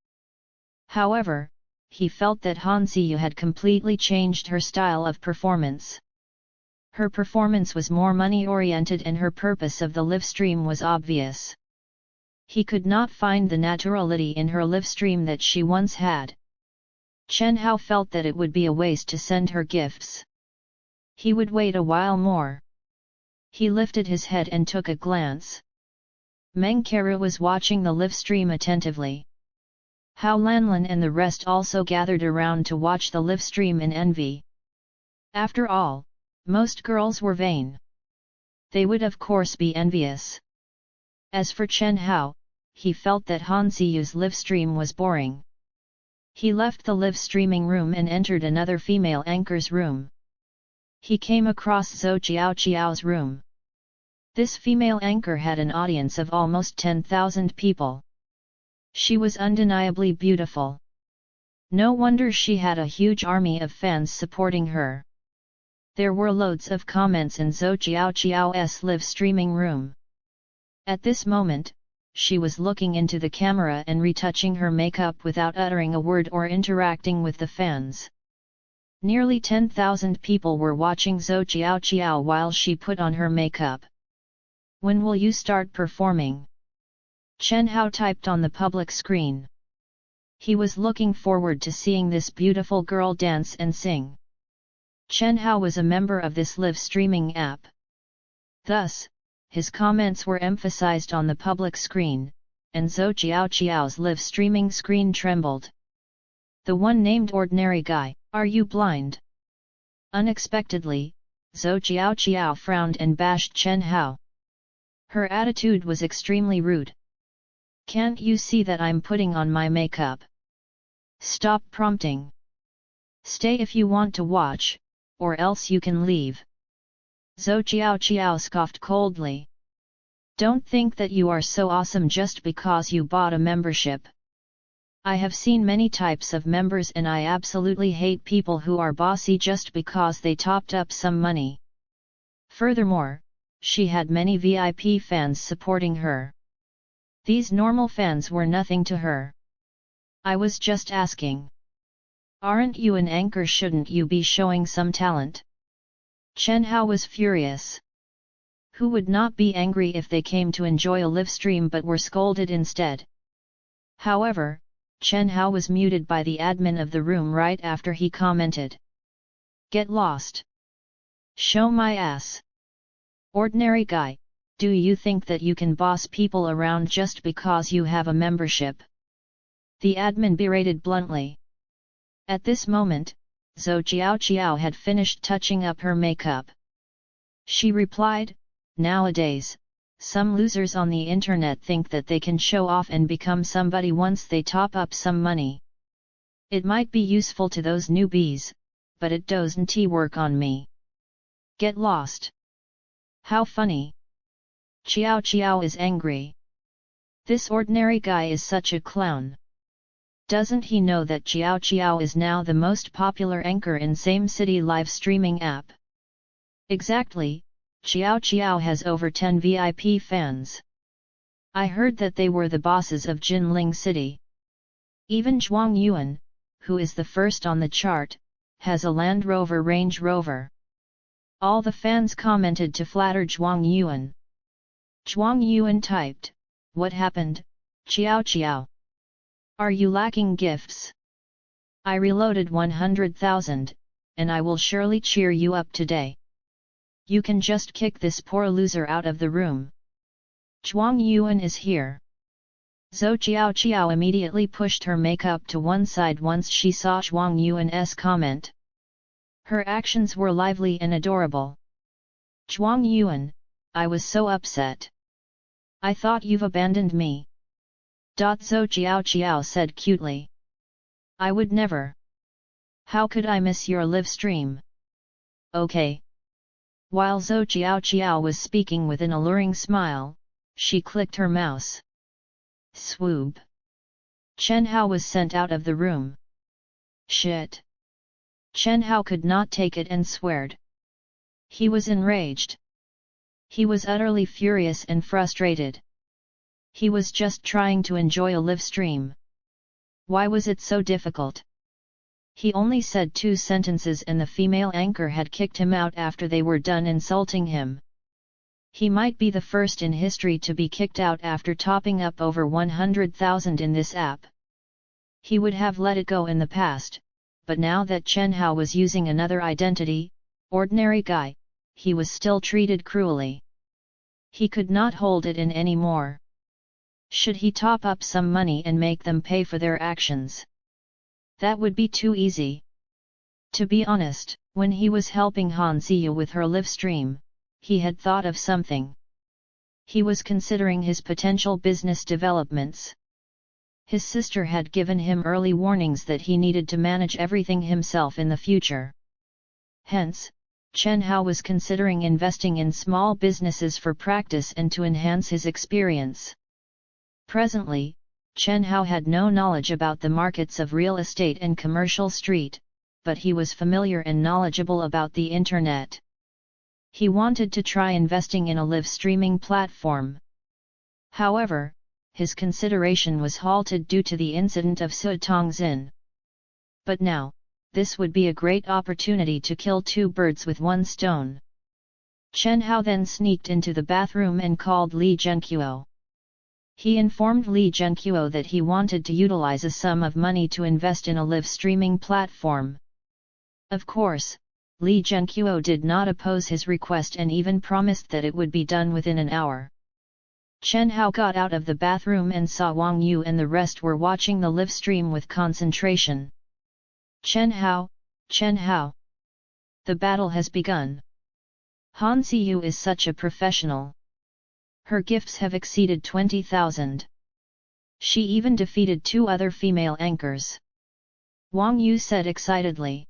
However, he felt that Han Ziyu had completely changed her style of performance. Her performance was more money-oriented and her purpose of the live stream was obvious. He could not find the naturality in her live stream that she once had. Chen Hao felt that it would be a waste to send her gifts. He would wait a while more. He lifted his head and took a glance. Meng Keru was watching the live stream attentively. Hao Lanlan and the rest also gathered around to watch the live stream in envy. After all, most girls were vain. They would of course be envious. As for Chen Hao, he felt that Han Ziyu's live stream was boring. He left the live streaming room and entered another female anchor's room. He came across Zhou Qiao's room. This female anchor had an audience of almost 10,000 people. She was undeniably beautiful. No wonder she had a huge army of fans supporting her. There were loads of comments in Zhou Qiao's live streaming room. At this moment, she was looking into the camera and retouching her makeup without uttering a word or interacting with the fans. Nearly 10,000 people were watching Zhou Qiao while she put on her makeup. When will you start performing? Chen Hao typed on the public screen. He was looking forward to seeing this beautiful girl dance and sing. Chen Hao was a member of this live streaming app. Thus, his comments were emphasized on the public screen, and Zhou Qiao's live streaming screen trembled. The one named Ordinary Guy, are you blind? Unexpectedly, Zhou Qiao frowned and bashed Chen Hao. Her attitude was extremely rude. Can't you see that I'm putting on my makeup? Stop prompting. Stay if you want to watch, or else you can leave. Zhou Qiao scoffed coldly. Don't think that you are so awesome just because you bought a membership. I have seen many types of members and I absolutely hate people who are bossy just because they topped up some money. Furthermore, she had many VIP fans supporting her. These normal fans were nothing to her. I was just asking. Aren't you an anchor? Shouldn't you be showing some talent? Chen Hao was furious. Who would not be angry if they came to enjoy a live stream but were scolded instead? However, Chen Hao was muted by the admin of the room right after he commented. Get lost. Show my ass. Ordinary Guy, do you think that you can boss people around just because you have a membership? The admin berated bluntly. At this moment, Zhou Qiao had finished touching up her makeup. She replied, nowadays, some losers on the internet think that they can show off and become somebody once they top up some money. It might be useful to those newbies, but it doesn't work on me. Get lost. How funny. Qiao is angry. This Ordinary Guy is such a clown. Doesn't he know that Qiao is now the most popular anchor in same city live streaming app? Exactly, Qiao has over 10 VIP fans. I heard that they were the bosses of Jinling City. Even Zhuang Yuan, who is the first on the chart, has a Land Rover Range Rover. All the fans commented to flatter Zhuang Yuan. Zhuang Yuan typed, what happened, Qiao? Are you lacking gifts? I reloaded 100,000, and I will surely cheer you up today. You can just kick this poor loser out of the room. Zhuang Yuan is here. Zhou Qiao immediately pushed her makeup to one side once she saw Zhuang Yuan's comment. Her actions were lively and adorable. Zhuang Yuan, I was so upset. I thought you've abandoned me. Zhou Qiao said cutely. I would never. How could I miss your live stream? Okay. While Zhou Qiao was speaking with an alluring smile, she clicked her mouse. Swoop. Chen Hao was sent out of the room. Shit. Chen Hao could not take it and sweared. He was enraged. He was utterly furious and frustrated. He was just trying to enjoy a live stream. Why was it so difficult? He only said 2 sentences and the female anchor had kicked him out after they were done insulting him. He might be the first in history to be kicked out after topping up over 100,000 in this app. He would have let it go in the past, but now that Chen Hao was using another identity, ordinary guy, he was still treated cruelly. He could not hold it in anymore. Should he top up some money and make them pay for their actions? That would be too easy. To be honest, when he was helping Han Ziyu with her live stream, he had thought of something. He was considering his potential business developments. His sister had given him early warnings that he needed to manage everything himself in the future. Hence, Chen Hao was considering investing in small businesses for practice and to enhance his experience. Presently, Chen Hao had no knowledge about the markets of real estate and commercial street, but he was familiar and knowledgeable about the internet. He wanted to try investing in a live streaming platform. However, his consideration was halted due to the incident of Su Tongxin. But now, this would be a great opportunity to kill 2 birds with 1 stone. Chen Hao then sneaked into the bathroom and called Li Zhenqiu. He informed Li Zhenqiu that he wanted to utilize a sum of money to invest in a live streaming platform. Of course, Li Zhenqiu did not oppose his request and even promised that it would be done within an hour. Chen Hao got out of the bathroom and saw Wang Yu and the rest were watching the live stream with concentration. Chen Hao, Chen Hao. The battle has begun. Han Ziyu is such a professional. Her gifts have exceeded 20,000. She even defeated 2 other female anchors. Wang Yu said excitedly.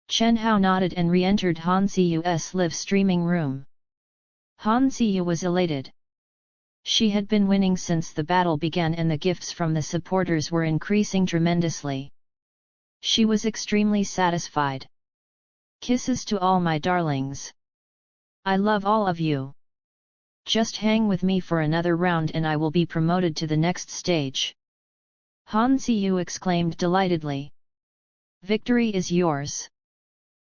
Chen Hao nodded and re-entered Han Ziyu's live streaming room. Han Ziyu was elated. She had been winning since the battle began and the gifts from the supporters were increasing tremendously. She was extremely satisfied. Kisses to all my darlings. I love all of you. Just hang with me for another round and I will be promoted to the next stage. Han Ziyu exclaimed delightedly. Victory is yours.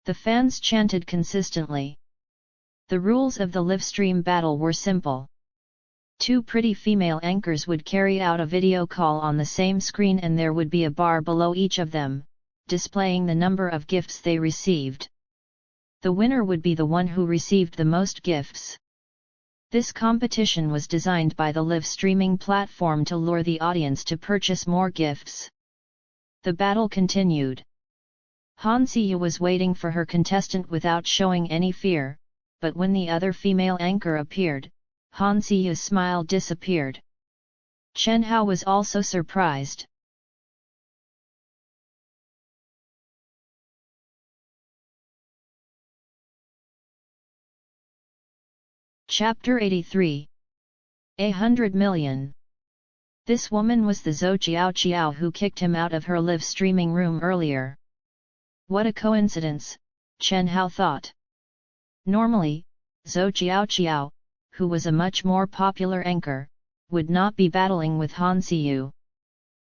The fans chanted consistently. The rules of the live stream battle were simple. 2 pretty female anchors would carry out a video call on the same screen and there would be a bar below each of them, displaying the number of gifts they received. The winner would be the one who received the most gifts. This competition was designed by the live streaming platform to lure the audience to purchase more gifts. The battle continued. Han Ziyu was waiting for her contestant without showing any fear, but when the other female anchor appeared, Han Ziyu's smile disappeared. Chen Hao was also surprised. Chapter 83. 100 million. This woman was the Zhou Qiao who kicked him out of her live streaming room earlier. What a coincidence, Chen Hao thought. Normally, Zhou Qiao, who was a much more popular anchor, would not be battling with Han Ziyu.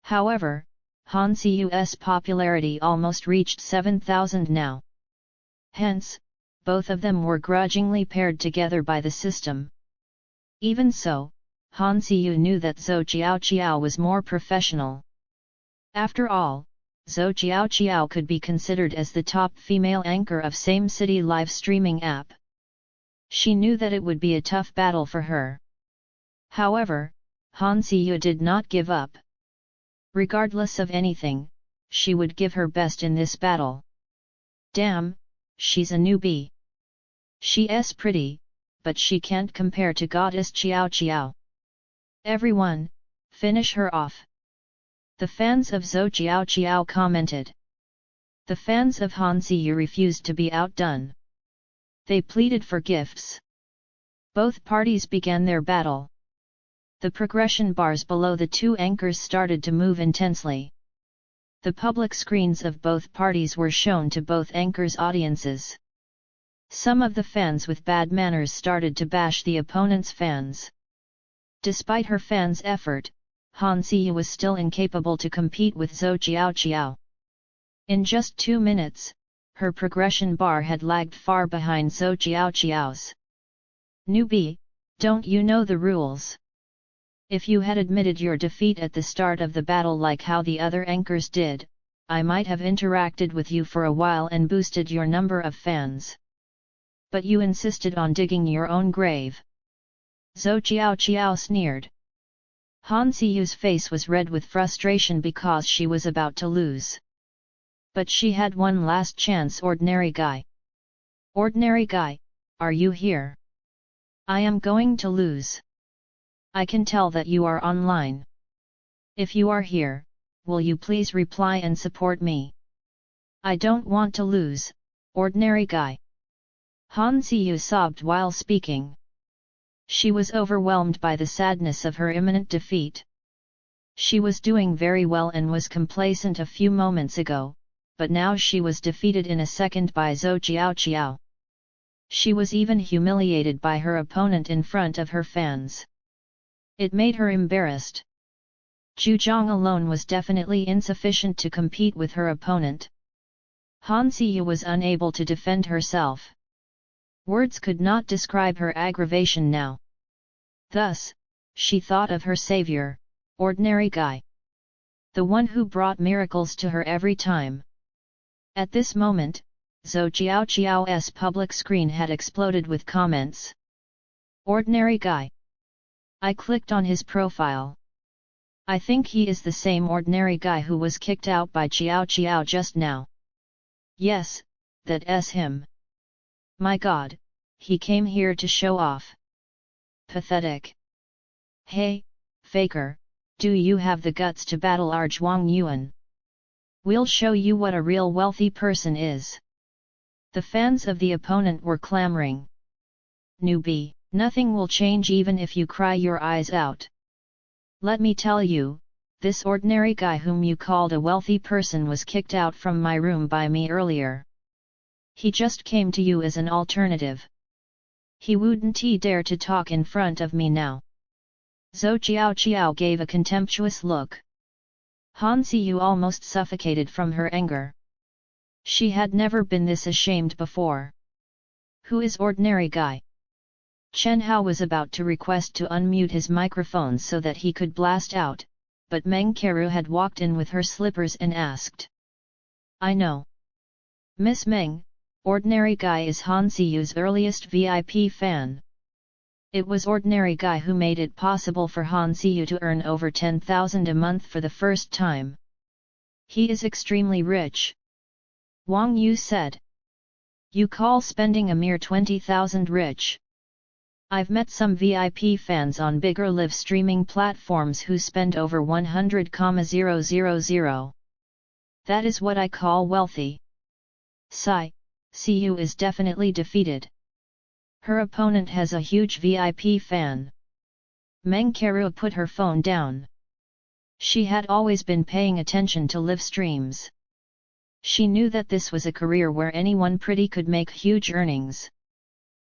However, Han Ziyu's popularity almost reached 7,000 now. Hence, both of them were grudgingly paired together by the system. Even so, Han Ziyu knew that Zhou Qiao was more professional. After all, Zhou Qiao could be considered as the top female anchor of same city live streaming app. She knew that it would be a tough battle for her. However, Han Siyu did not give up. Regardless of anything, she would give her best in this battle. Damn, she's a newbie. She's pretty, but she can't compare to Goddess Qiao Qiao. Everyone, finish her off. The fans of Zhou Qiao Qiao commented. The fans of Han Siyu refused to be outdone. They pleaded for gifts. Both parties began their battle. The progression bars below the two anchors started to move intensely. The public screens of both parties were shown to both anchors' audiences. Some of the fans with bad manners started to bash the opponent's fans. Despite her fans' effort, Han Siyu was still incapable to compete with Zhou Qiao Qiao. In just 2 minutes, her progression bar had lagged far behind Zhou Qiao Qiao's. Newbie, don't you know the rules? If you had admitted your defeat at the start of the battle like how the other anchors did, I might have interacted with you for a while and boosted your number of fans. But you insisted on digging your own grave. Zhou Qiao Qiao sneered. Han Siyu's face was red with frustration because she was about to lose. But she had one last chance. Ordinary guy. Ordinary guy, are you here? I am going to lose. I can tell that you are online. If you are here, will you please reply and support me? I don't want to lose, ordinary guy. Han Siyu sobbed while speaking. She was overwhelmed by the sadness of her imminent defeat. She was doing very well and was complacent a few moments ago, but now she was defeated in a second by Zhou Qiao Qiao. She was even humiliated by her opponent in front of her fans. It made her embarrassed. Zhu Zhang alone was definitely insufficient to compete with her opponent. Han Siyu was unable to defend herself. Words could not describe her aggravation now. Thus, she thought of her savior, ordinary guy. The one who brought miracles to her every time. At this moment, Zhou Qiao Qiao's public screen had exploded with comments. Ordinary guy. I clicked on his profile. I think he is the same ordinary guy who was kicked out by Qiao Qiao just now. Yes, that's him. My God, he came here to show off. Pathetic. Hey, faker, do you have the guts to battle our Zhuang Yuan? We'll show you what a real wealthy person is. The fans of the opponent were clamoring. Newbie, nothing will change even if you cry your eyes out. Let me tell you, this ordinary guy whom you called a wealthy person was kicked out from my room by me earlier. He just came to you as an alternative. He wouldn't dare to talk in front of me now. Zhou Qiao Qiao gave a contemptuous look. Han Siyu almost suffocated from her anger. She had never been this ashamed before. Who is ordinary guy? Chen Hao was about to request to unmute his microphone so that he could blast out, but Meng Keru had walked in with her slippers and asked. I know. Miss Meng, ordinary guy is Han Siyu's earliest VIP fan. It was ordinary guy who made it possible for Han Siyu to earn over 10,000 a month for the first time. He is extremely rich. Wang Yu said. You call spending a mere 20,000 rich? I've met some VIP fans on bigger live streaming platforms who spend over 100,000. That is what I call wealthy. Sigh, Siyu is definitely defeated. Her opponent has a huge VIP fan. Meng Keru put her phone down. She had always been paying attention to live streams. She knew that this was a career where anyone pretty could make huge earnings.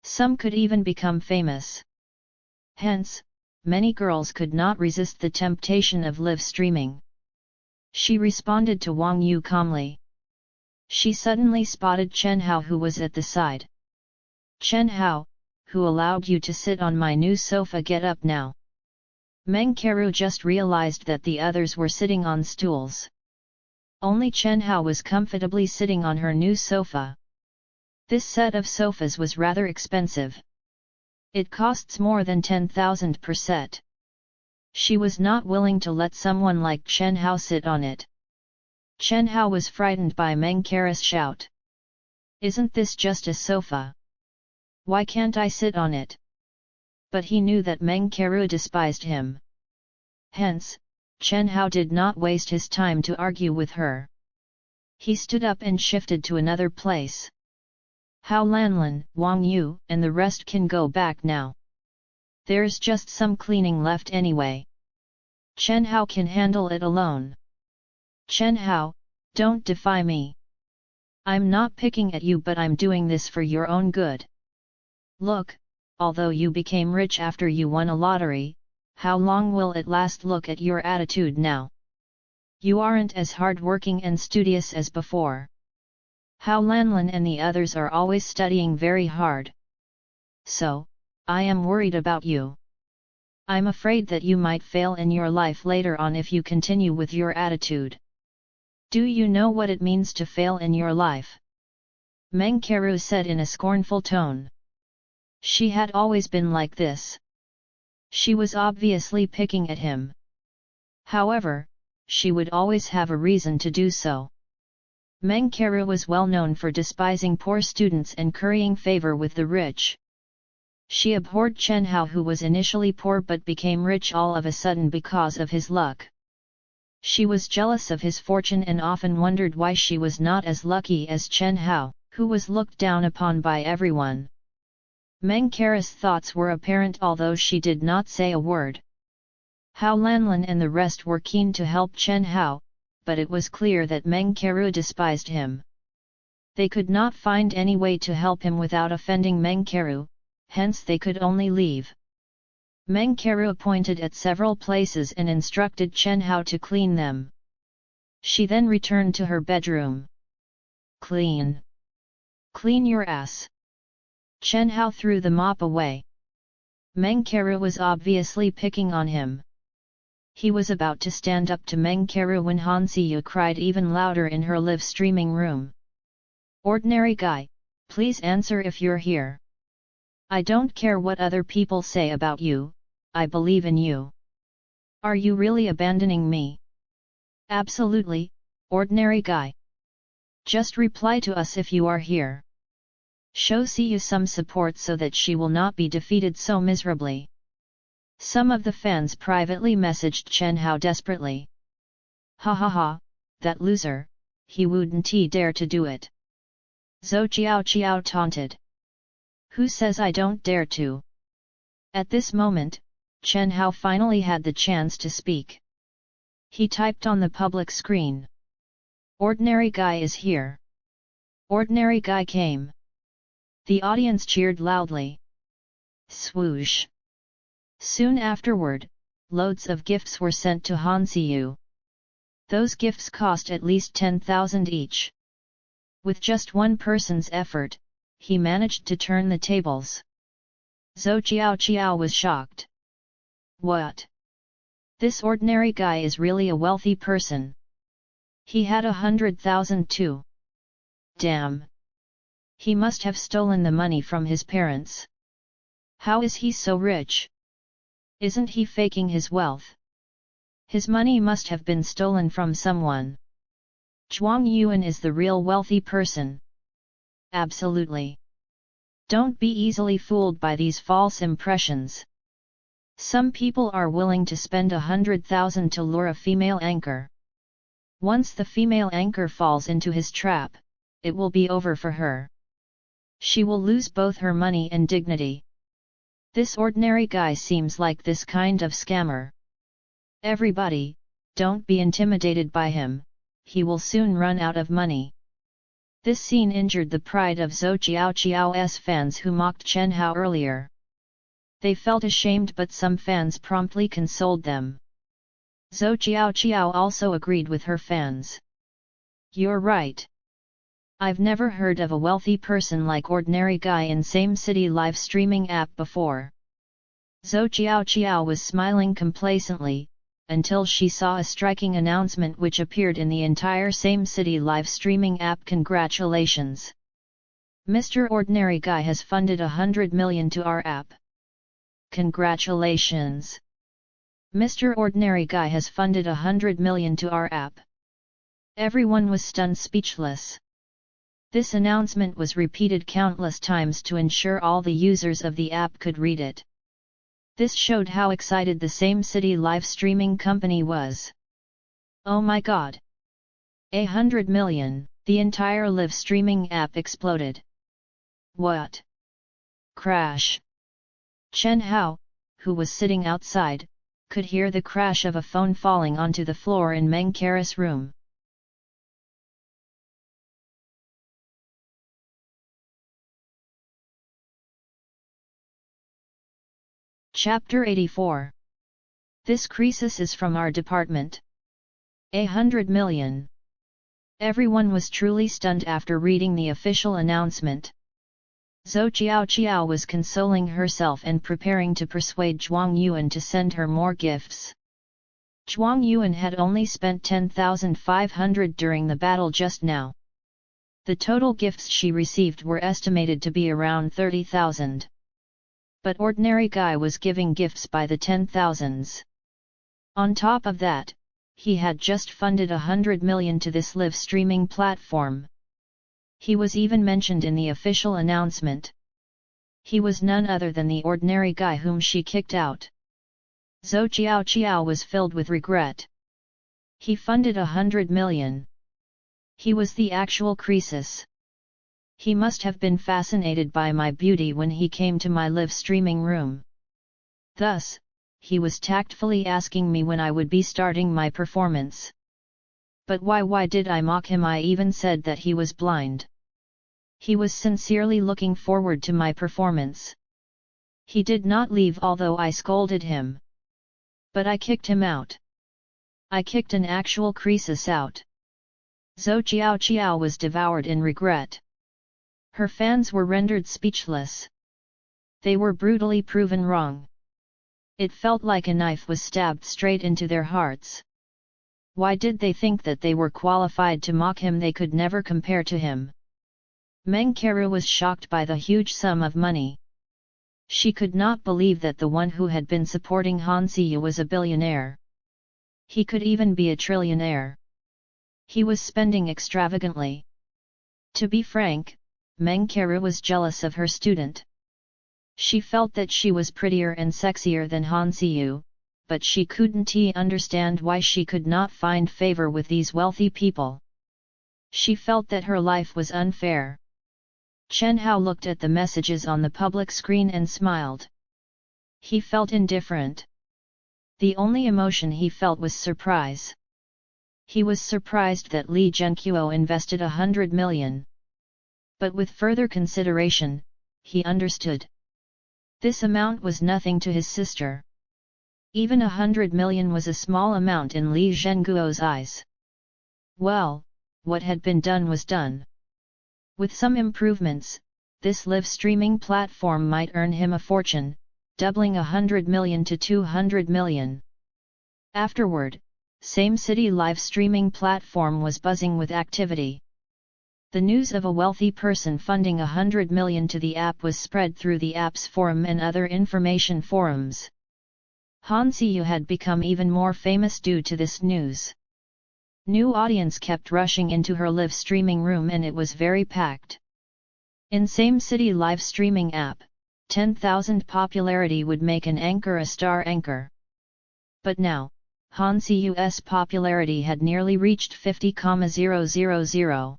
Some could even become famous. Hence, many girls could not resist the temptation of live streaming. She responded to Wang Yu calmly. She suddenly spotted Chen Hao who was at the side. Chen Hao, who allowed you to sit on my new sofa? Get up now. Meng Keru just realized that the others were sitting on stools. Only Chen Hao was comfortably sitting on her new sofa. This set of sofas was rather expensive. It costs more than 10,000 per set. She was not willing to let someone like Chen Hao sit on it. Chen Hao was frightened by Meng Kara's shout. Isn't this just a sofa? Why can't I sit on it? But he knew that Meng Kara despised him. Hence, Chen Hao did not waste his time to argue with her. He stood up and shifted to another place. Hao Lanlan, Wang Yu, and the rest can go back now. There's just some cleaning left anyway. Chen Hao can handle it alone. Chen Hao, don't defy me. I'm not picking at you, but I'm doing this for your own good. Look, although you became rich after you won a lottery, how long will it last? Look at your attitude now. You aren't as hard-working and studious as before. Hao Lanlan and the others are always studying very hard. So, I am worried about you. I'm afraid that you might fail in your life later on if you continue with your attitude. Do you know what it means to fail in your life? Meng Kara said in a scornful tone. She had always been like this. She was obviously picking at him. However, she would always have a reason to do so. Meng Kara was well known for despising poor students and currying favor with the rich. She abhorred Chen Hao, who was initially poor but became rich all of a sudden because of his luck. She was jealous of his fortune and often wondered why she was not as lucky as Chen Hao, who was looked down upon by everyone. Meng Kara's thoughts were apparent although she did not say a word. Hao Lanlan and the rest were keen to help Chen Hao, but it was clear that Meng Kara despised him. They could not find any way to help him without offending Meng Kara, hence they could only leave. Meng Kara pointed at several places and instructed Chen Hao to clean them. She then returned to her bedroom. Clean. Clean your ass. Chen Hao threw the mop away. Meng Kara was obviously picking on him. He was about to stand up to Meng Kara when Han Siyu cried even louder in her live streaming room. Ordinary guy, please answer if you're here. I don't care what other people say about you, I believe in you. Are you really abandoning me? Absolutely, ordinary guy. Just reply to us if you are here. Show Siyu some support so that she will not be defeated so miserably. Some of the fans privately messaged Chen Hao desperately. Ha ha ha, that loser, he wouldn't dare to do it. Zhou Qiao taunted. Who says I don't dare to? At this moment, Chen Hao finally had the chance to speak. He typed on the public screen. Ordinary guy is here. Ordinary guy came. The audience cheered loudly. Swoosh. Soon afterward, loads of gifts were sent to Han Siyu. Those gifts cost at least 10,000 each. With just one person's effort, he managed to turn the tables. Zhou Qiao was shocked. What? This ordinary guy is really a wealthy person. He had 100,000 too. Damn. He must have stolen the money from his parents. How is he so rich? Isn't he faking his wealth? His money must have been stolen from someone. Zhuang Yuan is the real wealthy person. Absolutely. Don't be easily fooled by these false impressions. Some people are willing to spend 100,000 to lure a female anchor. Once the female anchor falls into his trap, it will be over for her. She will lose both her money and dignity. This ordinary guy seems like this kind of scammer. Everybody, don't be intimidated by him, he will soon run out of money. This scene injured the pride of Zhou Qiao's fans who mocked Chen Hao earlier. They felt ashamed, but some fans promptly consoled them. Zhou Qiao also agreed with her fans. You're right. I've never heard of a wealthy person like ordinary guy in same city live streaming app before. Zhou Qiao was smiling complacently, until she saw a striking announcement which appeared in the entire same city live streaming app. Congratulations! Mr. Ordinary Guy has funded 100 million to our app. Congratulations! Mr. Ordinary Guy has funded 100 million to our app. Everyone was stunned speechless. This announcement was repeated countless times to ensure all the users of the app could read it. This showed how excited the same city live streaming company was. Oh my god! 100 million, the entire live streaming app exploded. What? Crash! Chen Hao, who was sitting outside, could hear the crash of a phone falling onto the floor in Meng Kara's room. Chapter 84. This crisis is from our department. 100 million. Everyone was truly stunned after reading the official announcement. Zhou Qiao was consoling herself and preparing to persuade Zhuang Yuan to send her more gifts. Zhuang Yuan had only spent 10,500 during the battle just now. The total gifts she received were estimated to be around 30,000. But Ordinary Guy was giving gifts by the 10,000s. On top of that, he had just funded 100 million to this live streaming platform. He was even mentioned in the official announcement. He was none other than the Ordinary Guy whom she kicked out. Zhou Qiao was filled with regret. He funded 100 million. He was the actual crisis. He must have been fascinated by my beauty when he came to my live streaming room. Thus, he was tactfully asking me when I would be starting my performance. But why did I mock him? I even said that he was blind. He was sincerely looking forward to my performance. He did not leave although I scolded him. But I kicked him out. I kicked an actual crisis out. Zhou Qiao was devoured in regret. Her fans were rendered speechless. They were brutally proven wrong. It felt like a knife was stabbed straight into their hearts. Why did they think that they were qualified to mock him? They could never compare to him. Meng Kara was shocked by the huge sum of money. She could not believe that the one who had been supporting Han Siyu was a billionaire. He could even be a trillionaire. He was spending extravagantly. To be frank, Meng Kara was jealous of her student. She felt that she was prettier and sexier than Han Siyu, but she couldn't understand why she could not find favor with these wealthy people. She felt that her life was unfair. Chen Hao looked at the messages on the public screen and smiled. He felt indifferent. The only emotion he felt was surprise. He was surprised that Li Zhenqiu invested 100 million. But with further consideration, he understood. This amount was nothing to his sister. Even 100 million was a small amount in Li Zhenguo's eyes. Well, what had been done was done. With some improvements, this live streaming platform might earn him a fortune, doubling 100 million to 200 million. Afterward, same city live streaming platform was buzzing with activity. The news of a wealthy person funding 100 million to the app was spread through the app's forum and other information forums. Han Siyu had become even more famous due to this news. New audience kept rushing into her live streaming room and it was very packed. In same city live streaming app, 10,000 popularity would make an anchor a star anchor. But now, Han Siyu's popularity had nearly reached 50,000.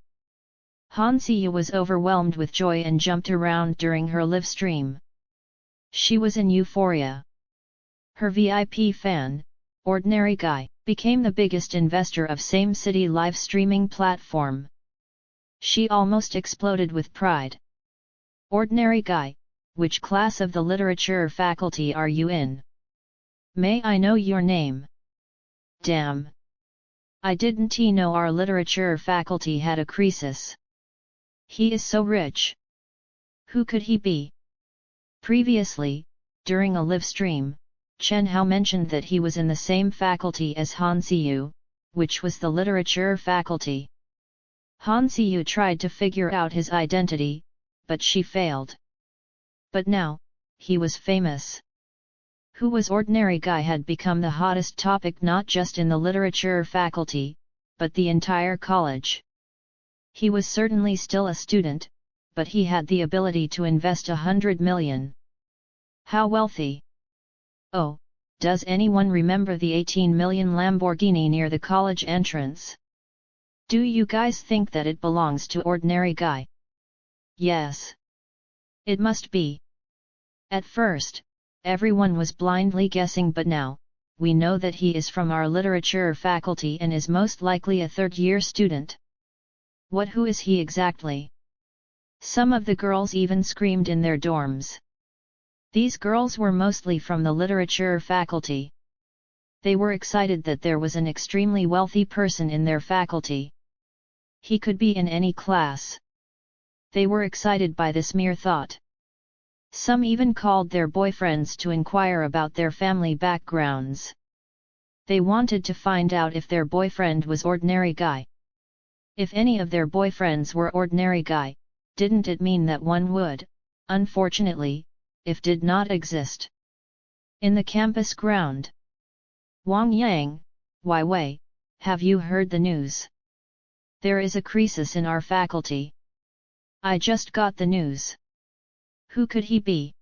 Han Siyu was overwhelmed with joy and jumped around during her live stream. She was in euphoria. Her VIP fan, Ordinary Guy, became the biggest investor of same city live streaming platform. She almost exploded with pride. Ordinary Guy, which class of the literature faculty are you in? May I know your name? Damn! I didn't know our literature faculty had a crisis. He is so rich. Who could he be? Previously, during a live stream, Chen Hao mentioned that he was in the same faculty as Han Siyu, which was the literature faculty. Han Siyu tried to figure out his identity, but she failed. But now, he was famous. Who was ordinary guy had become the hottest topic not just in the literature faculty, but the entire college. He was certainly still a student, but he had the ability to invest 100 million. How wealthy! Oh, does anyone remember the 18 million Lamborghini near the college entrance? Do you guys think that it belongs to ordinary guy? Yes. It must be. At first, everyone was blindly guessing, but now, we know that he is from our literature faculty and is most likely a third-year student. Who is he exactly? Some of the girls even screamed in their dorms. These girls were mostly from the literature faculty. They were excited that there was an extremely wealthy person in their faculty. He could be in any class. They were excited by this mere thought. Some even called their boyfriends to inquire about their family backgrounds. They wanted to find out if their boyfriend was ordinary guy. If any of their boyfriends were ordinary guy, didn't it mean that one would, unfortunately, if did not exist. In the campus ground. Wang Yang, Wai Wei, have you heard the news? There is a crisis in our faculty. I just got the news. Who could he be?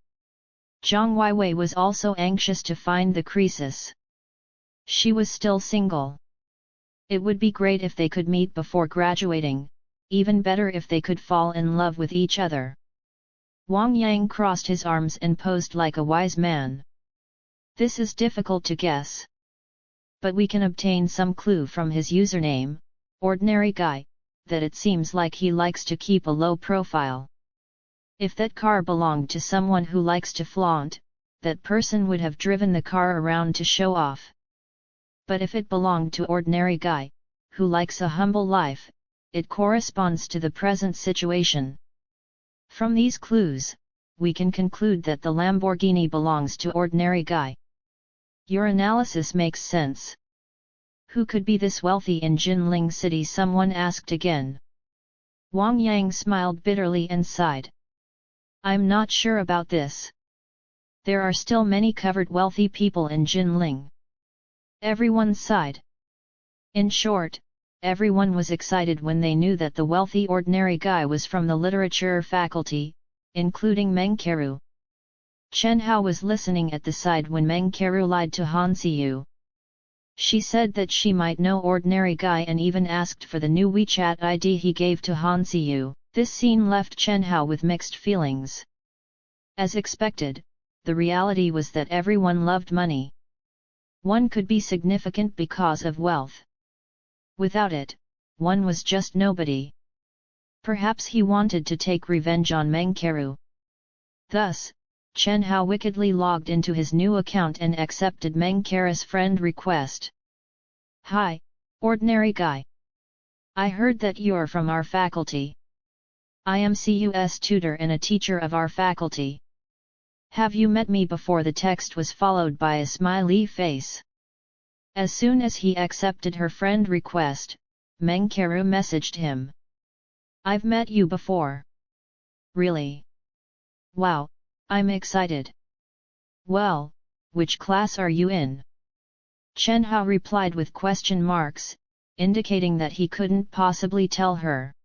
Zhang Weiwei was also anxious to find the crisis. She was still single. It would be great if they could meet before graduating, even better if they could fall in love with each other. Wang Yang crossed his arms and posed like a wise man. This is difficult to guess. But we can obtain some clue from his username, ordinary guy, that it seems like he likes to keep a low profile. If that car belonged to someone who likes to flaunt, that person would have driven the car around to show off. But if it belonged to ordinary guy, who likes a humble life, it corresponds to the present situation. From these clues, we can conclude that the Lamborghini belongs to ordinary guy. Your analysis makes sense. Who could be this wealthy in Jinling City? Someone asked again. Wang Yang smiled bitterly and sighed. I'm not sure about this. There are still many covered wealthy people in Jinling. Everyone sighed. In short, everyone was excited when they knew that the wealthy ordinary guy was from the literature faculty, including Meng Keru. Chen Hao was listening at the side when Meng Keru lied to Han Siyu. She said that she might know ordinary guy and even asked for the new WeChat ID he gave to Han Siyu. This scene left Chen Hao with mixed feelings. As expected, the reality was that everyone loved money. One could be significant because of wealth. Without it, one was just nobody. Perhaps he wanted to take revenge on Meng Keru. Thus, Chen Hao wickedly logged into his new account and accepted Meng Keru's friend request. Hi, ordinary guy. I heard that you're from our faculty. I am CUS tutor and a teacher of our faculty. Have you met me before? The text was followed by a smiley face. As soon as he accepted her friend request, Meng Keru messaged him. I've met you before. Really? Wow, I'm excited. Well, which class are you in? Chen Hao replied with question marks, indicating that he couldn't possibly tell her.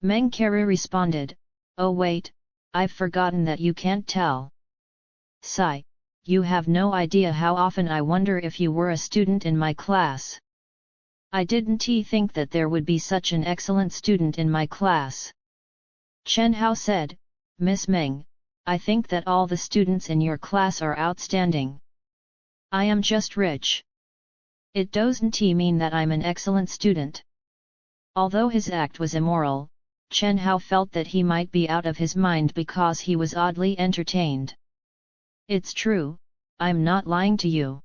Meng Keru responded, oh wait, I've forgotten that you can't tell. Sigh, you have no idea how often I wonder if you were a student in my class. I didn't think that there would be such an excellent student in my class. Chen Hao said, Miss Meng, I think that all the students in your class are outstanding. I am just rich. It doesn't mean that I'm an excellent student. Although his act was immoral, Chen Hao felt that he might be out of his mind because he was oddly entertained. It's true, I'm not lying to you.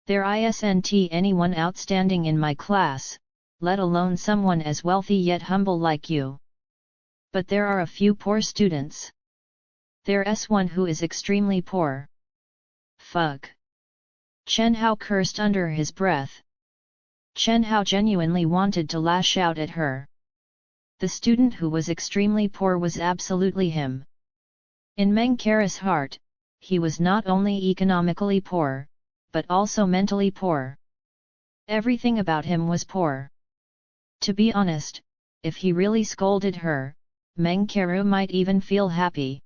There isn't anyone outstanding in my class, let alone someone as wealthy yet humble like you. But there are a few poor students. There's one who is extremely poor. Fuck. Chen Hao cursed under his breath. Chen Hao genuinely wanted to lash out at her. The student who was extremely poor was absolutely him. In Meng Keru's heart, he was not only economically poor, but also mentally poor. Everything about him was poor. To be honest, if he really scolded her, Meng Keru might even feel happy.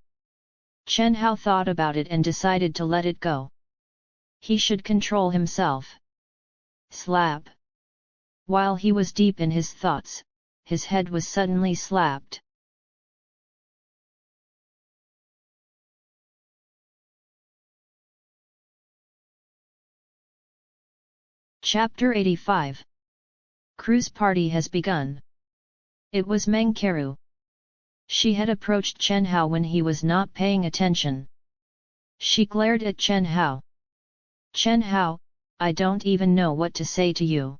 Chen Hao thought about it and decided to let it go. He should control himself. Slap. While he was deep in his thoughts, his head was suddenly slapped. Chapter 85. Cruise party has begun. It was Meng Keru. She had approached Chen Hao when he was not paying attention. She glared at Chen Hao. Chen Hao, I don't even know what to say to you.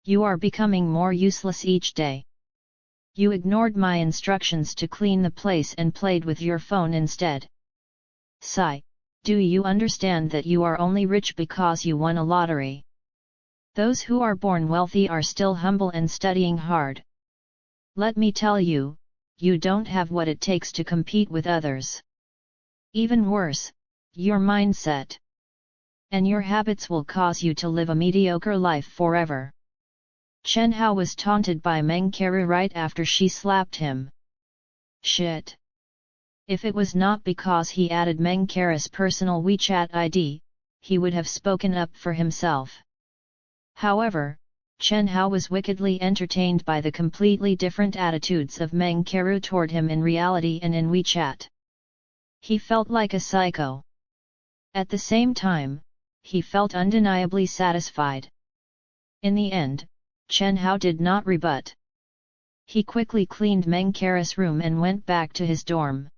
You are becoming more useless each day. You ignored my instructions to clean the place and played with your phone instead. Sigh, do you understand that you are only rich because you won a lottery? Those who are born wealthy are still humble and studying hard. Let me tell you, you don't have what it takes to compete with others. Even worse, your mindset and your habits will cause you to live a mediocre life forever. Chen Hao was taunted by Meng Keru right after she slapped him. Shit! If it was not because he added Meng Keru's personal WeChat ID, he would have spoken up for himself. However, Chen Hao was wickedly entertained by the completely different attitudes of Meng Keru toward him in reality and in WeChat. He felt like a psycho. At the same time, he felt undeniably satisfied. In the end, Chen Hao did not rebut. He quickly cleaned Meng Keru's room and went back to his dorm.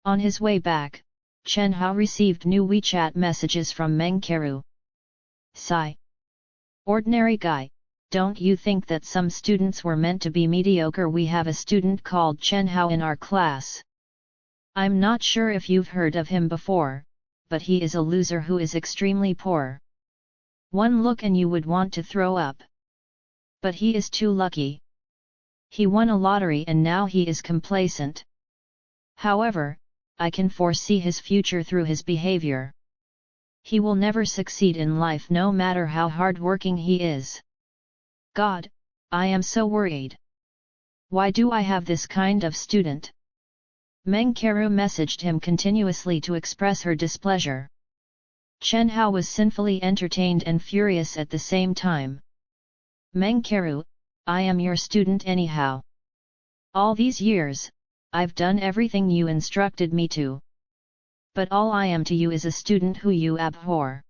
On his way back, Chen Hao received new WeChat messages from Meng Keru. Sigh. Ordinary guy, don't you think that some students were meant to be mediocre? We have a student called Chen Hao in our class. I'm not sure if you've heard of him before, but he is a loser who is extremely poor. One look and you would want to throw up. But he is too lucky. He won a lottery and now he is complacent. However, I can foresee his future through his behavior. He will never succeed in life no matter how hard-working he is. God, I am so worried. Why do I have this kind of student? Meng Keru messaged him continuously to express her displeasure. Chen Hao was sinfully entertained and furious at the same time. Meng Keru, I am your student anyhow. All these years, I've done everything you instructed me to. But all I am to you is a student who you abhor.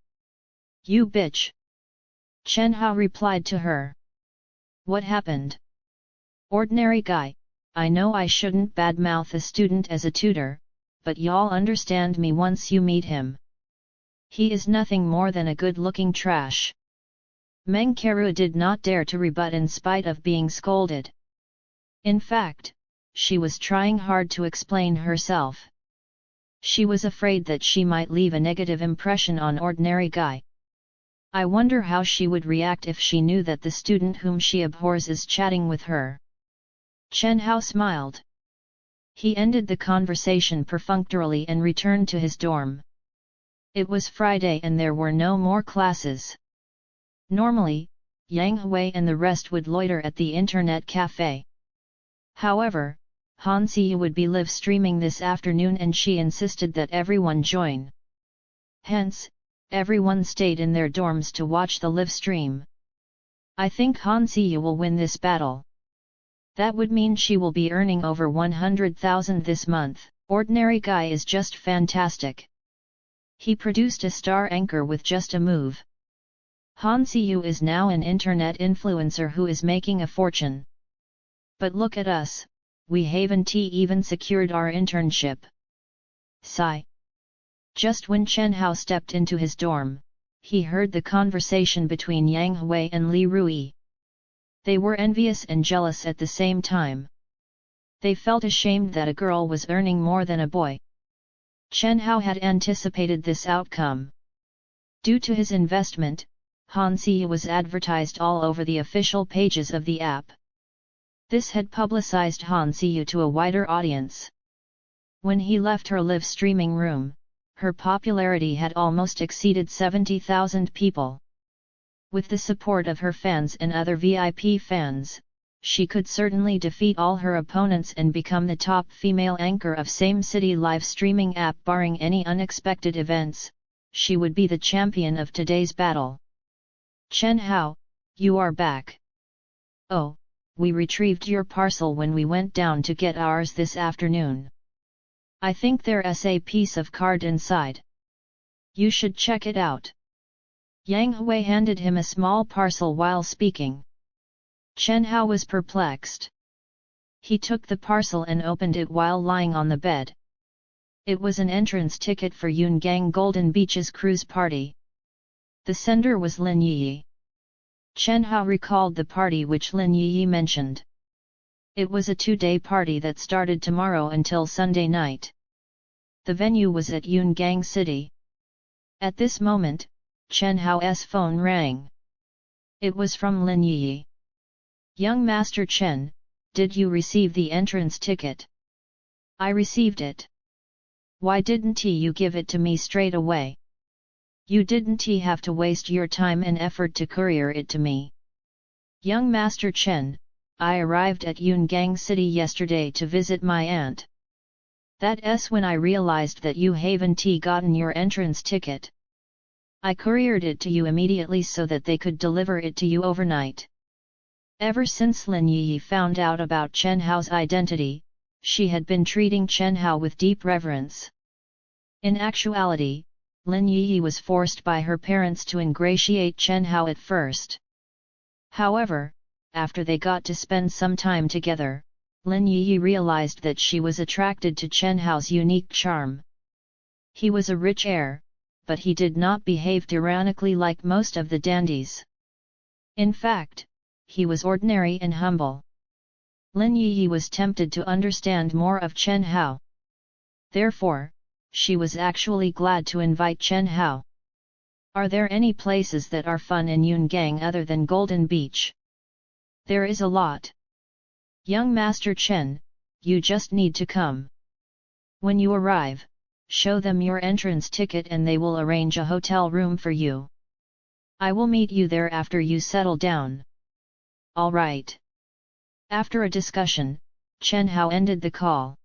You bitch! Chen Hao replied to her. What happened? Ordinary guy, I know I shouldn't badmouth a student as a tutor, but y'all understand me once you meet him. He is nothing more than a good-looking trash. Meng Keru did not dare to rebut in spite of being scolded. In fact, she was trying hard to explain herself. She was afraid that she might leave a negative impression on ordinary guy. I wonder how she would react if she knew that the student whom she abhors is chatting with her. Chen Hao smiled. He ended the conversation perfunctorily and returned to his dorm. It was Friday and there were no more classes. Normally, Yang Hui and the rest would loiter at the internet cafe. However, Han Siyu would be live streaming this afternoon and she insisted that everyone join. Hence, everyone stayed in their dorms to watch the live stream. I think Han Siyu will win this battle. That would mean she will be earning over 100,000 this month. Ordinary guy is just fantastic. He produced a star anchor with just a move. Han Siyu is now an internet influencer who is making a fortune. But look at us, we haven't even secured our internship. Sigh. Just when Chen Hao stepped into his dorm, he heard the conversation between Yang Hui and Li Rui. They were envious and jealous at the same time. They felt ashamed that a girl was earning more than a boy. Chen Hao had anticipated this outcome. Due to his investment, Han Siyu was advertised all over the official pages of the app. This had publicized Han Siyu to a wider audience. When he left her live streaming room, her popularity had almost exceeded 70,000 people. With the support of her fans and other VIP fans, she could certainly defeat all her opponents and become the top female anchor of same-city live streaming app. Barring any unexpected events, she would be the champion of today's battle. Chen Hao, you are back. Oh, we retrieved your parcel when we went down to get ours this afternoon. I think there's a piece of card inside. You should check it out. Yang Hui handed him a small parcel while speaking. Chen Hao was perplexed. He took the parcel and opened it while lying on the bed. It was an entrance ticket for Yungang Golden Beach's cruise party. The sender was Lin Yi. Chen Hao recalled the party which Lin Yi mentioned. It was a 2-day party that started tomorrow until Sunday night. The venue was at Yungang City. At this moment, Chen Hao's phone rang. It was from Lin Yi. Young Master Chen, did you receive the entrance ticket? I received it. Why didn't you give it to me straight away? You didn't have to waste your time and effort to courier it to me. Young Master Chen, I arrived at Yungang City yesterday to visit my aunt. That's when I realized that you haven't gotten your entrance ticket. I couriered it to you immediately so that they could deliver it to you overnight. Ever since Lin Yi found out about Chen Hao's identity, she had been treating Chen Hao with deep reverence. In actuality, Lin Yi was forced by her parents to ingratiate Chen Hao at first. However, after they got to spend some time together, Lin Yi realized that she was attracted to Chen Hao's unique charm. He was a rich heir, but he did not behave tyrannically like most of the dandies. In fact, he was ordinary and humble. Lin Yi was tempted to understand more of Chen Hao. Therefore, she was actually glad to invite Chen Hao. Are there any places that are fun in Yungang other than Golden Beach? There is a lot. Young Master Chen, you just need to come. When you arrive, show them your entrance ticket and they will arrange a hotel room for you. I will meet you there after you settle down. All right. After a discussion, Chen Hao ended the call.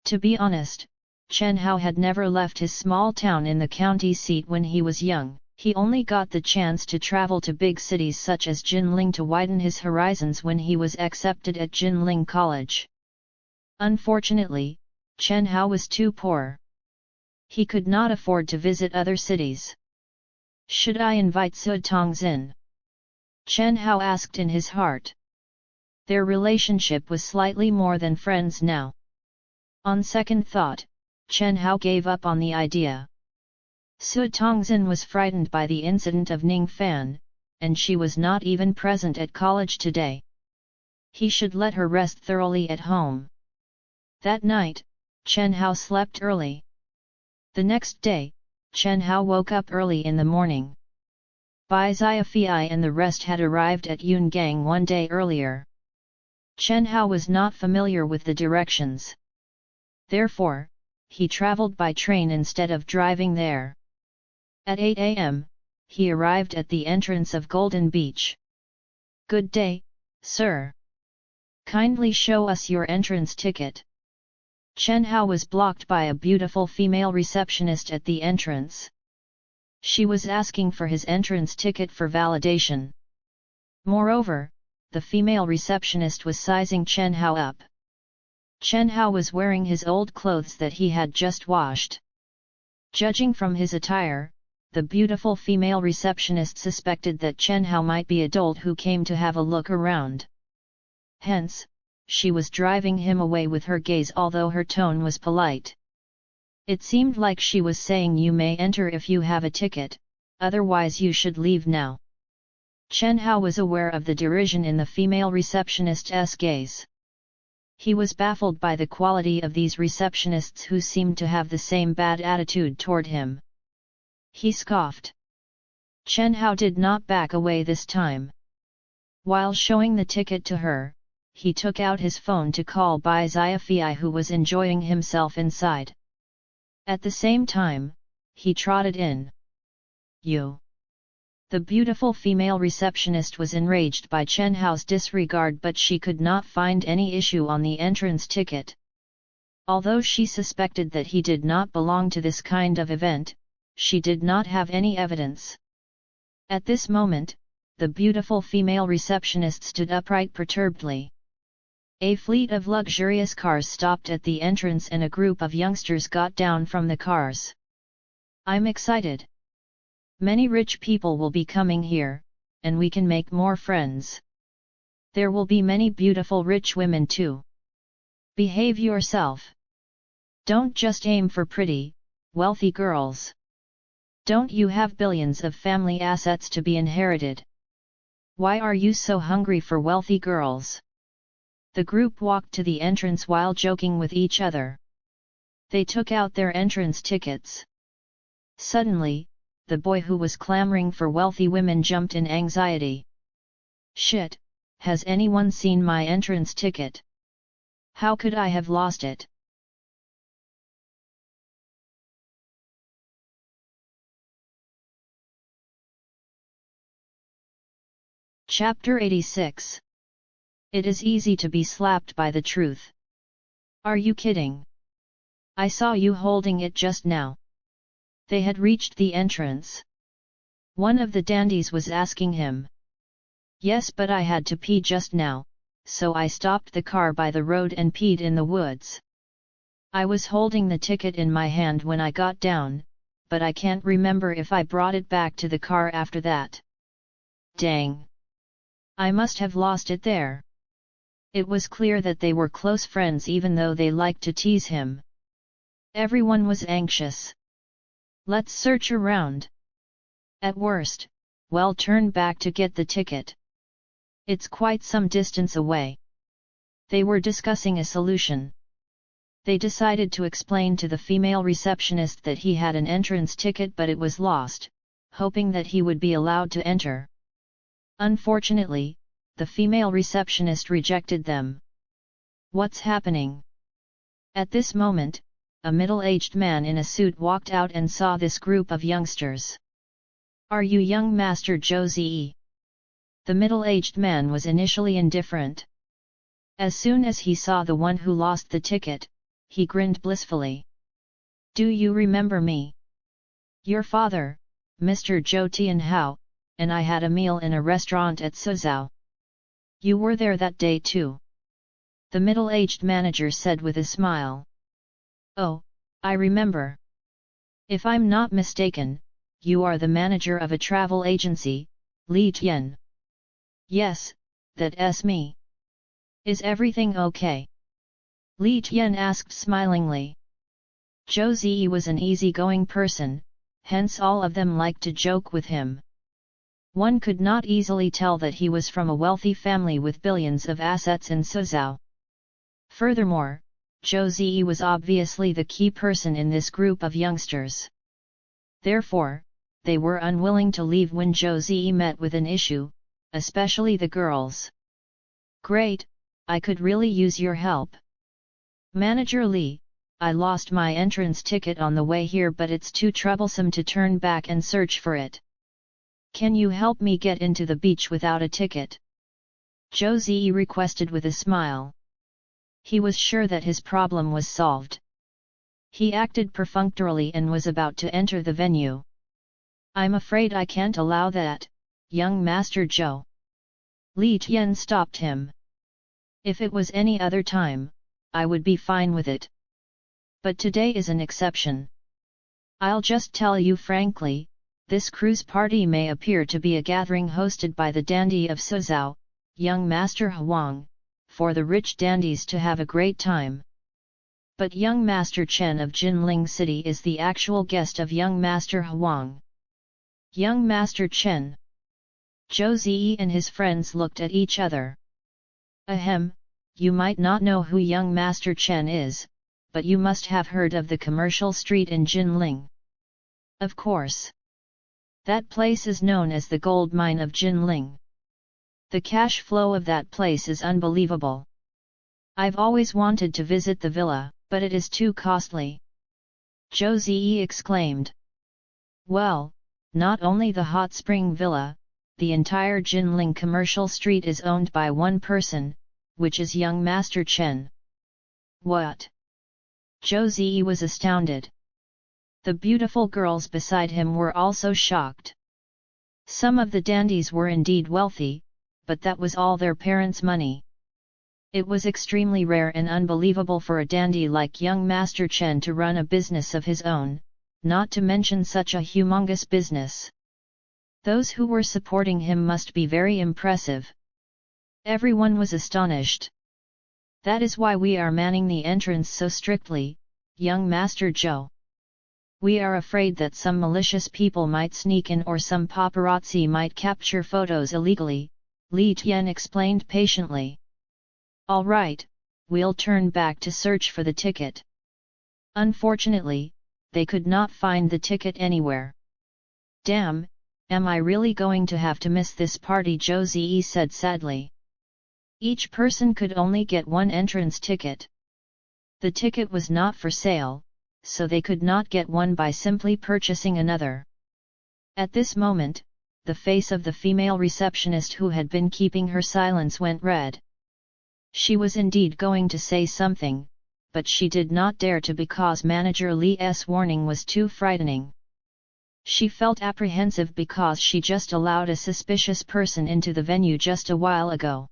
To be honest, Chen Hao had never left his small town in the county seat when he was young. He only got the chance to travel to big cities such as Jinling to widen his horizons when he was accepted at Jinling College. Unfortunately, Chen Hao was too poor. He could not afford to visit other cities. Should I invite Su Tongzin? Chen Hao asked in his heart. Their relationship was slightly more than friends now. On second thought, Chen Hao gave up on the idea. Su Tongzin was frightened by the incident of Ning Fan, and she was not even present at college today. He should let her rest thoroughly at home. That night, Chen Hao slept early. The next day, Chen Hao woke up early in the morning. Bai Xiafei and the rest had arrived at Yungang one day earlier. Chen Hao was not familiar with the directions. Therefore, he traveled by train instead of driving there. At 8 a.m., he arrived at the entrance of Golden Beach. Good day, sir. Kindly show us your entrance ticket. Chen Hao was blocked by a beautiful female receptionist at the entrance. She was asking for his entrance ticket for validation. Moreover, the female receptionist was sizing Chen Hao up. Chen Hao was wearing his old clothes that he had just washed. Judging from his attire, the beautiful female receptionist suspected that Chen Hao might be a dolt who came to have a look around. Hence, she was driving him away with her gaze although her tone was polite. It seemed like she was saying you may enter if you have a ticket, otherwise you should leave now. Chen Hao was aware of the derision in the female receptionist's gaze. He was baffled by the quality of these receptionists who seemed to have the same bad attitude toward him. He scoffed. Chen Hao did not back away this time. While showing the ticket to her, he took out his phone to call Bai Xiafei who was enjoying himself inside. At the same time, he trotted in. You! The beautiful female receptionist was enraged by Chen Hao's disregard, but she could not find any issue on the entrance ticket. Although she suspected that he did not belong to this kind of event, she did not have any evidence. At this moment, the beautiful female receptionist stood upright perturbedly. A fleet of luxurious cars stopped at the entrance and a group of youngsters got down from the cars. I'm excited. Many rich people will be coming here, and we can make more friends. There will be many beautiful rich women too. Behave yourself. Don't just aim for pretty, wealthy girls. Don't you have billions of family assets to be inherited? Why are you so hungry for wealthy girls? The group walked to the entrance while joking with each other. They took out their entrance tickets. Suddenly, the boy who was clamoring for wealthy women jumped in anxiety. Shit, has anyone seen my entrance ticket? How could I have lost it? Chapter 86. It is easy to be slapped by the truth. Are you kidding? I saw you holding it just now. They had reached the entrance. One of the dandies was asking him. Yes, but I had to pee just now, so I stopped the car by the road and peed in the woods. I was holding the ticket in my hand when I got down, but I can't remember if I brought it back to the car after that. Dang! I must have lost it there. It was clear that they were close friends even though they liked to tease him. Everyone was anxious. Let's search around. At worst, we'll turn back to get the ticket. It's quite some distance away. They were discussing a solution. They decided to explain to the female receptionist that he had an entrance ticket but it was lost, hoping that he would be allowed to enter. Unfortunately, the female receptionist rejected them. What's happening? At this moment, a middle-aged man in a suit walked out and saw this group of youngsters. Are you young Master Zhou Ziyi? The middle-aged man was initially indifferent. As soon as he saw the one who lost the ticket, he grinned blissfully. Do you remember me? Your father, Mr. Zhou Tianhao, and I had a meal in a restaurant at Suzhou. You were there that day too. The middle-aged manager said with a smile. Oh, I remember. If I'm not mistaken, you are the manager of a travel agency, Li Tian. Yes, that's me. Is everything okay? Li Tian asked smilingly. Zhou Ziyi was an easygoing person, hence all of them liked to joke with him. One could not easily tell that he was from a wealthy family with billions of assets in Suzhou. Furthermore, Zhou Ziyi was obviously the key person in this group of youngsters. Therefore, they were unwilling to leave when Zhou Ziyi met with an issue, especially the girls. Great, I could really use your help. Manager Li, I lost my entrance ticket on the way here but it's too troublesome to turn back and search for it. Can you help me get into the beach without a ticket? Zhou Ziyi requested with a smile. He was sure that his problem was solved. He acted perfunctorily and was about to enter the venue. I'm afraid I can't allow that, young Master Zhou. Li Tian stopped him. If it was any other time, I would be fine with it. But today is an exception. I'll just tell you frankly, this cruise party may appear to be a gathering hosted by the dandy of Suzhou, young Master Huang, for the rich dandies to have a great time. But young Master Chen of Jinling City is the actual guest of young Master Huang. Young Master Chen. Zhou Ziyi and his friends looked at each other. Ahem, you might not know who young Master Chen is, but you must have heard of the commercial street in Jinling. Of course. That place is known as the gold mine of Jinling. The cash flow of that place is unbelievable. I've always wanted to visit the villa, but it is too costly. Zhou Ziyi exclaimed. Well, not only the hot spring villa, the entire Jinling commercial street is owned by one person, which is young Master Chen. What? Zhou Ziyi was astounded. The beautiful girls beside him were also shocked. Some of the dandies were indeed wealthy, but that was all their parents' money. It was extremely rare and unbelievable for a dandy like young Master Chen to run a business of his own, not to mention such a humongous business. Those who were supporting him must be very impressive. Everyone was astonished. That is why we are manning the entrance so strictly, young Master Zhou. We are afraid that some malicious people might sneak in or some paparazzi might capture photos illegally, Li Tian explained patiently. All right, we'll turn back to search for the ticket. Unfortunately, they could not find the ticket anywhere. Damn, am I really going to have to miss this party? Zhou Ziyi said sadly. Each person could only get one entrance ticket. The ticket was not for sale, so they could not get one by simply purchasing another. At this moment, the face of the female receptionist who had been keeping her silence went red. She was indeed going to say something, but she did not dare to because Manager Li's warning was too frightening. She felt apprehensive because she just allowed a suspicious person into the venue just a while ago.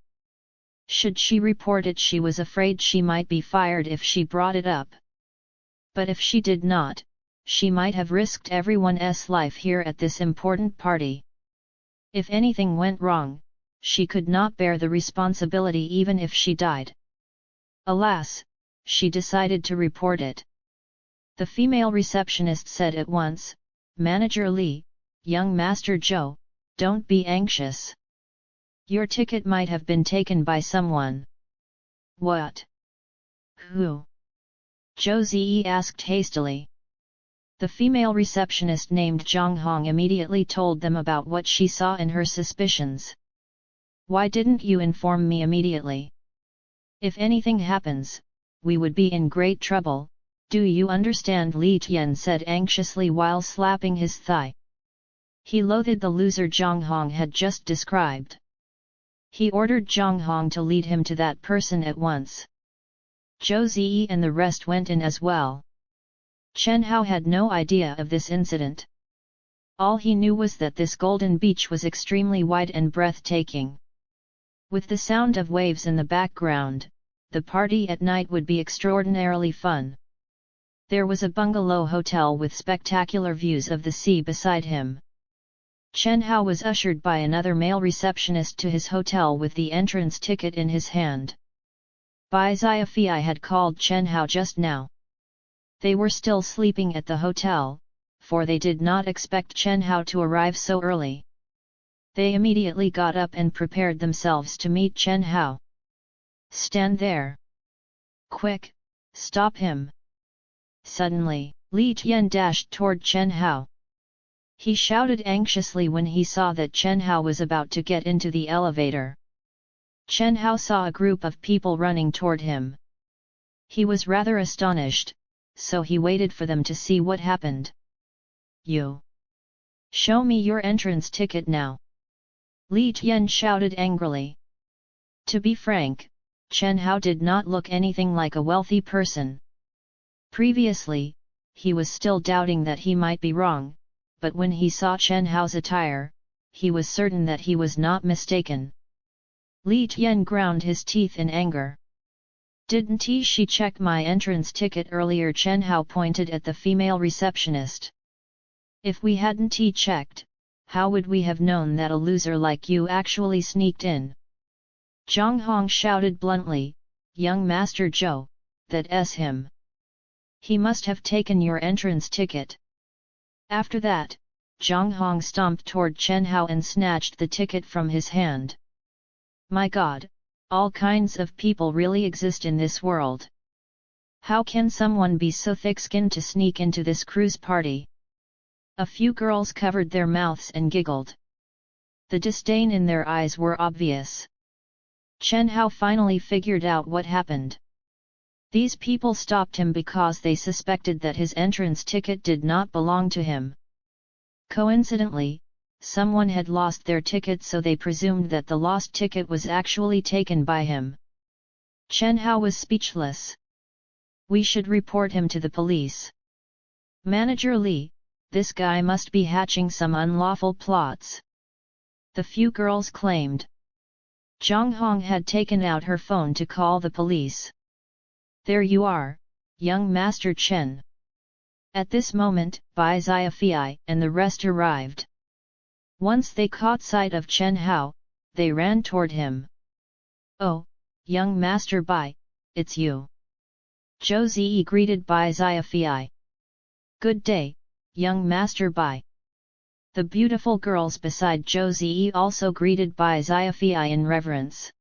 Should she report it, she was afraid she might be fired if she brought it up. But if she did not, she might have risked everyone's life here at this important party. If anything went wrong, she could not bear the responsibility even if she died. Alas, she decided to report it. The female receptionist said at once, Manager Li, young Master Zhou, don't be anxious. Your ticket might have been taken by someone. What? Who? Zhou Ziyi asked hastily. The female receptionist named Zhang Hong immediately told them about what she saw and her suspicions. Why didn't you inform me immediately? If anything happens, we would be in great trouble, do you understand? Li Tian said anxiously while slapping his thigh. He loathed the loser Zhang Hong had just described. He ordered Zhang Hong to lead him to that person at once. Zhou Ziyi and the rest went in as well. Chen Hao had no idea of this incident. All he knew was that this golden beach was extremely wide and breathtaking. With the sound of waves in the background, the party at night would be extraordinarily fun. There was a bungalow hotel with spectacular views of the sea beside him. Chen Hao was ushered by another male receptionist to his hotel with the entrance ticket in his hand. Bai Xiaofei had called Chen Hao just now. They were still sleeping at the hotel, for they did not expect Chen Hao to arrive so early. They immediately got up and prepared themselves to meet Chen Hao. Stand there! Quick, stop him! Suddenly, Li Tian dashed toward Chen Hao. He shouted anxiously when he saw that Chen Hao was about to get into the elevator. Chen Hao saw a group of people running toward him. He was rather astonished, so he waited for them to see what happened. You! Show me your entrance ticket now! Li Tian shouted angrily. To be frank, Chen Hao did not look anything like a wealthy person. Previously, he was still doubting that he might be wrong, but when he saw Chen Hao's attire, he was certain that he was not mistaken. Li Tian ground his teeth in anger. Didn't she check my entrance ticket earlier? Chen Hao pointed at the female receptionist. If we hadn't checked, how would we have known that a loser like you actually sneaked in? Zhang Hong shouted bluntly, young Master Zhou, that's him. He must have taken your entrance ticket. After that, Zhang Hong stomped toward Chen Hao and snatched the ticket from his hand. My God, all kinds of people really exist in this world. How can someone be so thick-skinned to sneak into this cruise party? A few girls covered their mouths and giggled. The disdain in their eyes were obvious. Chen Hao finally figured out what happened. These people stopped him because they suspected that his entrance ticket did not belong to him. Coincidentally, someone had lost their ticket, so they presumed that the lost ticket was actually taken by him. Chen Hao was speechless. We should report him to the police. Manager Li, this guy must be hatching some unlawful plots. The few girls claimed. Zhang Hong had taken out her phone to call the police. There you are, young Master Chen. At this moment, Bai Xiafei and the rest arrived. Once they caught sight of Chen Hao, they ran toward him. Oh, young Master Bai, it's you. Zhou Ziyi greeted Bai Xiafei. Good day, young Master Bai. The beautiful girls beside Zhou Ziyi also greeted Bai Xiafei in reverence.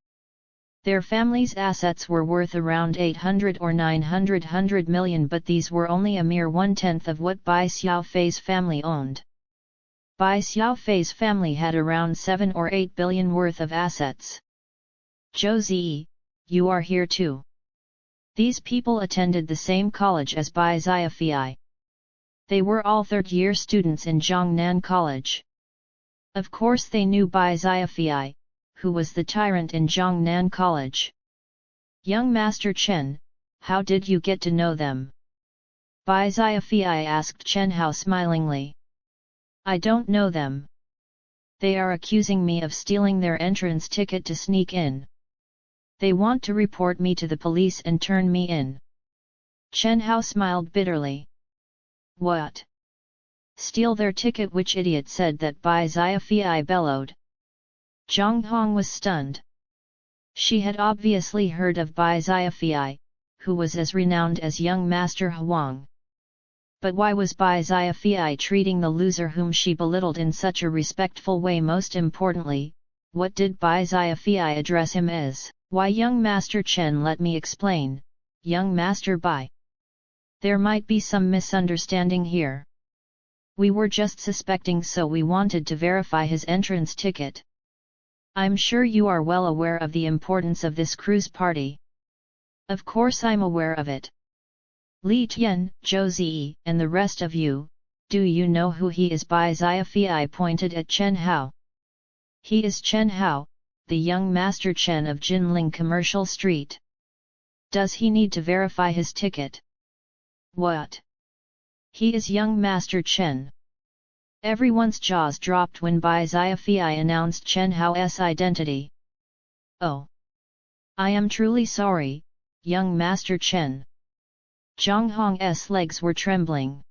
Their family's assets were worth around 800 or 900 million, but these were only a mere 1/10 of what Bai Xiaofei's family owned. Bai Xiaofei's family had around 7 or 8 billion worth of assets. Zhou Ziyi, you are here too. These people attended the same college as Bai Xiafei. They were all third-year students in Zhongnan College. Of course they knew Bai Xiafei, who was the tyrant in Zhongnan College. Young Master Chen, how did you get to know them? Bai Xiafei asked Chen Hao smilingly. I don't know them. They are accusing me of stealing their entrance ticket to sneak in. They want to report me to the police and turn me in. Chen Hao smiled bitterly. What? Steal their ticket? Which idiot said that? Bai Xiafei bellowed. Zhang Hong was stunned. She had obviously heard of Bai Xiafei, who was as renowned as young Master Huang. But why was Bai Xiafei treating the loser whom she belittled in such a respectful way? Most importantly, what did Bai Xiafei address him as? Why, young Master Chen, let me explain, young Master Bai. There might be some misunderstanding here. We were just suspecting, so we wanted to verify his entrance ticket. I'm sure you are well aware of the importance of this cruise party. Of course I'm aware of it. Li Tian, Zhou Ziyi, and the rest of you, do you know who he is? Bai Xiafei pointed at Chen Hao. He is Chen Hao, the young Master Chen of Jinling Commercial Street. Does he need to verify his ticket? What? He is young Master Chen. Everyone's jaws dropped when Bai Xiafei announced Chen Hao's identity. Oh! I am truly sorry, young Master Chen. Zhang Hong's legs were trembling.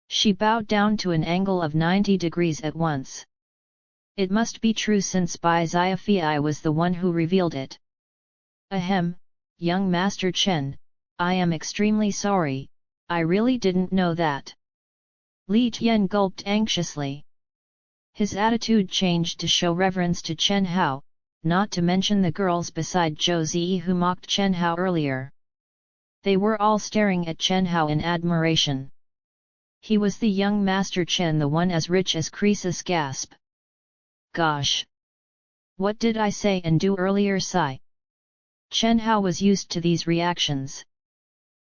She bowed down to an angle of 90 degrees at once. It must be true, since Bai Xiafei was the one who revealed it. Ahem, young Master Chen, I am extremely sorry, I really didn't know that. Li Tian gulped anxiously. His attitude changed to show reverence to Chen Hao, not to mention the girls beside Zhou Ziyi who mocked Chen Hao earlier. They were all staring at Chen Hao in admiration. He was the young Master Chen, the one as rich as Croesus. Gasp. Gosh! What did I say and do earlier? Sigh. Chen Hao was used to these reactions.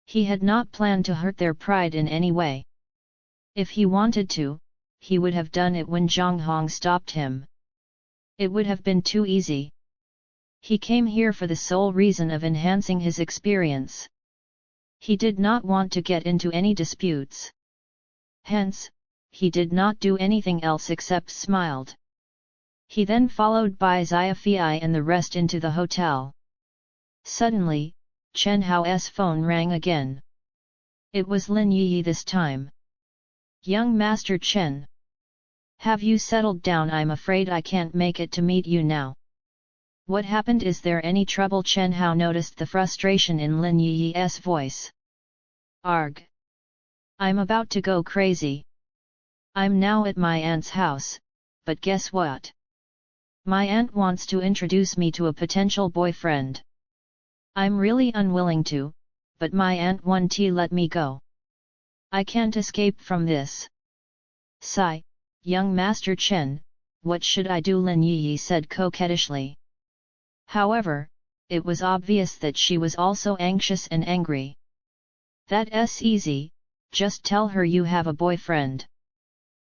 He had not planned to hurt their pride in any way. If he wanted to, he would have done it when Zhang Hong stopped him. It would have been too easy. He came here for the sole reason of enhancing his experience. He did not want to get into any disputes. Hence, he did not do anything else except smiled. He then followed Bai Xiafei and the rest into the hotel. Suddenly, Chen Hao's phone rang again. It was Lin Yi this time. Young Master Chen. Have you settled down? I'm afraid I can't make it to meet you now. What happened? Is there any trouble? Chen Hao noticed the frustration in Lin Yi's voice. Arg! I'm about to go crazy. I'm now at my aunt's house, but guess what? My aunt wants to introduce me to a potential boyfriend. I'm really unwilling to, but my aunt won't let me go. I can't escape from this. Sigh, young Master Chen, what should I do? Lin Yi said coquettishly. However, it was obvious that she was also anxious and angry. That's easy, just tell her you have a boyfriend.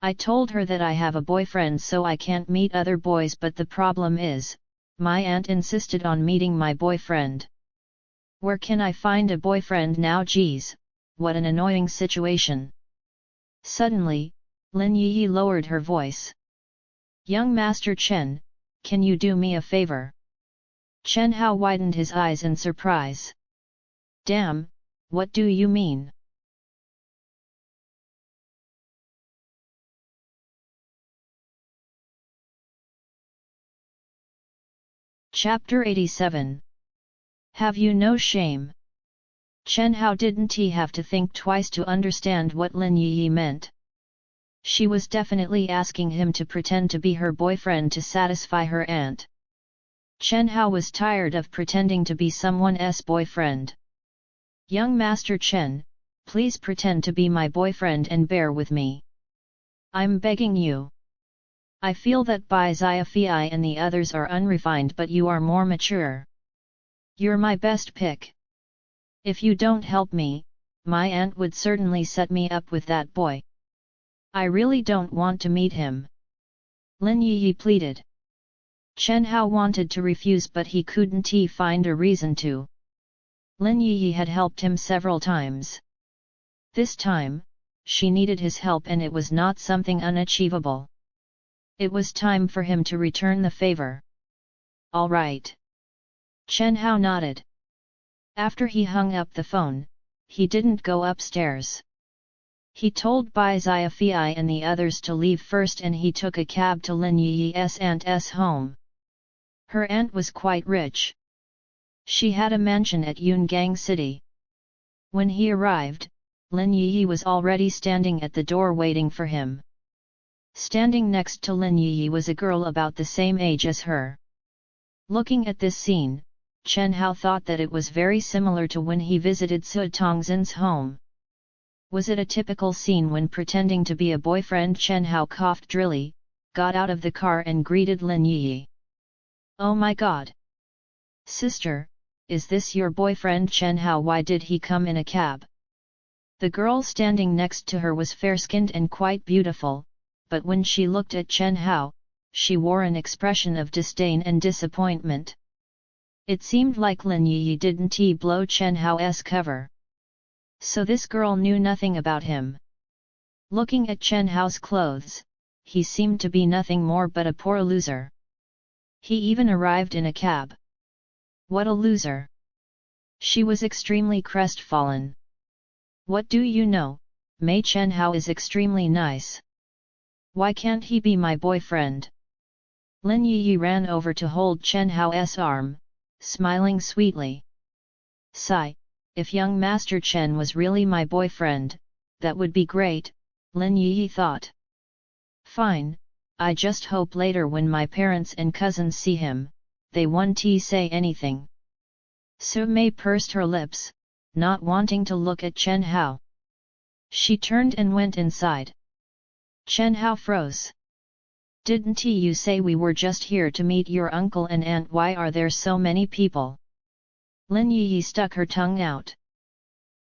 I told her that I have a boyfriend so I can't meet other boys, but the problem is, my aunt insisted on meeting my boyfriend. Where can I find a boyfriend now? Geez, what an annoying situation. Suddenly, Lin Yi lowered her voice. Young Master Chen, can you do me a favor? Chen Hao widened his eyes in surprise. Damn, what do you mean? Chapter 87. Have you no shame? Chen Hao didn't he have to think twice to understand what Lin Yi meant. She was definitely asking him to pretend to be her boyfriend to satisfy her aunt. Chen Hao was tired of pretending to be someone's boyfriend. Young Master Chen, please pretend to be my boyfriend and bear with me. I'm begging you. I feel that Bai Xiaofei and the others are unrefined, but you are more mature. You're my best pick. If you don't help me, my aunt would certainly set me up with that boy. I really don't want to meet him. Lin Yi pleaded. Chen Hao wanted to refuse, but he couldn't find a reason to. Lin Yi had helped him several times. This time, she needed his help, and it was not something unachievable. It was time for him to return the favor. All right. Chen Hao nodded. After he hung up the phone, he didn't go upstairs. He told Bai Xiaofei and the others to leave first, and he took a cab to Lin Yi's aunt's home. Her aunt was quite rich. She had a mansion at Yungang City. When he arrived, Lin Yi was already standing at the door waiting for him. Standing next to Lin Yi was a girl about the same age as her. Looking at this scene, Chen Hao thought that it was very similar to when he visited Su Tongzhen's home. Was it a typical scene when pretending to be a boyfriend? Chen Hao coughed drily, got out of the car and greeted Lin Yi. Oh my god! Sister, is this your boyfriend? Chen Hao, why did he come in a cab? The girl standing next to her was fair-skinned and quite beautiful, but when she looked at Chen Hao, she wore an expression of disdain and disappointment. It seemed like Lin Yi didn't blow Chen Hao's cover. So this girl knew nothing about him. Looking at Chen Hao's clothes, he seemed to be nothing more but a poor loser. He even arrived in a cab. What a loser! She was extremely crestfallen. What do you know, Mei Chen Hao is extremely nice. Why can't he be my boyfriend? Lin Yi ran over to hold Chen Hao's arm, smiling sweetly. Sigh, if young Master Chen was really my boyfriend, that would be great, Lin Yi thought. Fine, I just hope later when my parents and cousins see him, they won't say anything. Su Mei pursed her lips, not wanting to look at Chen Hao. She turned and went inside. Chen Hao froze. Didn't you say we were just here to meet your uncle and aunt? Why are there so many people? Lin Yi stuck her tongue out.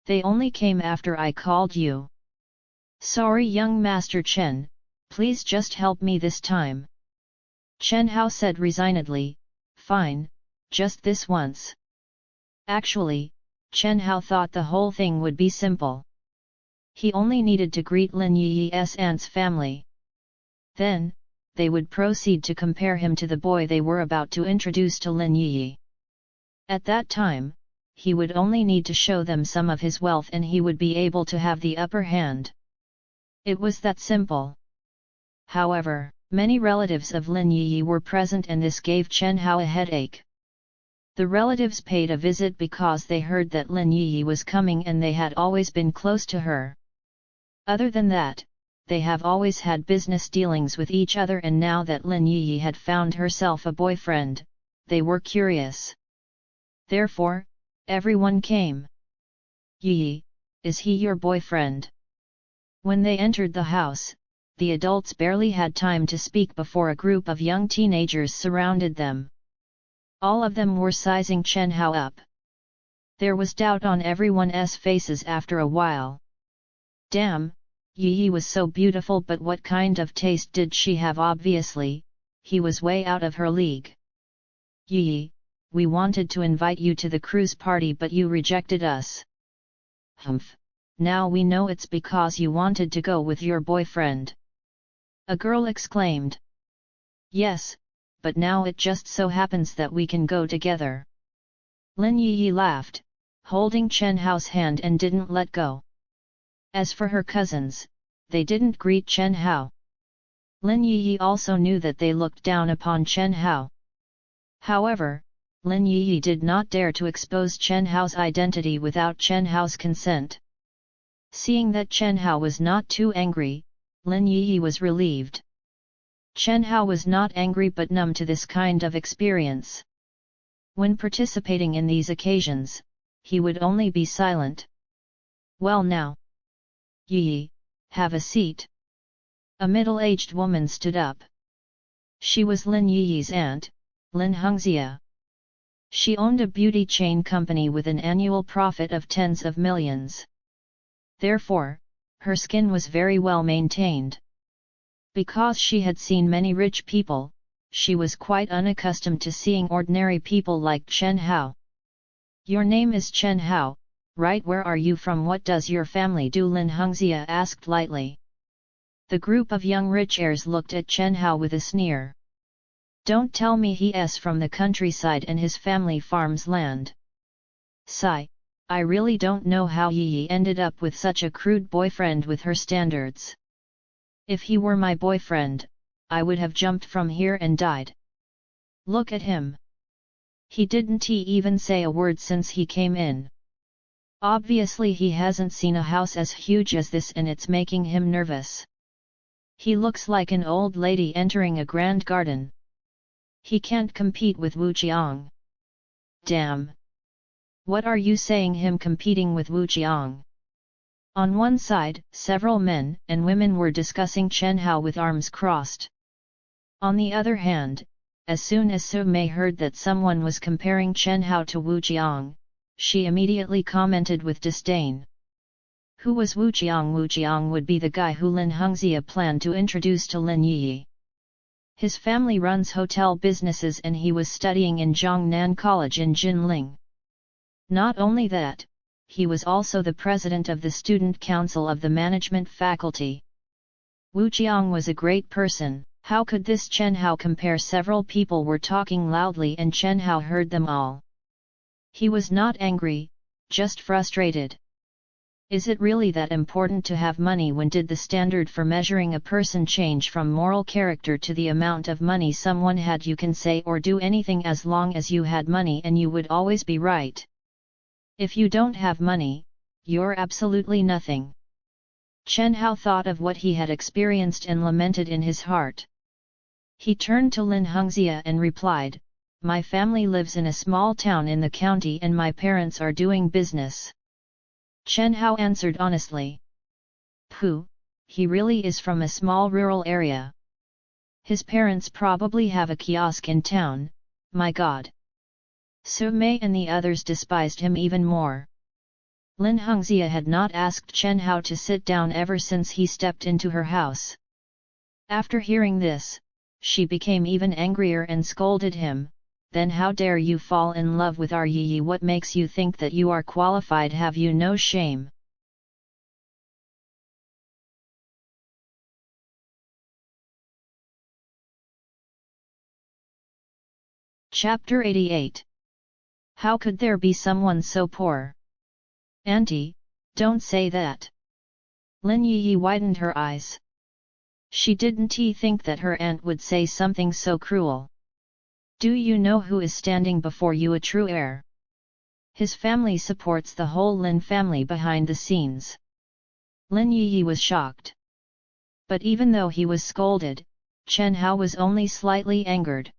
They only came after I called you. Sorry young Master Chen, please just help me this time. Chen Hao said resignedly, fine, just this once. Actually, Chen Hao thought the whole thing would be simple. He only needed to greet Lin Yi's aunt's family. Then, they would proceed to compare him to the boy they were about to introduce to Lin Yi. At that time, he would only need to show them some of his wealth and he would be able to have the upper hand. It was that simple. However, many relatives of Lin Yi were present and this gave Chen Hao a headache. The relatives paid a visit because they heard that Lin Yi was coming and they had always been close to her. Other than that, they have always had business dealings with each other, and now that Lin Yi had found herself a boyfriend, they were curious. Therefore, everyone came. Yi, is he your boyfriend? When they entered the house, the adults barely had time to speak before a group of young teenagers surrounded them. All of them were sizing Chen Hao up. There was doubt on everyone's faces after a while. Damn, Yi was so beautiful, but what kind of taste did she have? Obviously, he was way out of her league. Yi, we wanted to invite you to the cruise party but you rejected us. Humph, now we know it's because you wanted to go with your boyfriend. A girl exclaimed. Yes, but now it just so happens that we can go together. Lin Yi laughed, holding Chen Hao's hand and didn't let go. As for her cousins, they didn't greet Chen Hao. Lin Yi also knew that they looked down upon Chen Hao. However, Lin Yi did not dare to expose Chen Hao's identity without Chen Hao's consent. Seeing that Chen Hao was not too angry, Lin Yi was relieved. Chen Hao was not angry but numb to this kind of experience. When participating in these occasions, he would only be silent. Well now. Yi, have a seat. A middle-aged woman stood up. She was Lin Yi's aunt, Lin Hengxia. She owned a beauty chain company with an annual profit of tens of millions. Therefore, her skin was very well maintained. Because she had seen many rich people, she was quite unaccustomed to seeing ordinary people like Chen Hao. Your name is Chen Hao, right? Where are you from? What does your family do? Lin Hengxia asked lightly. The group of young rich heirs looked at Chen Hao with a sneer. Don't tell me he's from the countryside and his family farms land. Sigh, I really don't know how Yi ended up with such a crude boyfriend with her standards. If he were my boyfriend, I would have jumped from here and died. Look at him. He didn't even say a word since he came in. Obviously he hasn't seen a house as huge as this and it's making him nervous. He looks like an old lady entering a grand garden. He can't compete with Wu Jiang. Damn! What are you saying, him competing with Wu Jiang? On one side, several men and women were discussing Chen Hao with arms crossed. On the other hand, as soon as Su Mei heard that someone was comparing Chen Hao to Wu Jiang, she immediately commented with disdain. Who was Wu Jiang? Wu Jiang would be the guy who Lin Hengxia planned to introduce to Lin Yi. His family runs hotel businesses and he was studying in Jiangnan College in Jinling. Not only that, he was also the president of the student council of the management faculty. Wu Jiang was a great person. How could this Chen Hao compare? Several people were talking loudly and Chen Hao heard them all. He was not angry, just frustrated. Is it really that important to have money? When did the standard for measuring a person change from moral character to the amount of money someone had? You can say or do anything as long as you had money and you would always be right. If you don't have money, you're absolutely nothing. Chen Hao thought of what he had experienced and lamented in his heart. He turned to Lin Hengxia and replied, My family lives in a small town in the county and my parents are doing business. Chen Hao answered honestly. Pooh, he really is from a small rural area. His parents probably have a kiosk in town, my god. Su Mei and the others despised him even more. Lin Hengxia had not asked Chen Hao to sit down ever since he stepped into her house. After hearing this, she became even angrier and scolded him. Then how dare you fall in love with our Yi? What makes you think that you are qualified? Have you no shame? Chapter 88. How could there be someone so poor? Auntie, don't say that. Lin Yi widened her eyes. She didn't think that her aunt would say something so cruel. Do you know who is standing before you? A true heir. His family supports the whole Lin family behind the scenes. Lin Yi was shocked. But even though he was scolded, Chen Hao was only slightly angered.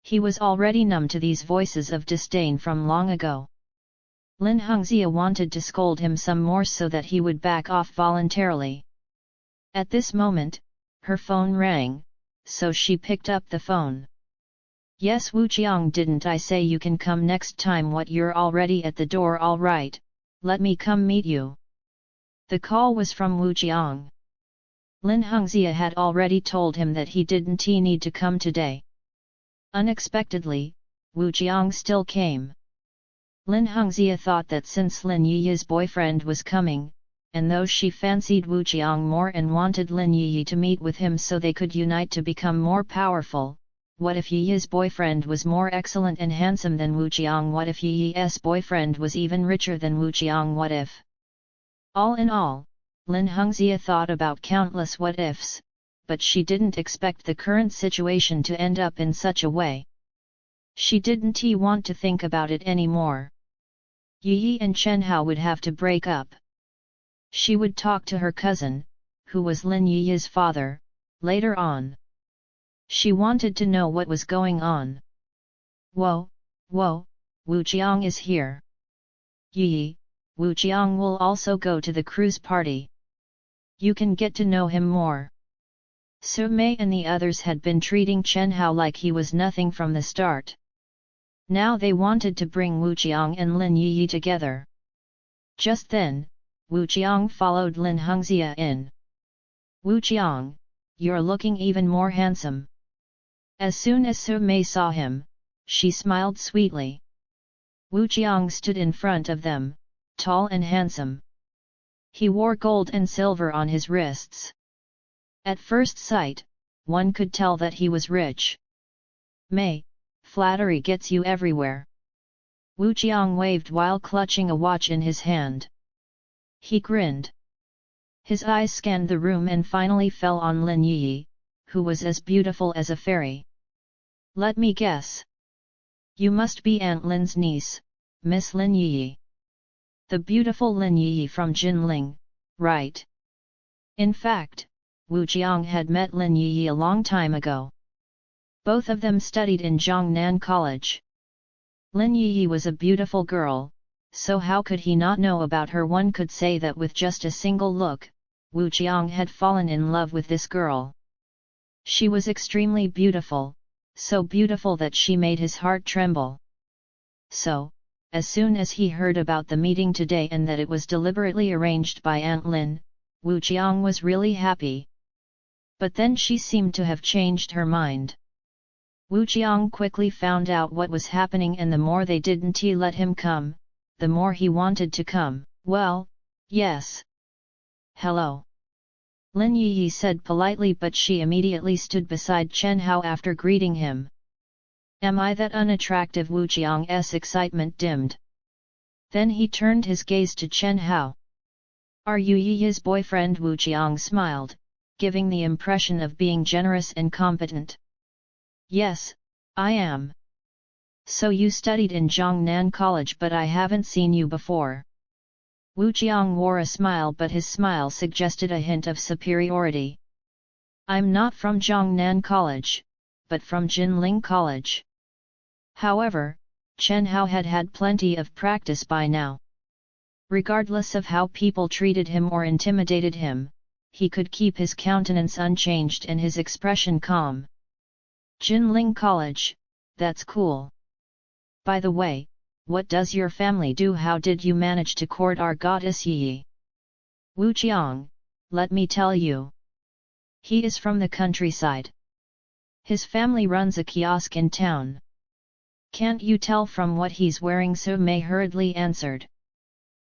He was already numb to these voices of disdain from long ago. Lin Hengxia wanted to scold him some more so that he would back off voluntarily. At this moment, her phone rang, so she picked up the phone. Yes, Wuqiang, didn't I say you can come next time? What, you're already at the door? All right, let me come meet you. The call was from Wuqiang. Lin Hengzia had already told him that he didn't need to come today. Unexpectedly, Wuqiang still came. Lin Hengzia thought that since Lin Yi's boyfriend was coming, and though she fancied Wuqiang more and wanted Lin Yi to meet with him so they could unite to become more powerful, what if Yi's boyfriend was more excellent and handsome than Wuqiang? What if Yi's boyfriend was even richer than Wuqiang? What if? All in all, Lin Hengzia thought about countless what-ifs, but she didn't expect the current situation to end up in such a way. She didn't want to think about it anymore. Yi and Chen Hao would have to break up. She would talk to her cousin, who was Lin Yi's father, later on. She wanted to know what was going on. Whoa, Wuqiang is here. Yi, Wuqiang will also go to the cruise party. You can get to know him more. Su Mei and the others had been treating Chen Hao like he was nothing from the start. Now they wanted to bring Wuqiang and Lin Yi together. Just then, Wuqiang followed Lin Hengzia in. Wuqiang, you're looking even more handsome. As soon as Su Mei saw him, she smiled sweetly. Wuqiang stood in front of them, tall and handsome. He wore gold and silver on his wrists. At first sight, one could tell that he was rich. Mei, flattery gets you everywhere. Wuqiang waved while clutching a watch in his hand. He grinned. His eyes scanned the room and finally fell on Lin Yi, who was as beautiful as a fairy. Let me guess. You must be Aunt Lin's niece, Miss Lin Yi. The beautiful Lin Yi from Jinling, right? In fact, Wuqiang had met Lin Yi a long time ago. Both of them studied in Zhongnan College. Lin Yi was a beautiful girl, so how could he not know about her? One could say that with just a single look, Wuqiang had fallen in love with this girl. She was extremely beautiful, so beautiful that she made his heart tremble. So, as soon as he heard about the meeting today and that it was deliberately arranged by Aunt Lin, Wuqiang was really happy. But then she seemed to have changed her mind. Wuqiang quickly found out what was happening, and the more they didn't let him come, the more he wanted to come. Well, yes. Hello. Lin Yi said politely, but she immediately stood beside Chen Hao after greeting him. Am I that unattractive? Wuqiang's excitement dimmed. Then he turned his gaze to Chen Hao. Are you Yi's boyfriend? Wuqiang smiled, giving the impression of being generous and competent. Yes, I am. So you studied in Zhongnan College, but I haven't seen you before. Wuqiang wore a smile, but his smile suggested a hint of superiority. I'm not from Zhongnan College, but from Jinling College. However, Chen Hao had had plenty of practice by now. Regardless of how people treated him or intimidated him, he could keep his countenance unchanged and his expression calm. Jinling College, that's cool. By the way, what does your family do? How did you manage to court our goddess Yi? Wuqiang, let me tell you. He is from the countryside. His family runs a kiosk in town. Can't you tell from what he's wearing? Su Mei hurriedly answered.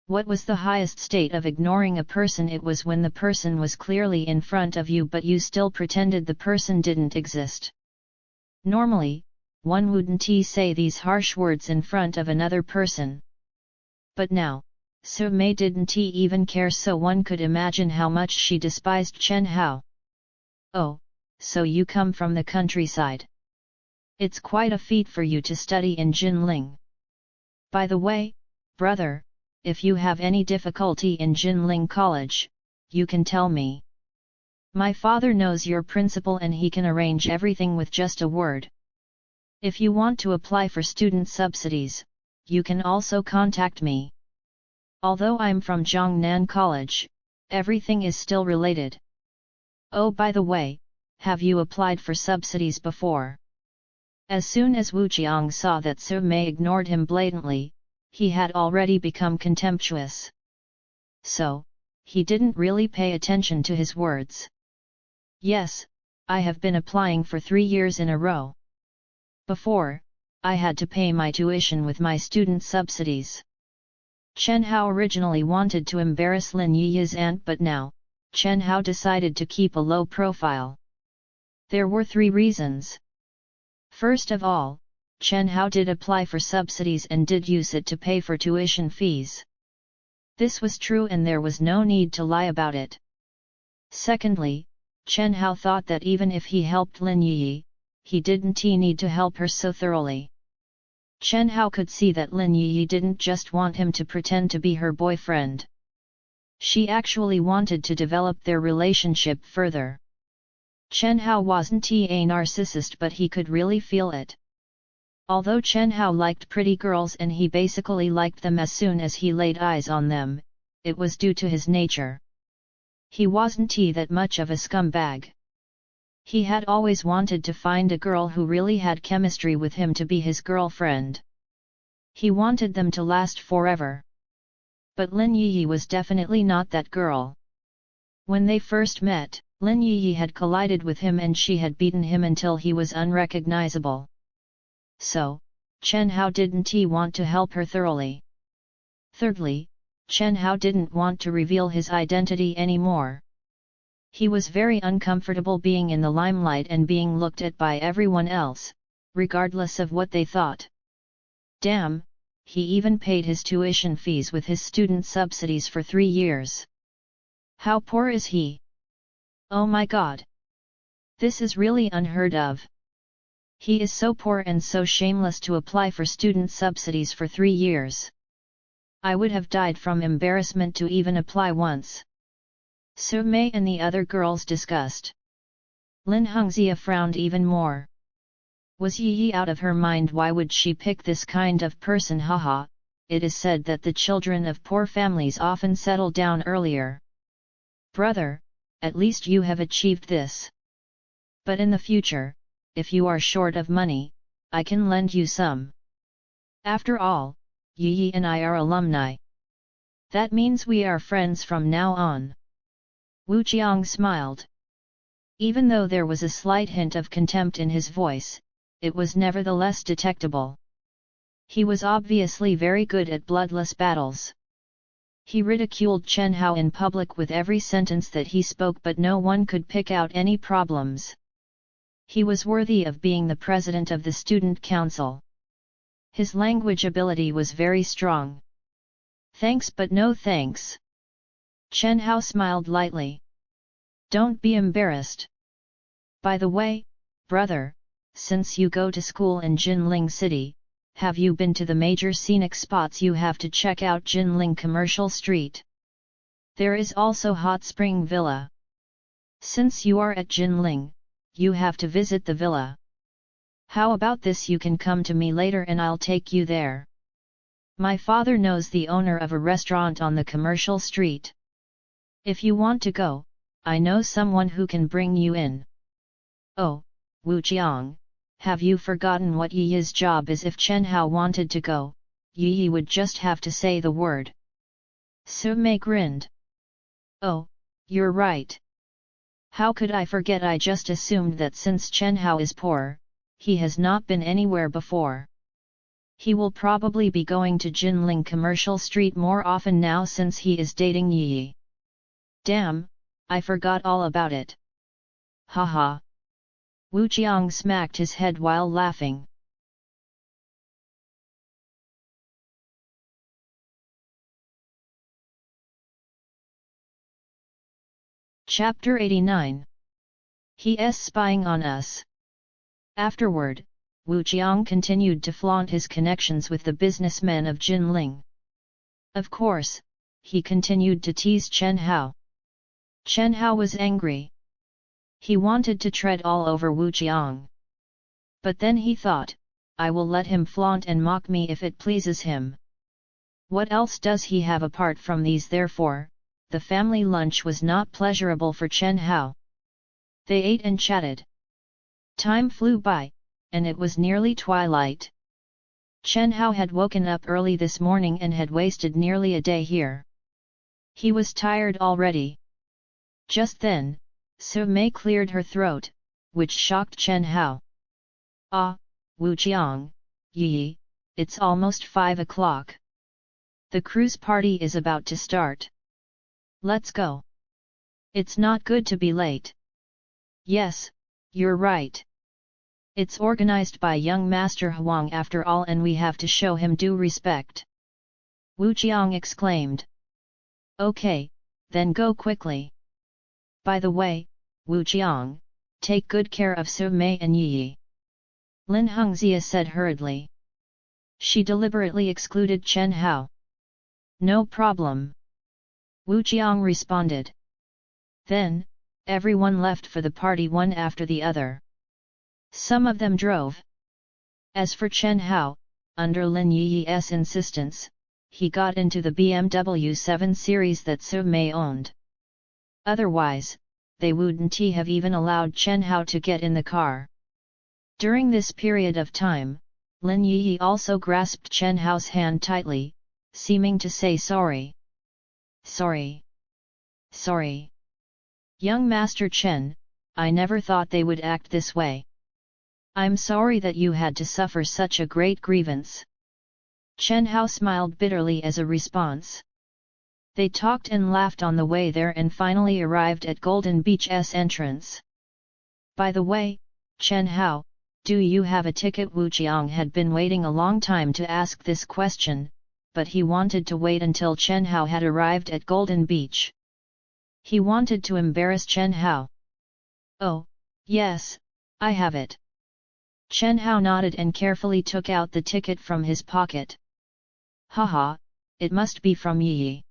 What was the highest state of ignoring a person? It was when the person was clearly in front of you but you still pretended the person didn't exist. Normally, one wouldn't say these harsh words in front of another person. But now, Su Mei didn't even care, so one could imagine how much she despised Chen Hao. Oh, so you come from the countryside. It's quite a feat for you to study in Jinling. By the way, brother, if you have any difficulty in Jinling College, you can tell me. My father knows your principal and he can arrange everything with just a word. If you want to apply for student subsidies, you can also contact me. Although I'm from Zhongnan College, everything is still related. Oh, by the way, have you applied for subsidies before? As soon as Wu Qiang saw that Su Mei ignored him blatantly, he had already become contemptuous. So, he didn't really pay attention to his words. Yes, I have been applying for 3 years in a row. Before, I had to pay my tuition with my student subsidies. Chen Hao originally wanted to embarrass Lin Yi's aunt, but now, Chen Hao decided to keep a low profile. There were 3 reasons. First of all, Chen Hao did apply for subsidies and did use it to pay for tuition fees. This was true and there was no need to lie about it. Secondly, Chen Hao thought that even if he helped Lin Yi, he didn't need to help her so thoroughly. Chen Hao could see that Lin Yi didn't just want him to pretend to be her boyfriend. She actually wanted to develop their relationship further. Chen Hao wasn't a narcissist, but he could really feel it. Although Chen Hao liked pretty girls and he basically liked them as soon as he laid eyes on them, it was due to his nature. He wasn't that much of a scumbag. He had always wanted to find a girl who really had chemistry with him to be his girlfriend. He wanted them to last forever. But Lin Yi was definitely not that girl. When they first met, Lin Yi had collided with him and she had beaten him until he was unrecognizable. So, Chen Hao didn't want to help her thoroughly. Thirdly, Chen Hao didn't want to reveal his identity anymore. He was very uncomfortable being in the limelight and being looked at by everyone else, regardless of what they thought. Damn, he even paid his tuition fees with his student subsidies for 3 years. How poor is he? Oh my god! This is really unheard of. He is so poor and so shameless to apply for student subsidies for 3 years. I would have died from embarrassment to even apply once. Su Mei and the other girls discussed. Lin Hongxia frowned even more. Was Yi out of her mind? Why would she pick this kind of person? Haha, it is said that the children of poor families often settle down earlier. Brother, at least you have achieved this. But in the future, if you are short of money, I can lend you some. After all, Yi and I are alumni. That means we are friends from now on. Wu Qiang smiled. Even though there was a slight hint of contempt in his voice, it was nevertheless detectable. He was obviously very good at bloodless battles. He ridiculed Chen Hao in public with every sentence that he spoke, but no one could pick out any problems. He was worthy of being the president of the student council. His language ability was very strong. Thanks but no thanks. Chen Hao smiled lightly. Don't be embarrassed. By the way, brother, since you go to school in Jinling City, have you been to the major scenic spots? You have to check out Jinling Commercial Street. There is also Hot Spring Villa. Since you are at Jinling, you have to visit the villa. How about this? You can come to me later and I'll take you there. My father knows the owner of a restaurant on the commercial street. If you want to go, I know someone who can bring you in. Oh, Wu Qiang, have you forgotten what Yi's job is? If Chen Hao wanted to go, Yi would just have to say the word. Su Mei grinned. Oh, you're right. How could I forget? I just assumed that since Chen Hao is poor, he has not been anywhere before. He will probably be going to Jinling Commercial Street more often now since he is dating Yi. Damn, I forgot all about it. Haha. Wu Qiang smacked his head while laughing. Chapter 89. He's spying on us. Afterward, Wu Qiang continued to flaunt his connections with the businessmen of Jinling. Of course, he continued to tease Chen Hao. Chen Hao was angry. He wanted to tread all over Wu Qiang. But then he thought, I will let him flaunt and mock me if it pleases him. What else does he have apart from these? Therefore, the family lunch was not pleasurable for Chen Hao. They ate and chatted. Time flew by, and it was nearly twilight. Chen Hao had woken up early this morning and had wasted nearly a day here. He was tired already. Just then, Su Mei cleared her throat, which shocked Chen Hao. "Ah, Wu Jiang, Yi, it's almost 5 o'clock. The cruise party is about to start. Let's go. It's not good to be late." "Yes, you're right. It's organized by young Master Huang after all, and we have to show him due respect," Wu Jiang exclaimed. "Okay, then go quickly. By the way, Wu Jiang, take good care of Su Mei and Yi," Lin Hengzia said hurriedly. She deliberately excluded Chen Hao. "No problem," Wu Jiang responded. Then, everyone left for the party one after the other. Some of them drove. As for Chen Hao, under Lin Yi's insistence, he got into the BMW 7 Series that Su Mei owned. Otherwise, they wouldn't have even allowed Chen Hao to get in the car. During this period of time, Lin Yi also grasped Chen Hao's hand tightly, seeming to say sorry. "Sorry. Sorry. Young Master Chen, I never thought they would act this way. I'm sorry that you had to suffer such a great grievance." Chen Hao smiled bitterly as a response. They talked and laughed on the way there and finally arrived at Golden Beach's entrance. "By the way, Chen Hao, do you have a ticket?" Wu Jiang had been waiting a long time to ask this question, but he wanted to wait until Chen Hao had arrived at Golden Beach. He wanted to embarrass Chen Hao. "Oh, yes, I have it." Chen Hao nodded and carefully took out the ticket from his pocket. "Haha, it must be from Yi.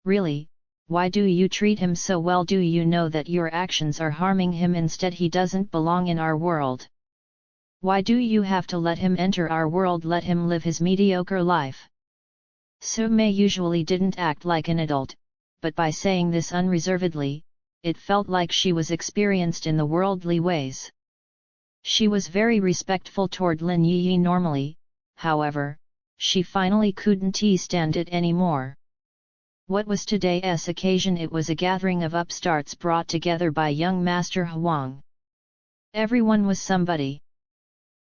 Really, why do you treat him so well? Do you know that your actions are harming him? Instead, he doesn't belong in our world. Why do you have to let him enter our world? Let him live his mediocre life." Su Mei usually didn't act like an adult, but by saying this unreservedly, it felt like she was experienced in the worldly ways. She was very respectful toward Lin Yi normally, however, she finally couldn't stand it anymore. What was today's occasion? It was a gathering of upstarts brought together by young Master Huang. Everyone was somebody.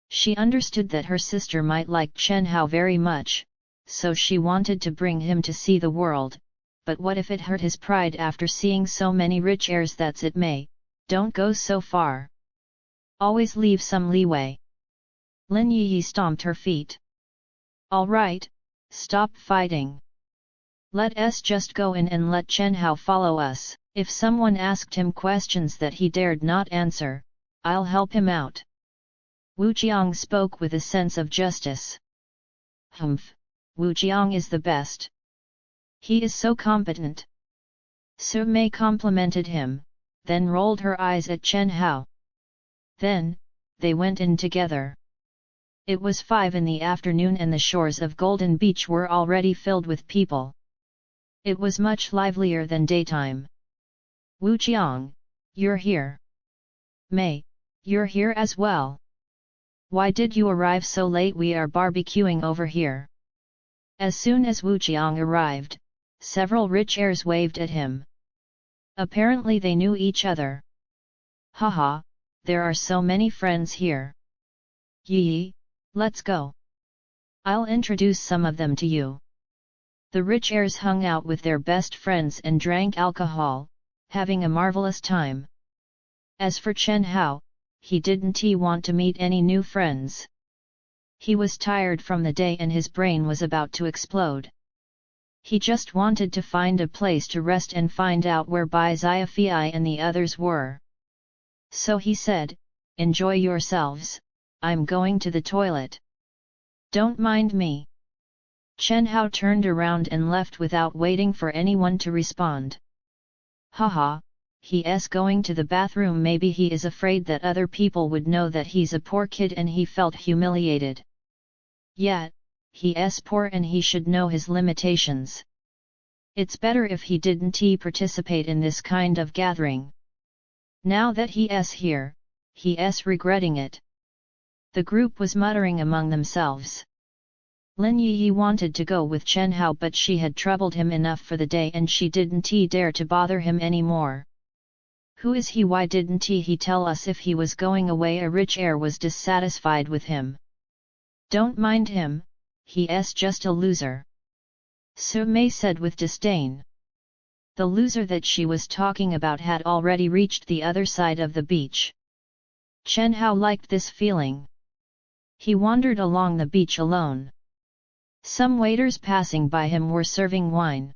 She understood that her sister might like Chen Hao very much, so she wanted to bring him to see the world, but what if it hurt his pride after seeing so many rich heirs? That's it, Mei, don't go so far. Always leave some leeway. Lin Yi stomped her feet. "All right, stop fighting. Let us just go in and let Chen Hao follow us. If someone asked him questions that he dared not answer, I'll help him out." Wu Jiang spoke with a sense of justice. "Humph, Wu Jiang is the best. He is so competent." Su Mei complimented him, then rolled her eyes at Chen Hao. Then, they went in together. It was 5 in the afternoon and the shores of Golden Beach were already filled with people. It was much livelier than daytime. "Wu Jiang, you're here. Mei, you're here as well. Why did you arrive so late? We are barbecuing over here." As soon as Wu Jiang arrived, several rich heirs waved at him. Apparently they knew each other. "Haha, there are so many friends here. Yi, let's go. I'll introduce some of them to you." The rich heirs hung out with their best friends and drank alcohol, having a marvelous time. As for Chen Hao, he didn't want to meet any new friends. He was tired from the day and his brain was about to explode. He just wanted to find a place to rest and find out where Bai Xiafei and the others were. So he said, "Enjoy yourselves, I'm going to the toilet. Don't mind me." Chen Hao turned around and left without waiting for anyone to respond. "Haha, he's going to the bathroom. Maybe he is afraid that other people would know that he's a poor kid and he felt humiliated. Yeah, he's poor and he should know his limitations. It's better if he didn't participate in this kind of gathering. Now that he's here, he's regretting it." The group was muttering among themselves. Lin Yi wanted to go with Chen Hao, but she had troubled hin enough for the day and she didn't dare to bother him anymore. Who is he? Why didn't he tell us if he was going away? A rich heir was dissatisfied with him. Don't mind him, he's just a loser, Su Mei said with disdain. The loser that she was talking about had already reached the other side of the beach. Chen Hao liked this feeling. He wandered along the beach alone. Some waiters passing by him were serving wine.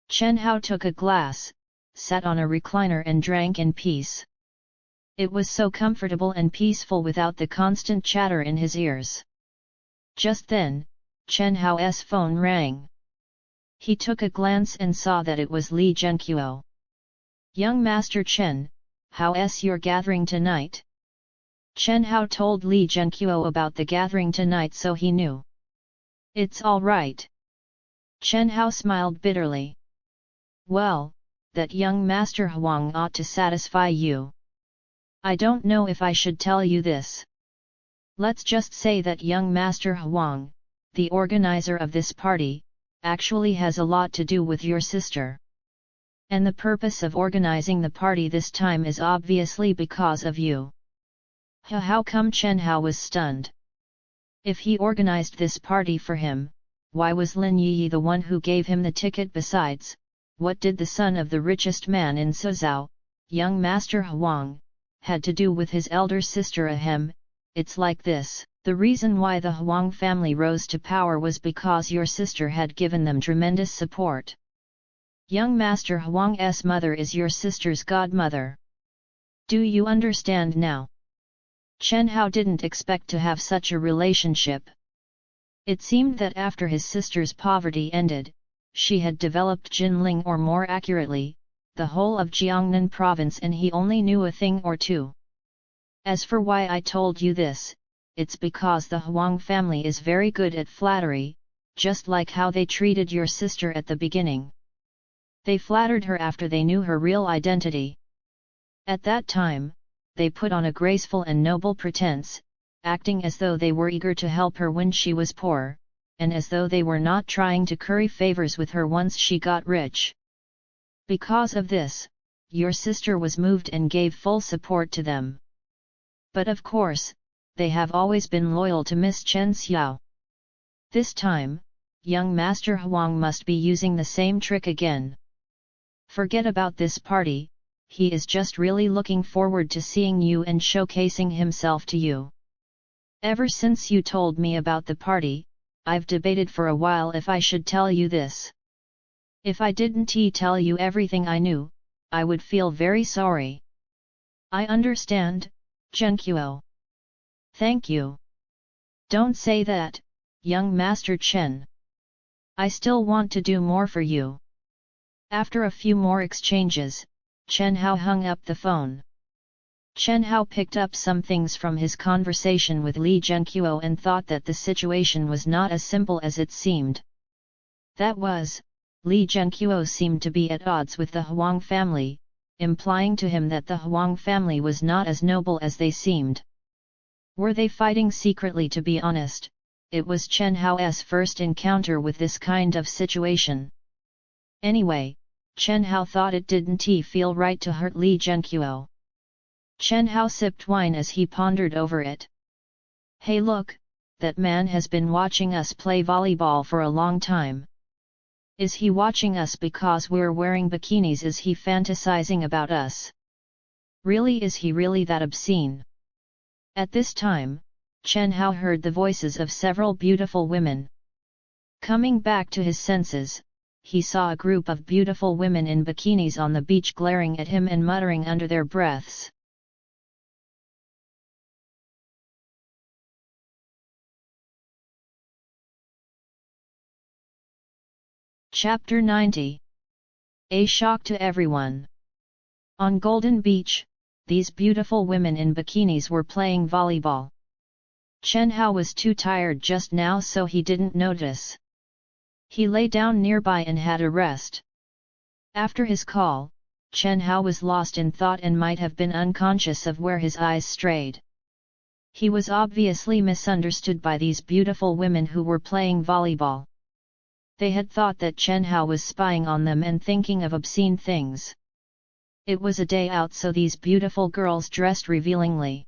Chen Hao took a glass, sat on a recliner and drank in peace. It was so comfortable and peaceful without the constant chatter in his ears. Just then, Chen Hao's phone rang. He took a glance and saw that it was Li Zhenqiu. Young Master Chen, how's your gathering tonight? Chen Hao told Li Zhenqiu about the gathering tonight, so he knew. It's all right. Chen Hao smiled bitterly. Well, that young Master Huang ought to satisfy you. I don't know if I should tell you this. Let's just say that young Master Huang, the organizer of this party, actually has a lot to do with your sister. And the purpose of organizing the party this time is obviously because of you. How come? Chen Hao was stunned. If he organized this party for him, why was Lin Yi the one who gave him the ticket? Besides, what did the son of the richest man in Suzhou, young Master Huang, had to do with his elder sister? Ahem, it's like this. The reason why the Huang family rose to power was because your sister had given them tremendous support. Young Master Huang's mother is your sister's godmother. Do you understand now? Chen Hao didn't expect to have such a relationship. It seemed that after his sister's poverty ended, she had developed Jinling, or more accurately, the whole of Jiangnan province, and he only knew a thing or two. As for why I told you this, it's because the Huang family is very good at flattery, just like how they treated your sister at the beginning. They flattered her after they knew her real identity. At that time, they put on a graceful and noble pretense, acting as though they were eager to help her when she was poor, and as though they were not trying to curry favors with her once she got rich. Because of this, your sister was moved and gave full support to them. But of course, they have always been loyal to Miss Chen Xiao. This time, young Master Huang must be using the same trick again. Forget about this party, he is just really looking forward to seeing you and showcasing himself to you. Ever since you told me about the party, I've debated for a while if I should tell you this. If I didn't tell you everything I knew, I would feel very sorry. I understand, Zhenqiu. Thank you. Don't say that, young Master Chen. I still want to do more for you. After a few more exchanges, Chen Hao hung up the phone. Chen Hao picked up some things from his conversation with Li Zhenqiu and thought that the situation was not as simple as it seemed. That was, Li Zhenqiu seemed to be at odds with the Huang family, implying to him that the Huang family was not as noble as they seemed. Were they fighting secretly? To be honest, it was Chen Hao's first encounter with this kind of situation. Anyway, Chen Hao thought it didn't feel right to hurt Li Zhenqiu. Chen Hao sipped wine as he pondered over it. Hey look, that man has been watching us play volleyball for a long time. Is he watching us because we're wearing bikinis? Is he fantasizing about us? Really, is he really that obscene? At this time, Chen Hao heard the voices of several beautiful women. Coming back to his senses, he saw a group of beautiful women in bikinis on the beach glaring at him and muttering under their breaths. Chapter 90. A shock to everyone. On Golden Beach, these beautiful women in bikinis were playing volleyball. Chen Hao was too tired just now, so he didn't notice. He lay down nearby and had a rest. After his call, Chen Hao was lost in thought and might have been unconscious of where his eyes strayed. He was obviously misunderstood by these beautiful women who were playing volleyball. They had thought that Chen Hao was spying on them and thinking of obscene things. It was a day out, so these beautiful girls dressed revealingly.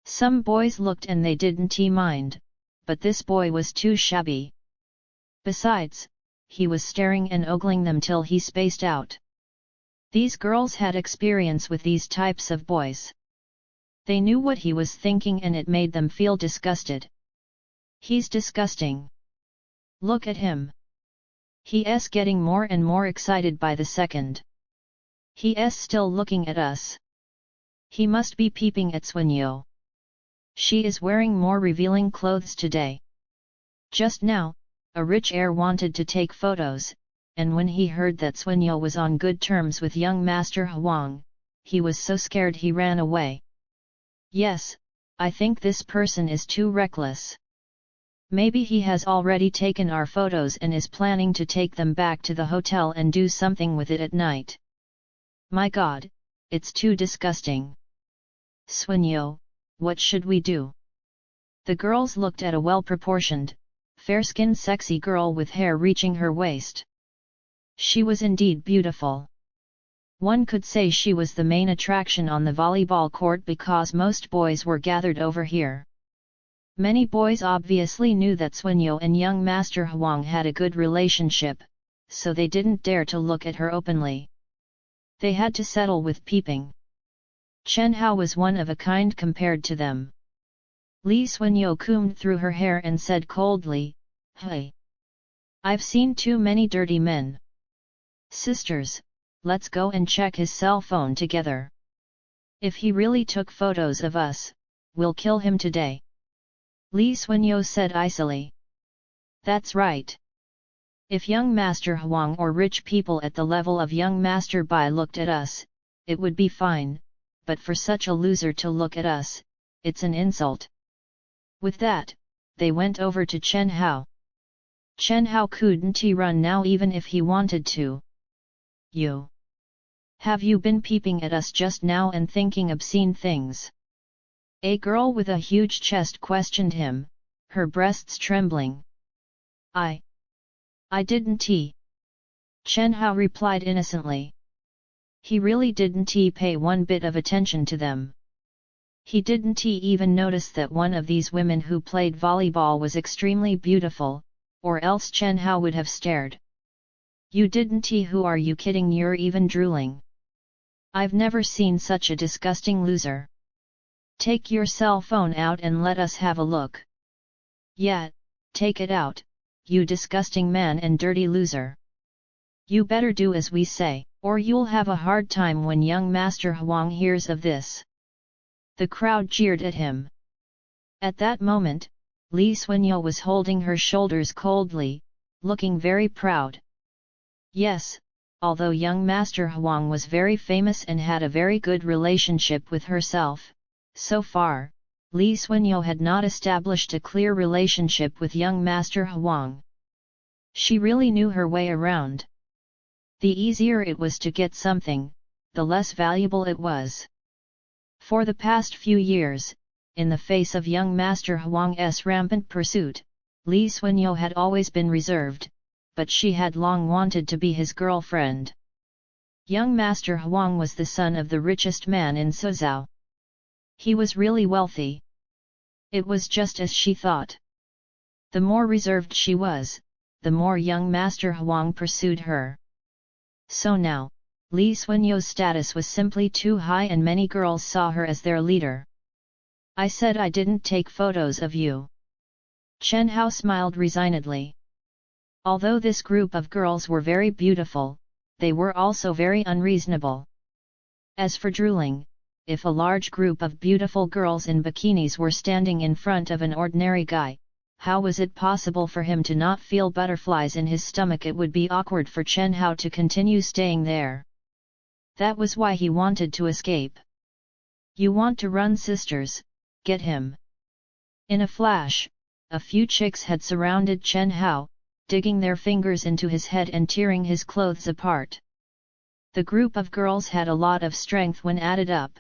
Some boys looked and they didn't mind, but this boy was too shabby. Besides, he was staring and ogling them till he spaced out. These girls had experience with these types of boys. They knew what he was thinking and it made them feel disgusted. He's disgusting. Look at him. He's getting more and more excited by the second. He's still looking at us. He must be peeping at Swenyo. She is wearing more revealing clothes today. Just now, a rich heir wanted to take photos, and when he heard that Swenyo was on good terms with young Master Huang, he was so scared he ran away. Yes, I think this person is too reckless. Maybe he has already taken our photos and is planning to take them back to the hotel and do something with it at night. My God, it's too disgusting. Swenyo, what should we do? The girls looked at a well-proportioned, fair-skinned sexy girl with hair reaching her waist. She was indeed beautiful. One could say she was the main attraction on the volleyball court because most boys were gathered over here. Many boys obviously knew that Swenyo and young Master Huang had a good relationship, so they didn't dare to look at her openly. They had to settle with peeping. Chen Hao was one of a kind compared to them. Li Swenyo combed through her hair and said coldly, "Hey! I've seen too many dirty men. Sisters, let's go and check his cell phone together. If he really took photos of us, we'll kill him today." Li Swenyo said icily. That's right. If young Master Huang or rich people at the level of young Master Bai looked at us, it would be fine, but for such a loser to look at us, it's an insult. With that, they went over to Chen Hao. Chen Hao couldn't run now even if he wanted to. You! Have you been peeping at us just now and thinking obscene things? A girl with a huge chest questioned him, her breasts trembling. I didn't. Chen Hao replied innocently. He really didn't pay one bit of attention to them. He didn't even notice that one of these women who played volleyball was extremely beautiful, or else Chen Hao would have stared. You didn't? Who are you kidding? You're even drooling. I've never seen such a disgusting loser. Take your cell phone out and let us have a look. Yeah, take it out, you disgusting man and dirty loser. You better do as we say, or you'll have a hard time when young Master Huang hears of this. The crowd jeered at him. At that moment, Li Swenyo was holding her shoulders coldly, looking very proud. Yes, although young Master Huang was very famous and had a very good relationship with herself, so far, Li Swenyo had not established a clear relationship with young Master Huang. She really knew her way around. The easier it was to get something, the less valuable it was. For the past few years, in the face of young Master Huang's rampant pursuit, Li Swenyo had always been reserved, but she had long wanted to be his girlfriend. Young Master Huang was the son of the richest man in Suzhou. He was really wealthy. It was just as she thought. The more reserved she was, the more young Master Huang pursued her. So now, Li Swenyo's status was simply too high and many girls saw her as their leader. I said I didn't take photos of you. Chen Hao smiled resignedly. Although this group of girls were very beautiful, they were also very unreasonable. As for drooling, if a large group of beautiful girls in bikinis were standing in front of an ordinary guy, how was it possible for him to not feel butterflies in his stomach? It would be awkward for Chen Hao to continue staying there. That was why he wanted to escape. You want to run, sisters? Get him! In a flash, a few chicks had surrounded Chen Hao, digging their fingers into his head and tearing his clothes apart. The group of girls had a lot of strength when added up.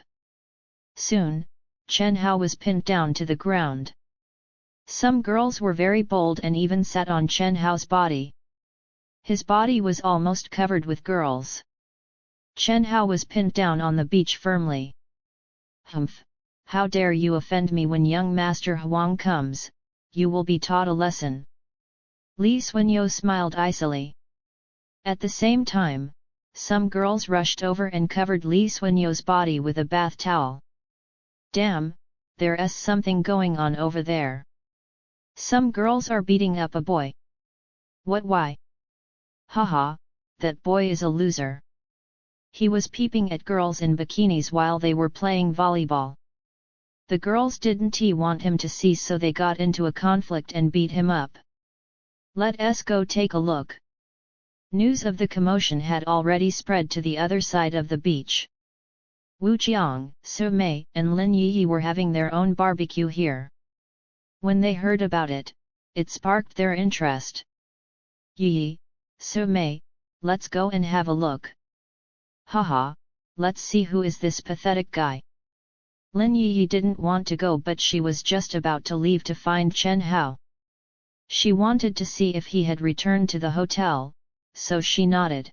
Soon, Chen Hao was pinned down to the ground. Some girls were very bold and even sat on Chen Hao's body. His body was almost covered with girls. Chen Hao was pinned down on the beach firmly. Humph! How dare you offend me? When young Master Huang comes, you will be taught a lesson. Li Xuanyou smiled icily. At the same time, some girls rushed over and covered Li Xuanyou's body with a bath towel. Damn, there's something going on over there. Some girls are beating up a boy. What? Why? Haha, that boy is a loser. He was peeping at girls in bikinis while they were playing volleyball. The girls didn't want him to see, so they got into a conflict and beat him up. Let us go take a look. News of the commotion had already spread to the other side of the beach. Wu Qiang, Su Mei, and Lin Yi were having their own barbecue here. When they heard about it, it sparked their interest. Yi, Su Mei, let's go and have a look. Haha, let's see who is this pathetic guy. Lin Yi didn't want to go, but she was just about to leave to find Chen Hao. She wanted to see if he had returned to the hotel, so she nodded.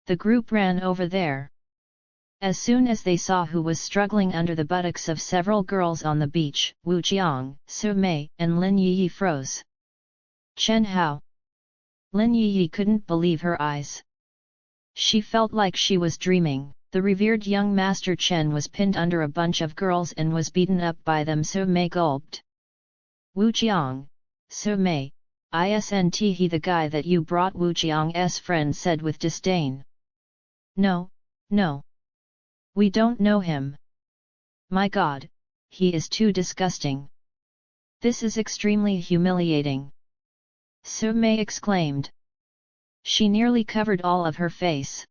The group ran over there. As soon as they saw who was struggling under the buttocks of several girls on the beach, Wu Qiang, Su Mei, and Lin Yi froze. Chen Hao. Lin Yi couldn't believe her eyes. She felt like she was dreaming. The revered young master Chen was pinned under a bunch of girls and was beaten up by them. Su Mei gulped. Wu Qiang, Su Mei, isn't he the guy that you brought? Wu Qiang's friend said with disdain. No, no. We don't know him. My God, he is too disgusting. This is extremely humiliating. Su Mei exclaimed. She nearly covered all of her face.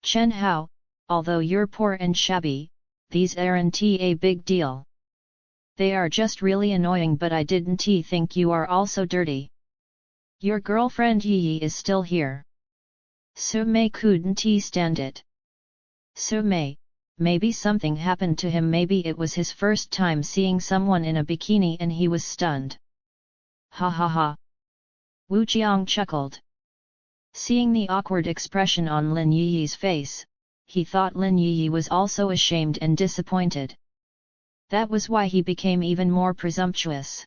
Chen Hao, although you're poor and shabby, these aren't a big deal. They are just really annoying, but I didn't think you are also dirty. Your girlfriend Yi is still here. Su Mei couldn't stand it. Su Mei, maybe something happened to him. Maybe it was his first time seeing someone in a bikini and he was stunned. Ha ha ha. Wu Qiang chuckled. Seeing the awkward expression on Lin Yi's face, he thought Lin Yi was also ashamed and disappointed. That was why he became even more presumptuous.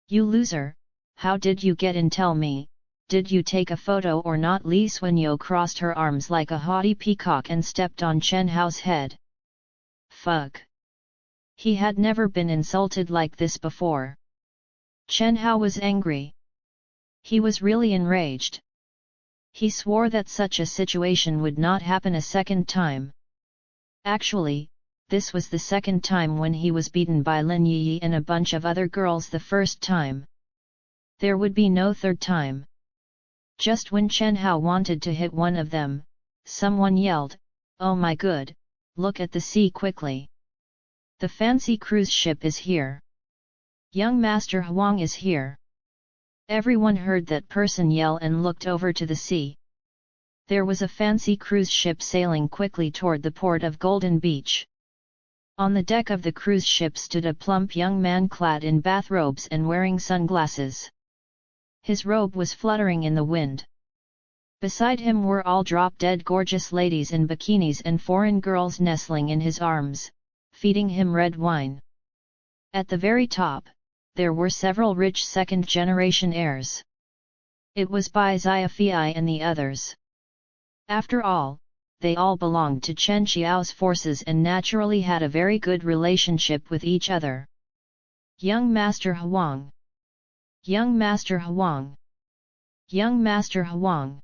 You loser, how did you get in? Tell me, did you take a photo or not? Li Xuanyou crossed her arms like a haughty peacock and stepped on Chen Hao's head. Fug! He had never been insulted like this before. Chen Hao was angry. He was really enraged. He swore that such a situation would not happen a second time. Actually, this was the second time when he was beaten by Lin Yi and a bunch of other girls the first time. There would be no third time. Just when Chen Hao wanted to hit one of them, someone yelled, "Oh my good, look at the sea quickly. The fancy cruise ship is here. Young Master Huang is here." Everyone heard that person yell and looked over to the sea. There was a fancy cruise ship sailing quickly toward the port of Golden Beach. On the deck of the cruise ship stood a plump young man clad in bathrobes and wearing sunglasses. His robe was fluttering in the wind. Beside him were all drop-dead gorgeous ladies in bikinis and foreign girls nestling in his arms, feeding him red wine. At the very top, there were several rich second-generation heirs. It was Bai Xiafei and the others. After all, they all belonged to Chen Qiao's forces and naturally had a very good relationship with each other. Young Master Huang! Young Master Huang! Young Master Huang!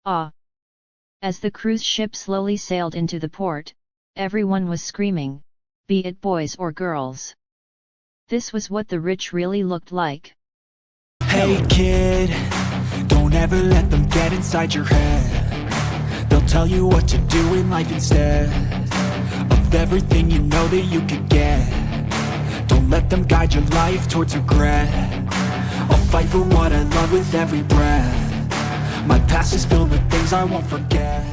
Ah! As the cruise ship slowly sailed into the port, everyone was screaming, be it boys or girls. This was what the rich really looked like. Hey kid, don't ever let them get inside your head. They'll tell you what to do in life instead of everything you know that you could get. Don't let them guide your life towards regret. I'll fight for what I love with every breath. My past is filled with things I won't forget.